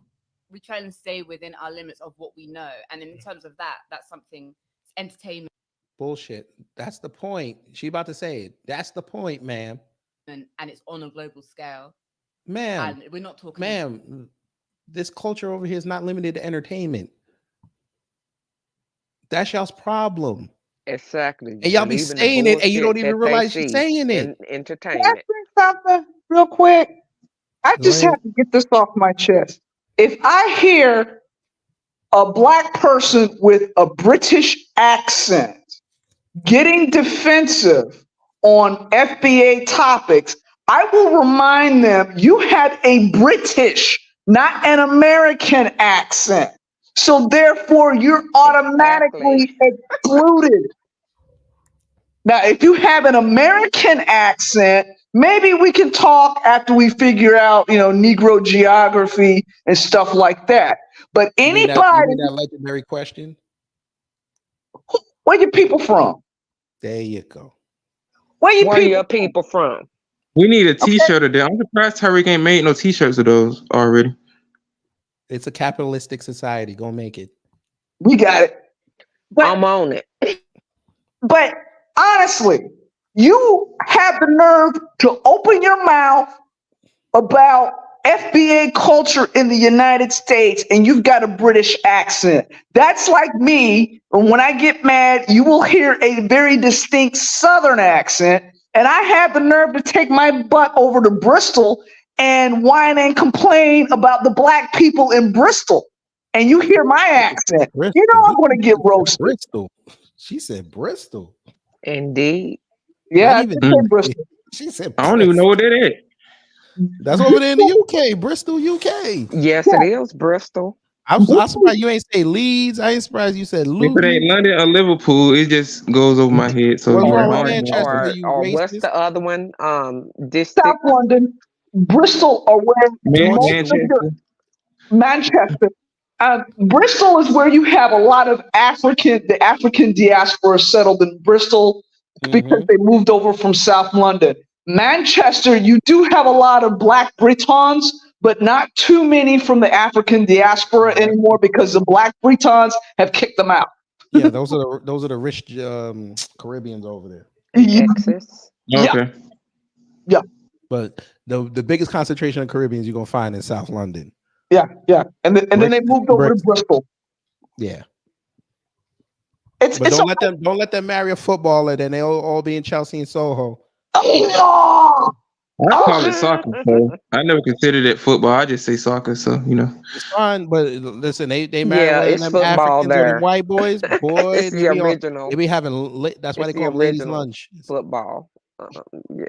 we try and stay within our limits of what we know, and in terms of that, that's something entertainment Bullshit. That's the point. She about to say it. That's the point, ma'am. and it's on a global scale. Ma'am. And we're not talking. Ma'am, this culture over here is not limited to entertainment. That's y'all's problem. Exactly. And y'all be saying it and you don't even realize you're saying it. Entertainment. Can I say something real quick? I just have to get this off my chest. If I hear a black person with a British accent getting defensive on FBA topics, I will remind them you had a British, not an American accent. So therefore, you're automatically excluded. Now, if you have an American accent, maybe we can talk after we figure out, Negro geography and stuff like that. But anybody, that legendary question. Where your people from? There you go. Where your people from? We need a T-shirt of that. I'm surprised Tyreek ain't made no T-shirts of those already. It's a capitalistic society. Go make it. We got it. I'm on it. But honestly, you have the nerve to open your mouth about FBA culture in the United States and you've got a British accent. That's like me. And when I get mad, you will hear a very distinct Southern accent. And I have the nerve to take my butt over to Bristol and whine and complain about the black people in Bristol. And you hear my accent. You know I'm going to get roasted. Bristol. She said Bristol. Indeed. Yeah, I did say Bristol. She said I don't even know what that is. That's over there in the UK, Bristol, UK. Yes, it is Bristol. I'm surprised you ain't say Leeds. I ain't surprised you said If Luton. it ain't London or Liverpool, it just goes over my head. So Or what's the other one? District. South London, Bristol, or where Manchester. Bristol is where you have a lot of the African diaspora settled in Bristol because they moved over from South London. Manchester, you do have a lot of Black Britons, but not too many from the African diaspora anymore because the Black Britons have kicked them out. Yeah, those are the rich Caribbeans over there. Texas. Okay. Yeah. But the biggest concentration of Caribbeans you're gonna find in South London. Yeah. And then they moved over to Bristol. Yeah. It's Don't let them marry a footballer, then they'll all be in Chelsea and Soho. I call it soccer. So I never considered it football. I just say soccer. So It's fine, but listen, they marry Yeah, one of it's them football Africans or there. them white boys. Boy, It's the original. they be having that's why It's they the call it ladies' original lunch. football. Yeah.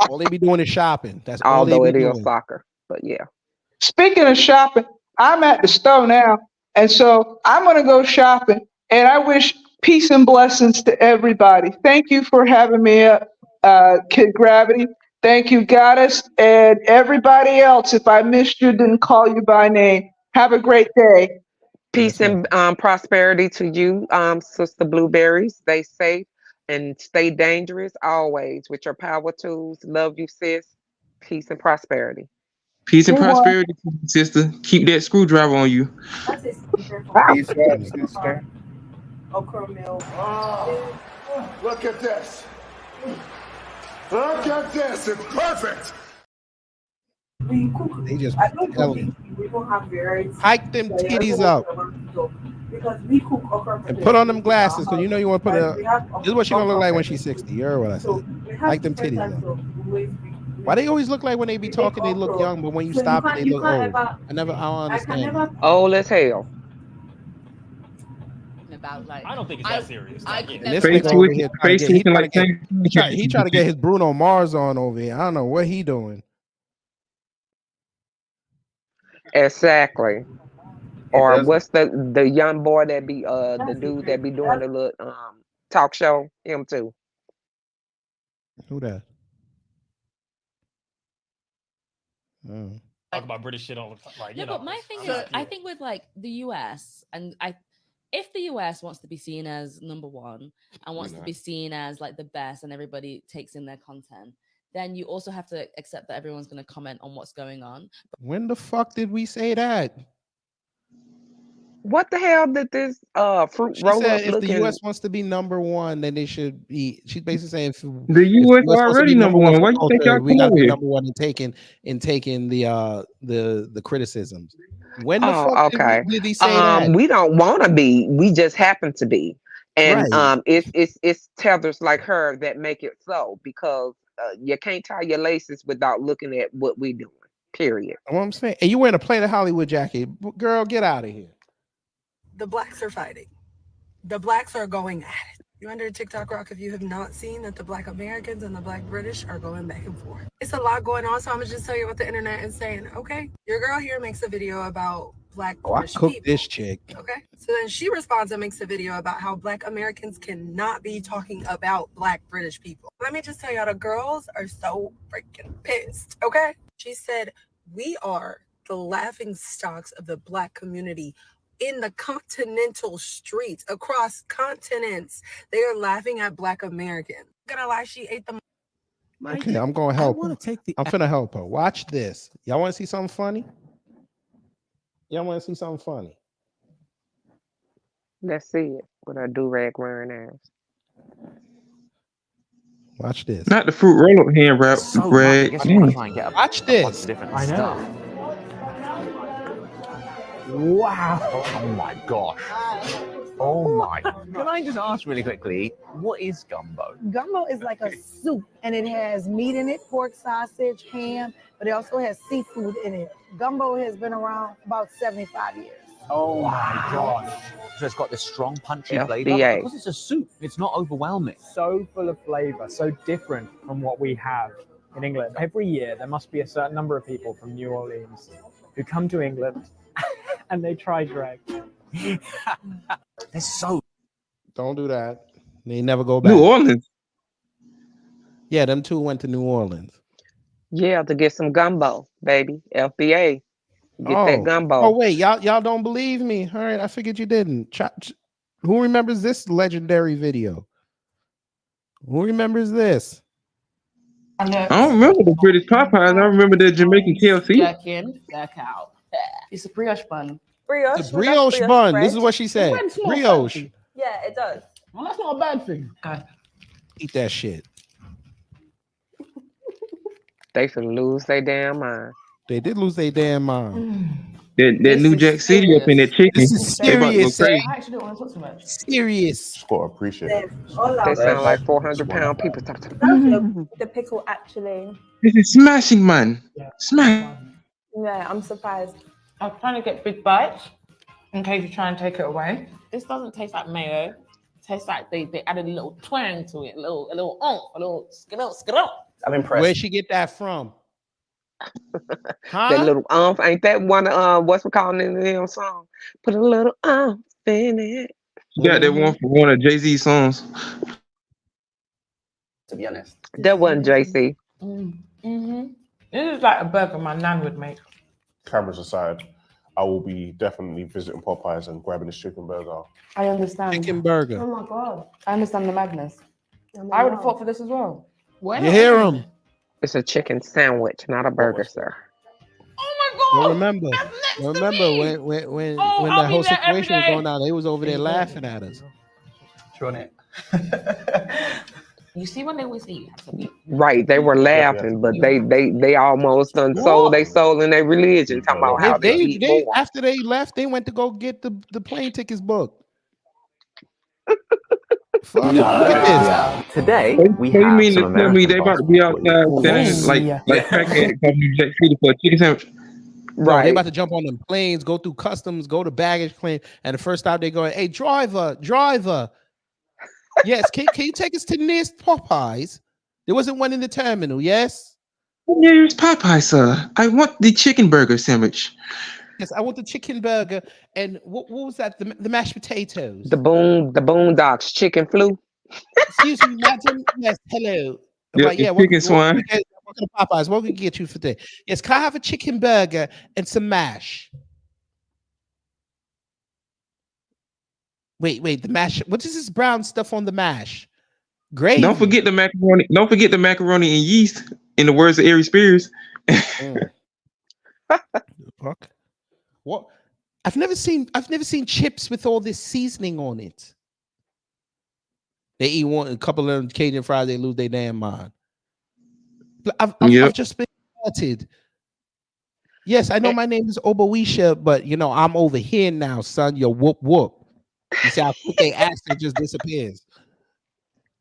All they be doing is shopping. That's all Although they it be is doing. soccer, but yeah. Speaking of shopping, I'm at the store now, and so I'm gonna go shopping. And I wish peace and blessings to everybody. Thank you for having me up, Kid Gravity. Thank you, Goddess, and everybody else. If I missed you, didn't call you by name. Have a great day. Peace and prosperity to you, Sister Blueberries. Stay safe and stay dangerous always with your power tools. Love you, sis. Peace and prosperity. peace and prosperity, sister. Keep that screwdriver on you. Peace out, sister. Look at this. Look at this. It's perfect. They just telling. Hike them titties up and put on them glasses because you know you want to put a. This is what she gonna look like when she's 60. You heard what I said? Hike them titties up. Why they always look like when they be talking they look young, but when you stop it they look old? I don't understand. Old as hell. About like I don't think it's that serious. And this nigga over here he trying to get his Bruno Mars on over here. I don't know what he doing. Exactly. Or what's the young boy that be the dude that be doing the little talk show? Him too. Who that? Oh. Talk about British shit all the time. Like, No, but my thing is, I think with like the US, and if the US wants to be seen as number one and wants to be seen as like the best, and everybody takes in their content, then you also have to accept that everyone's going to comment on what's going on. When the fuck did we say that? What the hell did this fruit She roll said up if looking? the US wants to be number one, then they should be. She's basically saying if The US wants to already be number one. Why you for think culture, y'all we come got to over be here? number one in taking the criticisms. When the Oh, fuck okay. did he say that? We don't want to be. We just happen to be, and Right. it's tethers like her that make it so because you can't tie your laces without looking at what we doing. Period. What I'm saying, and you wearing a Planet Hollywood jacket, girl, get out of here. The blacks are fighting. The blacks are going at it. You under TikTok Rock if you have not seen that the Black Americans and the Black British are going back and forth. It's a lot going on, so I'm gonna just tell you what the internet is saying. Okay, your girl here makes a video about Black Oh, I British cooked people. this chick. Okay, so then she responds and makes a video about how Black Americans cannot be talking about Black British people. Let me just tell y'all, the girls are so freaking pissed. Okay, she said we are the laughing stocks of the Black community. In the continental streets across continents, they are laughing at Black Americans. Not gonna lie, she ate the. Okay, I'm gonna help her. I'm finna help her. Watch this. Y'all want to see something funny? Y'all want to see something funny? Let's see it with her do-rag wearing ass. Watch this. Not the fruit roll up hand wrap. Rag. Watch this. I know. Wow. Oh my gosh. Oh my. Can I just ask really quickly, what is gumbo? Gumbo is like a soup, and it has meat in it, pork, sausage, ham, but it also has seafood in it. Gumbo has been around about 75 years. Oh my gosh. So it's got this strong punchy flavor. FDA. Because it's a soup, it's not overwhelming. So full of flavor, so different from what we have in England. Every year, there must be a certain number of people from New Orleans who come to England and they try drag. They're so. Don't do that. They never go back. New Orleans. Yeah, them two went to New Orleans. Yeah, to get some gumbo, baby. FBA. Get that gumbo. Oh wait, y'all don't believe me? All right, I figured you didn't. Who remembers this legendary video? Who remembers this? I don't remember the British Popeyes. I remember the Jamaican KFC. Back in, back out. It's a brioche bun. Brioche. The brioche bun. This is what she said. bread smells Brioche. fancy. Yeah, it does. Well, that's not a bad thing. Okay. Eat that shit. They should lose their damn mind. They did lose their damn mind. That New Jack City up in that chicken. This is They about to go serious. crazy. I actually don't want to talk too much. Serious. Score, appreciate it. They sound like 400-pound people. The pickle actually. This is smashing, man. Smash. Yeah, I'm surprised. I was trying to get big bites in case you try and take it away. This doesn't taste like mayo. It tastes like they added a little twang to it, a little oomph, a little skittle. I'm impressed. Where'd she get that from? Huh? That little ain't that one what's we calling in the damn song? Put a little in it. You got that one from one of Jay-Z's songs. To be honest. That wasn't JC. Mm-hmm. This is like a burger my nan would make. Cameras aside, I will be definitely visiting Popeyes and grabbing this chicken burger. I understand. Chicken burger. Oh my god. I understand the madness. Oh I would have fought for this as well. You hear him? It's a chicken sandwich, not a burger, sir. Well, remember when the whole situation was going on, they was over there laughing at us. You see when they always say you have to be Right, they were laughing, but they almost unsold their soul in their religion, talking about how they eat They more. after they left, they went to go get the plane tickets booked. Fuck, look at this. Today we So you have mean some to tell me they American about to be basketball outside selling like crackhead come New Jack City for a chicken sandwich? Right. They about to jump on them planes, go through customs, go to baggage claim, and the first stop they going, hey, driver. Yes, can you take us to the nearest Popeyes? There wasn't one in the terminal, yes? Nearest Popeye, sir. I want the chicken burger sandwich. Yes, I want the chicken burger. And what was that? The mashed potatoes. The Boondocks chicken flu. Excuse me, madam. Yes, hello. Yep, Right, the what- chicken what- swine. Welcome to Popeyes. What can we get you for today? Yes, can I have a chicken burger and some mash? Wait, the mash. What is this brown stuff on the mash? Gravy. Don't forget the macaroni. Don't forget the macaroni and yeast. In the words of Ari Spears. Fuck. What? I've never seen chips with all this seasoning on it. They eat a couple of them Cajun fries, they lose their damn mind. I've just been started. Yes, I know my name is Oboisha, but I'm over here now, son. You're whoop whoop. You see, I put their ass and just disappears.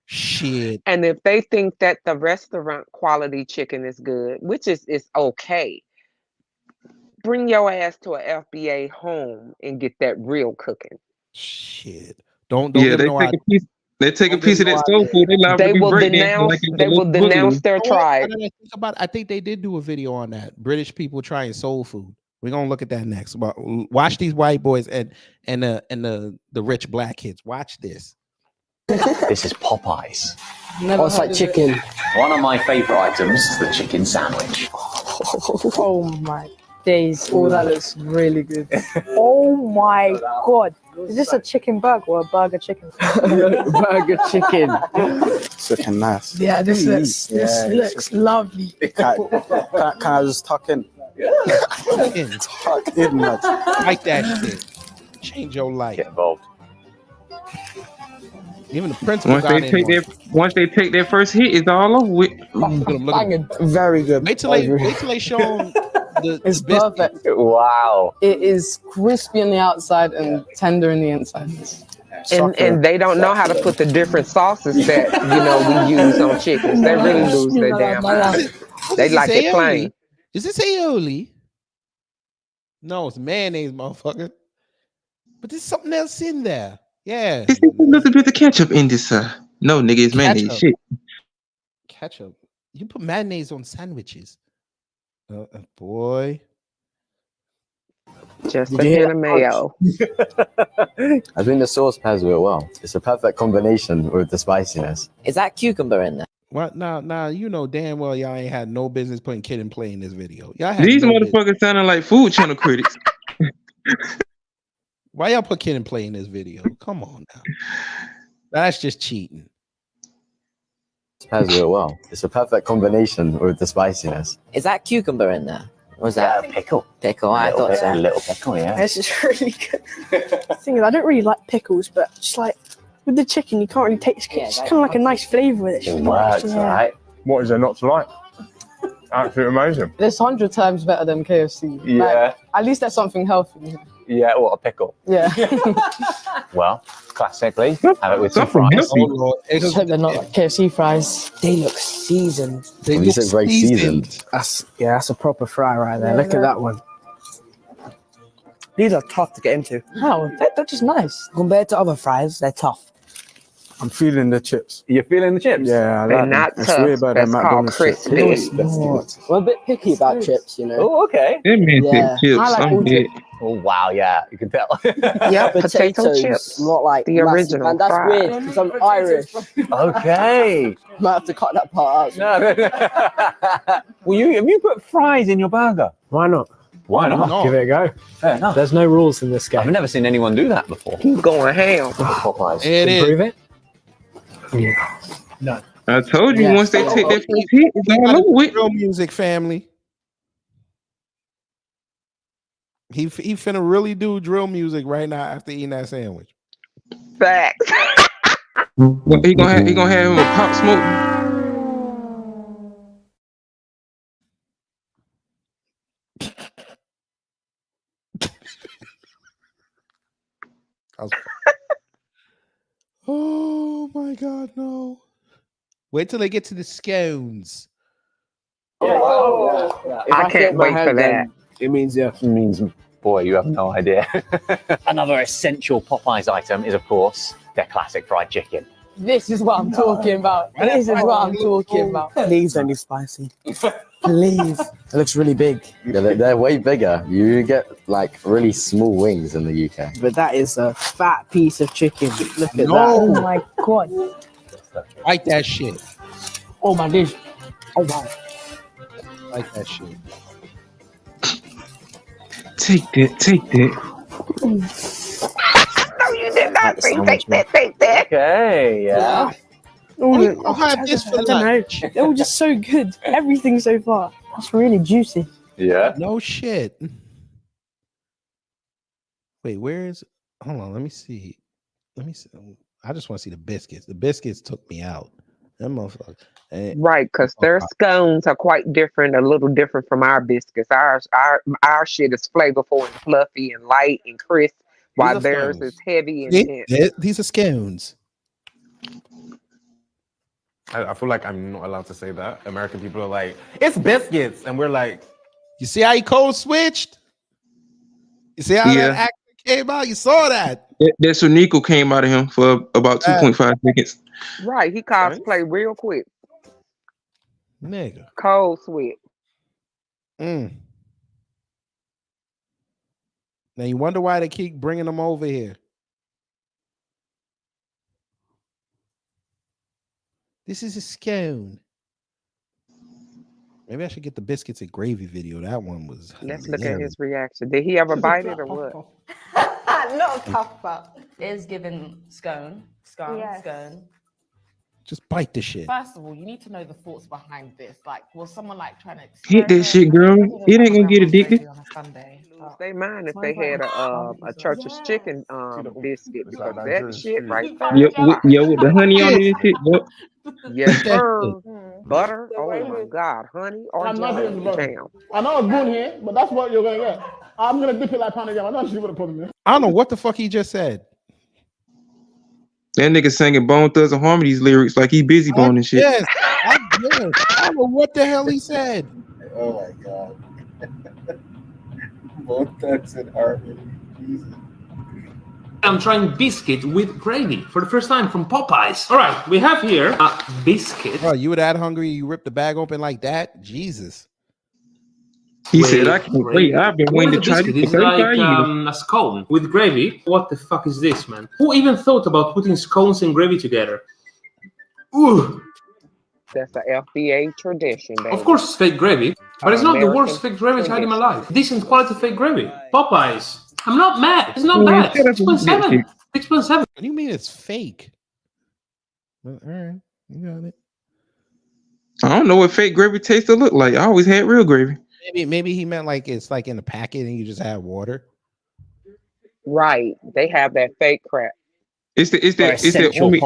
Shit. And if they think that the restaurant quality chicken is good, which is okay, bring your ass to a FBA home and get that real cooking. Shit. Don't Yeah, give they no take idea. a piece. They take a piece of that soul food. They liable They to be will breakdancing denounce. like it's They a will little denounce boogaloo. their tribe. I think they did do a video on that. British people trying soul food. We're gonna look at that next. But watch these white boys and the rich black kids. Watch this. This is Popeyes. Never It's heard like of chicken. One of my favorite items is the chicken sandwich. Oh my days. Oh, that looks really good. Oh my god. Is this a chicken burger or a burger chicken? Burger chicken. It's looking nice. Yeah, this looks lovely. Can I just tuck in? Tuck in, man. Like that shit. Change your life. Get involved. Even the principal Once got they in take one. their first hit, it's all over with. Very good. Wait till they show them It's the biscuit. perfect. Wow. It is crispy on the outside and tender in the inside. And they don't know how to put the different sauces that we use on chickens. They really lose their damn mind. They like it plain. Is this aioli? No, it's mayonnaise, motherfucker. But there's something else in there. Yeah. It's a little bit of ketchup in this, sir. No, nigga, it's mayonnaise. Ketchup. Shit. Ketchup. You put mayonnaise on sandwiches. Boy. Just Did you hear a mayo. I think the sauce pairs with it well. It's a perfect combination with the spiciness. Is that cucumber in there? What now? You know damn well y'all ain't had no business putting Kid and Play in this video. Y'all had These no motherfuckers sounding like Food Channel critics. Why y'all put Kid and Play in this video? Come on now. That's just cheating. pairs real well. It's a perfect combination with the spiciness. Is that cucumber in there? Or was that a pickle? Pickle, I thought so. A little pickle, yeah. This is really good. The thing is, I don't really like pickles, but just like with the chicken, you can't really taste it. It's kind of like a nice flavour with it. It works, right? What is there not to like? Absolutely amazing. It's 100 times better than KFC. Yeah. Like, at least that's something healthy. Yeah, what a pickle. Yeah. Well, classically, have it with some fries. Except they're not like KFC fries. They look seasoned. They look very seasoned. That's a proper fry right there. Look at that one. These are tough to get into. How? They're just nice. Compared to other fries, they're tough. I'm feeling the chips. You're feeling the chips? Yeah, I They're like not them. It's tough. way better than That's McDonald's called chips. crispy. We're a bit picky about chips, you know. Oh, okay. That man Yeah. said chips. I like I'm all dead. Oh, wow, yeah, you can tell. Yeah, Potato potatoes, chips. not like The massive. original And that's fry. weird because I'm Irish. Okay. Might have to cut that part out. Well, have you put fries in your burger? Why not? Why not? Give it a go. Fair enough. There's no rules in this game. I've never seen anyone do that before. Keep going ham. Popeyes. It is. Prove it? Yeah. No. I told you Yeah. once they take that first hit, it's all over with. Drill music, family. He finna really do drill music right now after eating that sandwich. Facts. What, he gonna have him a pop smoke. Oh my God, no! Wait till they get to the scones. I can't wait for that. It means, yeah. It means, boy, you have no idea. Another essential Popeyes item is, of course, their classic fried chicken. This is what I'm talking about. This is what I'm talking about. Please don't be spicy. Please. It looks really big. Yeah, they're way bigger. You get like really small wings in the UK. But that is a fat piece of chicken. Look at No. that. Oh my God. Like that shit. Oh my gosh. Oh wow. Like that shit. Take that. No, you did not say take that. Okay, yeah. Oh, I'll have this for I don't know. lunch. They were just so good. Everything so far. It's really juicy. Yeah. No shit. Wait, where is? Hold on. Let me see. I just want to see the biscuits. The biscuits took me out. Them motherfuckers. Right, because their scones are quite different, a little different from our biscuits. Our shit is flavorful and fluffy and light and crisp, while are theirs scones. is heavy and dense. These are scones. I feel like I'm not allowed to say that. American people are like, it's biscuits. And we're like, You see how he code switched? You see how Yeah. that act came out? You saw that. That's when Nico came out of him for about 2.5 seconds. Right, he cosplay real quick. Nigga. Cold sweat. Now you wonder why they keep bringing them over here. This is a scone. Maybe I should get the biscuits and gravy video. That one was. Let's look at his reaction. Did he ever bite it or what? Not puff puff. Is given scone. Just bite the shit. First of all, you need to know the thoughts behind this. Like, was someone like trying to Hit that shit, girl. It ain't gonna get addicted. on a Sunday? They mind if they had a church's chicken biscuit because that shit right there. Yeah, with the honey on it and shit. Yep. Yes, sir. Butter. Oh my God, honey. I'm not doing the butter. Damn. I know it's good here, but that's what you're gonna get. I'm gonna dip it like pound again. I'm not sure what to put in there. I don't know what the fuck he just said. That nigga singing Bone Thugs and Harmony's lyrics like he busy bone and shit. Yes, I don't know what the hell he said. Oh my God. Both Thugs and Harmony. Jesus. I'm trying biscuit with gravy for the first time from Popeyes. All right, we have here a biscuit. Bro, you were that hungry? You ripped the bag open like that? Jesus. He said, I can't wait. I've been waiting to try this It's for 35 like years. a scone with gravy. What the fuck is this, man? Who even thought about putting scones and gravy together? Ooh. That's the FBA tradition, baby. Of course, it's fake gravy, but it's not the American worst fake gravy I've had in my tradition. life. Decent quality fake gravy. Popeyes. I'm not mad. It's not Oh, bad. shut up with that 6.7. shit. 6.7. What do you mean it's fake? Well, all right, you got it. don't know what fake gravy tastes to look like. I always had real gravy. Maybe he meant like it's like in a packet and you just add water. Right. They have that fake crap. It's the essential Army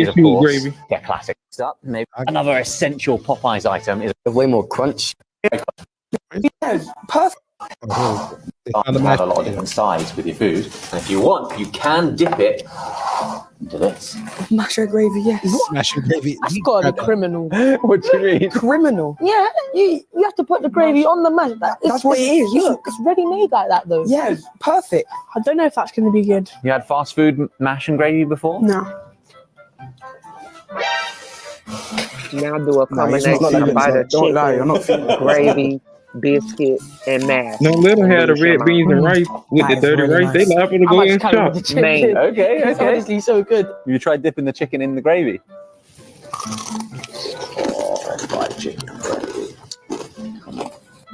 is, of issue course, gravy. their classic stuff. Maybe another essential Popeyes item is way more crunch. Yeah, perfect. you have a lot of different sides with your food, and if you want, you can dip it into this. Mashed gravy, yes. Mashed gravy. That's gotta be criminal. What do you mean? Criminal. Yeah, you have to put the gravy on the mash. That's what it is. Look, it's ready made like that though. Yeah, perfect. I don't know if that's gonna be good. You had fast food mash and gravy before? No. Now do a Nah, it's combination not of even butter, so. Don't lie, you're not chicken, feeling it. gravy, biscuit, and mash. No, let them have the red beans and rice with the That is dirty really rice. They nice. liable to I go might in just carry shop. with the chicken. Mate, okay, It's okay. honestly so good. You tried dipping the chicken in the gravy?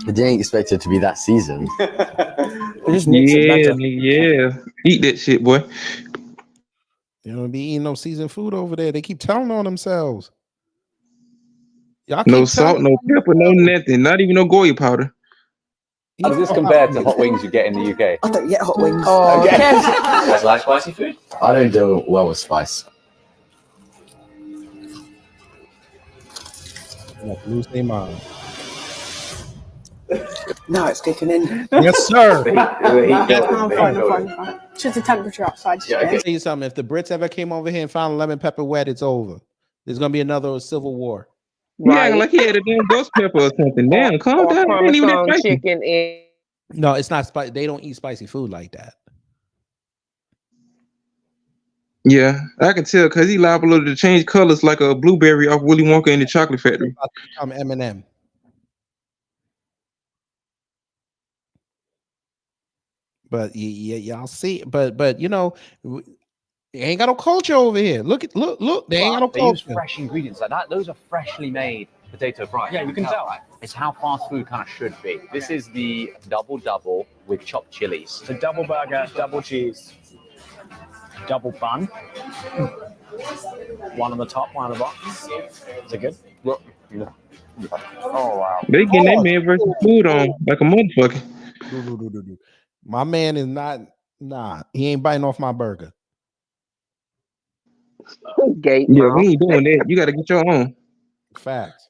I didn't expect it to be that seasoned. Just mix it Yeah, better. yeah. Eat that shit, boy. You don't be eating no seasoned food over there. They keep telling on themselves. Y'all No keep salt, telling no on pepper, no nothing. Not even no Goya powder. How does this compare to hot wings you get in the UK? I don't get hot wings. Oh, Okay. yes. That's like spicy food? I don't do well with spice. Like, lose their mind. No, it's kicking in. Yes, sir. I'm fine. Just the temperature outside. Yeah, I'll tell you something. If the Brits ever came over here and found lemon pepper wet, it's over. There's gonna be another civil war. You acting like he had a damn ghost pepper or something. Damn, calm down. It ain't even that Parmesan spicy. chicken and No, it's not spicy. They don't eat spicy food like that. Yeah, I can tell because he liable to change colors like a blueberry off Willy Wonka in the Chocolate Factory. I'm Eminem. But y'all see, but you know, they ain't got no culture over here. Look, they ain't got no They use culture. fresh ingredients like that. Those are freshly made potato fries. Yeah, you can tell. It's how fast food kind of should be. This is the double with chopped chilies. It's a double burger, double cheese, double bun. One on the top, one on the bottom. Is it good? Oh wow! They getting that man versus food on like a motherfucker. My man is not. He ain't biting off my burger. gate. Yeah, we ain't doing that. You got to get your own. Facts.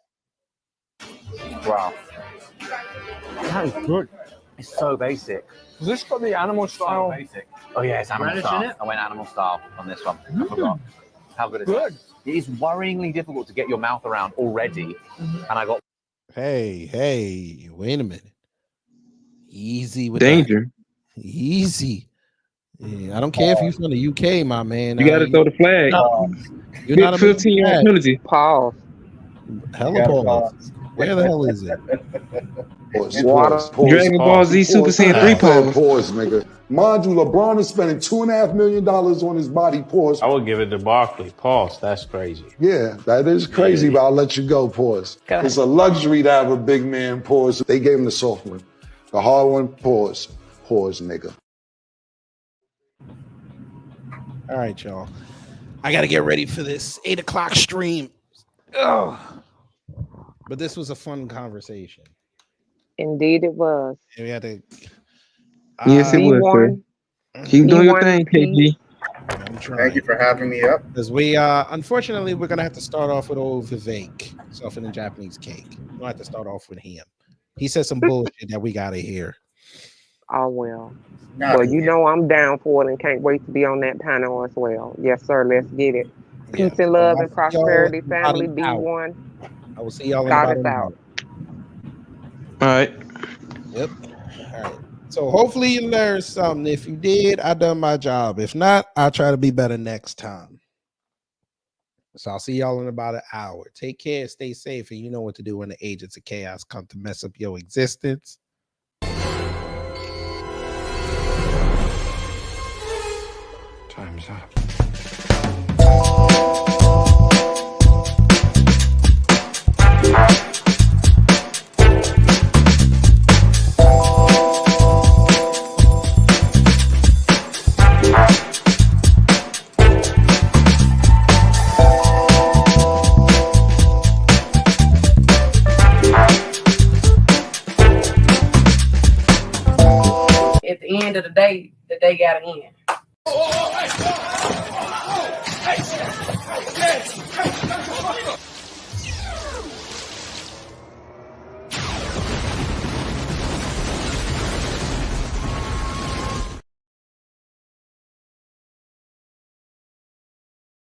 Wow. That is good. It's so basic. Is this got the animal style? Basic. Oh yeah, it's animal Relish style. in it? I went animal style on this one. I forgot. How good is Good. it? It is worryingly difficult to get your mouth around already, and I got. Hey, wait a minute. Easy with Danger. that. Easy. Yeah, I don't care if you're from the UK, my man. You got to throw the flag. You're not a 15-yard penalty. Pause. Hella balls. Where the hell is it? Dragon Ball Z Super Saiyan 3 pause. Pause, nigga. Mind you, LeBron is spending $2.5 million on his body. Pause. I would give it to Barkley. Pause. That's crazy. Yeah, that is crazy, but I'll let you go. Pause. It's a luxury to have a big man. Pause. They gave him the soft one. The hard one. Pause. Pause, nigga. All right, y'all. I got to get ready for this 8 o'clock stream. Ugh. But this was a fun conversation. Indeed, it was. We had to. Yes, it was, sir. Keep doing your thing, KG. I'm trying. Thank you for having me up. Because we, unfortunately, we're gonna have to start off with old Vivek, stuffing in Japanese cake. We'll have to start off with him. He said some bullshit that we gotta hear. Oh well. Well, you know I'm down for it and can't wait to be on that panel as well. Yes, sir. Let's get it. Peace and love and prosperity, family. Be one. I will see y'all in God about is an out. All right. Yep. All right. So hopefully you learned something. If you did, I done my job. If not, I'll try to be better next time. So I'll see y'all in about an hour. Take care, stay safe, and you know what to do when the agents of chaos come to mess up your existence. Time's up. end of the day, that they got to end.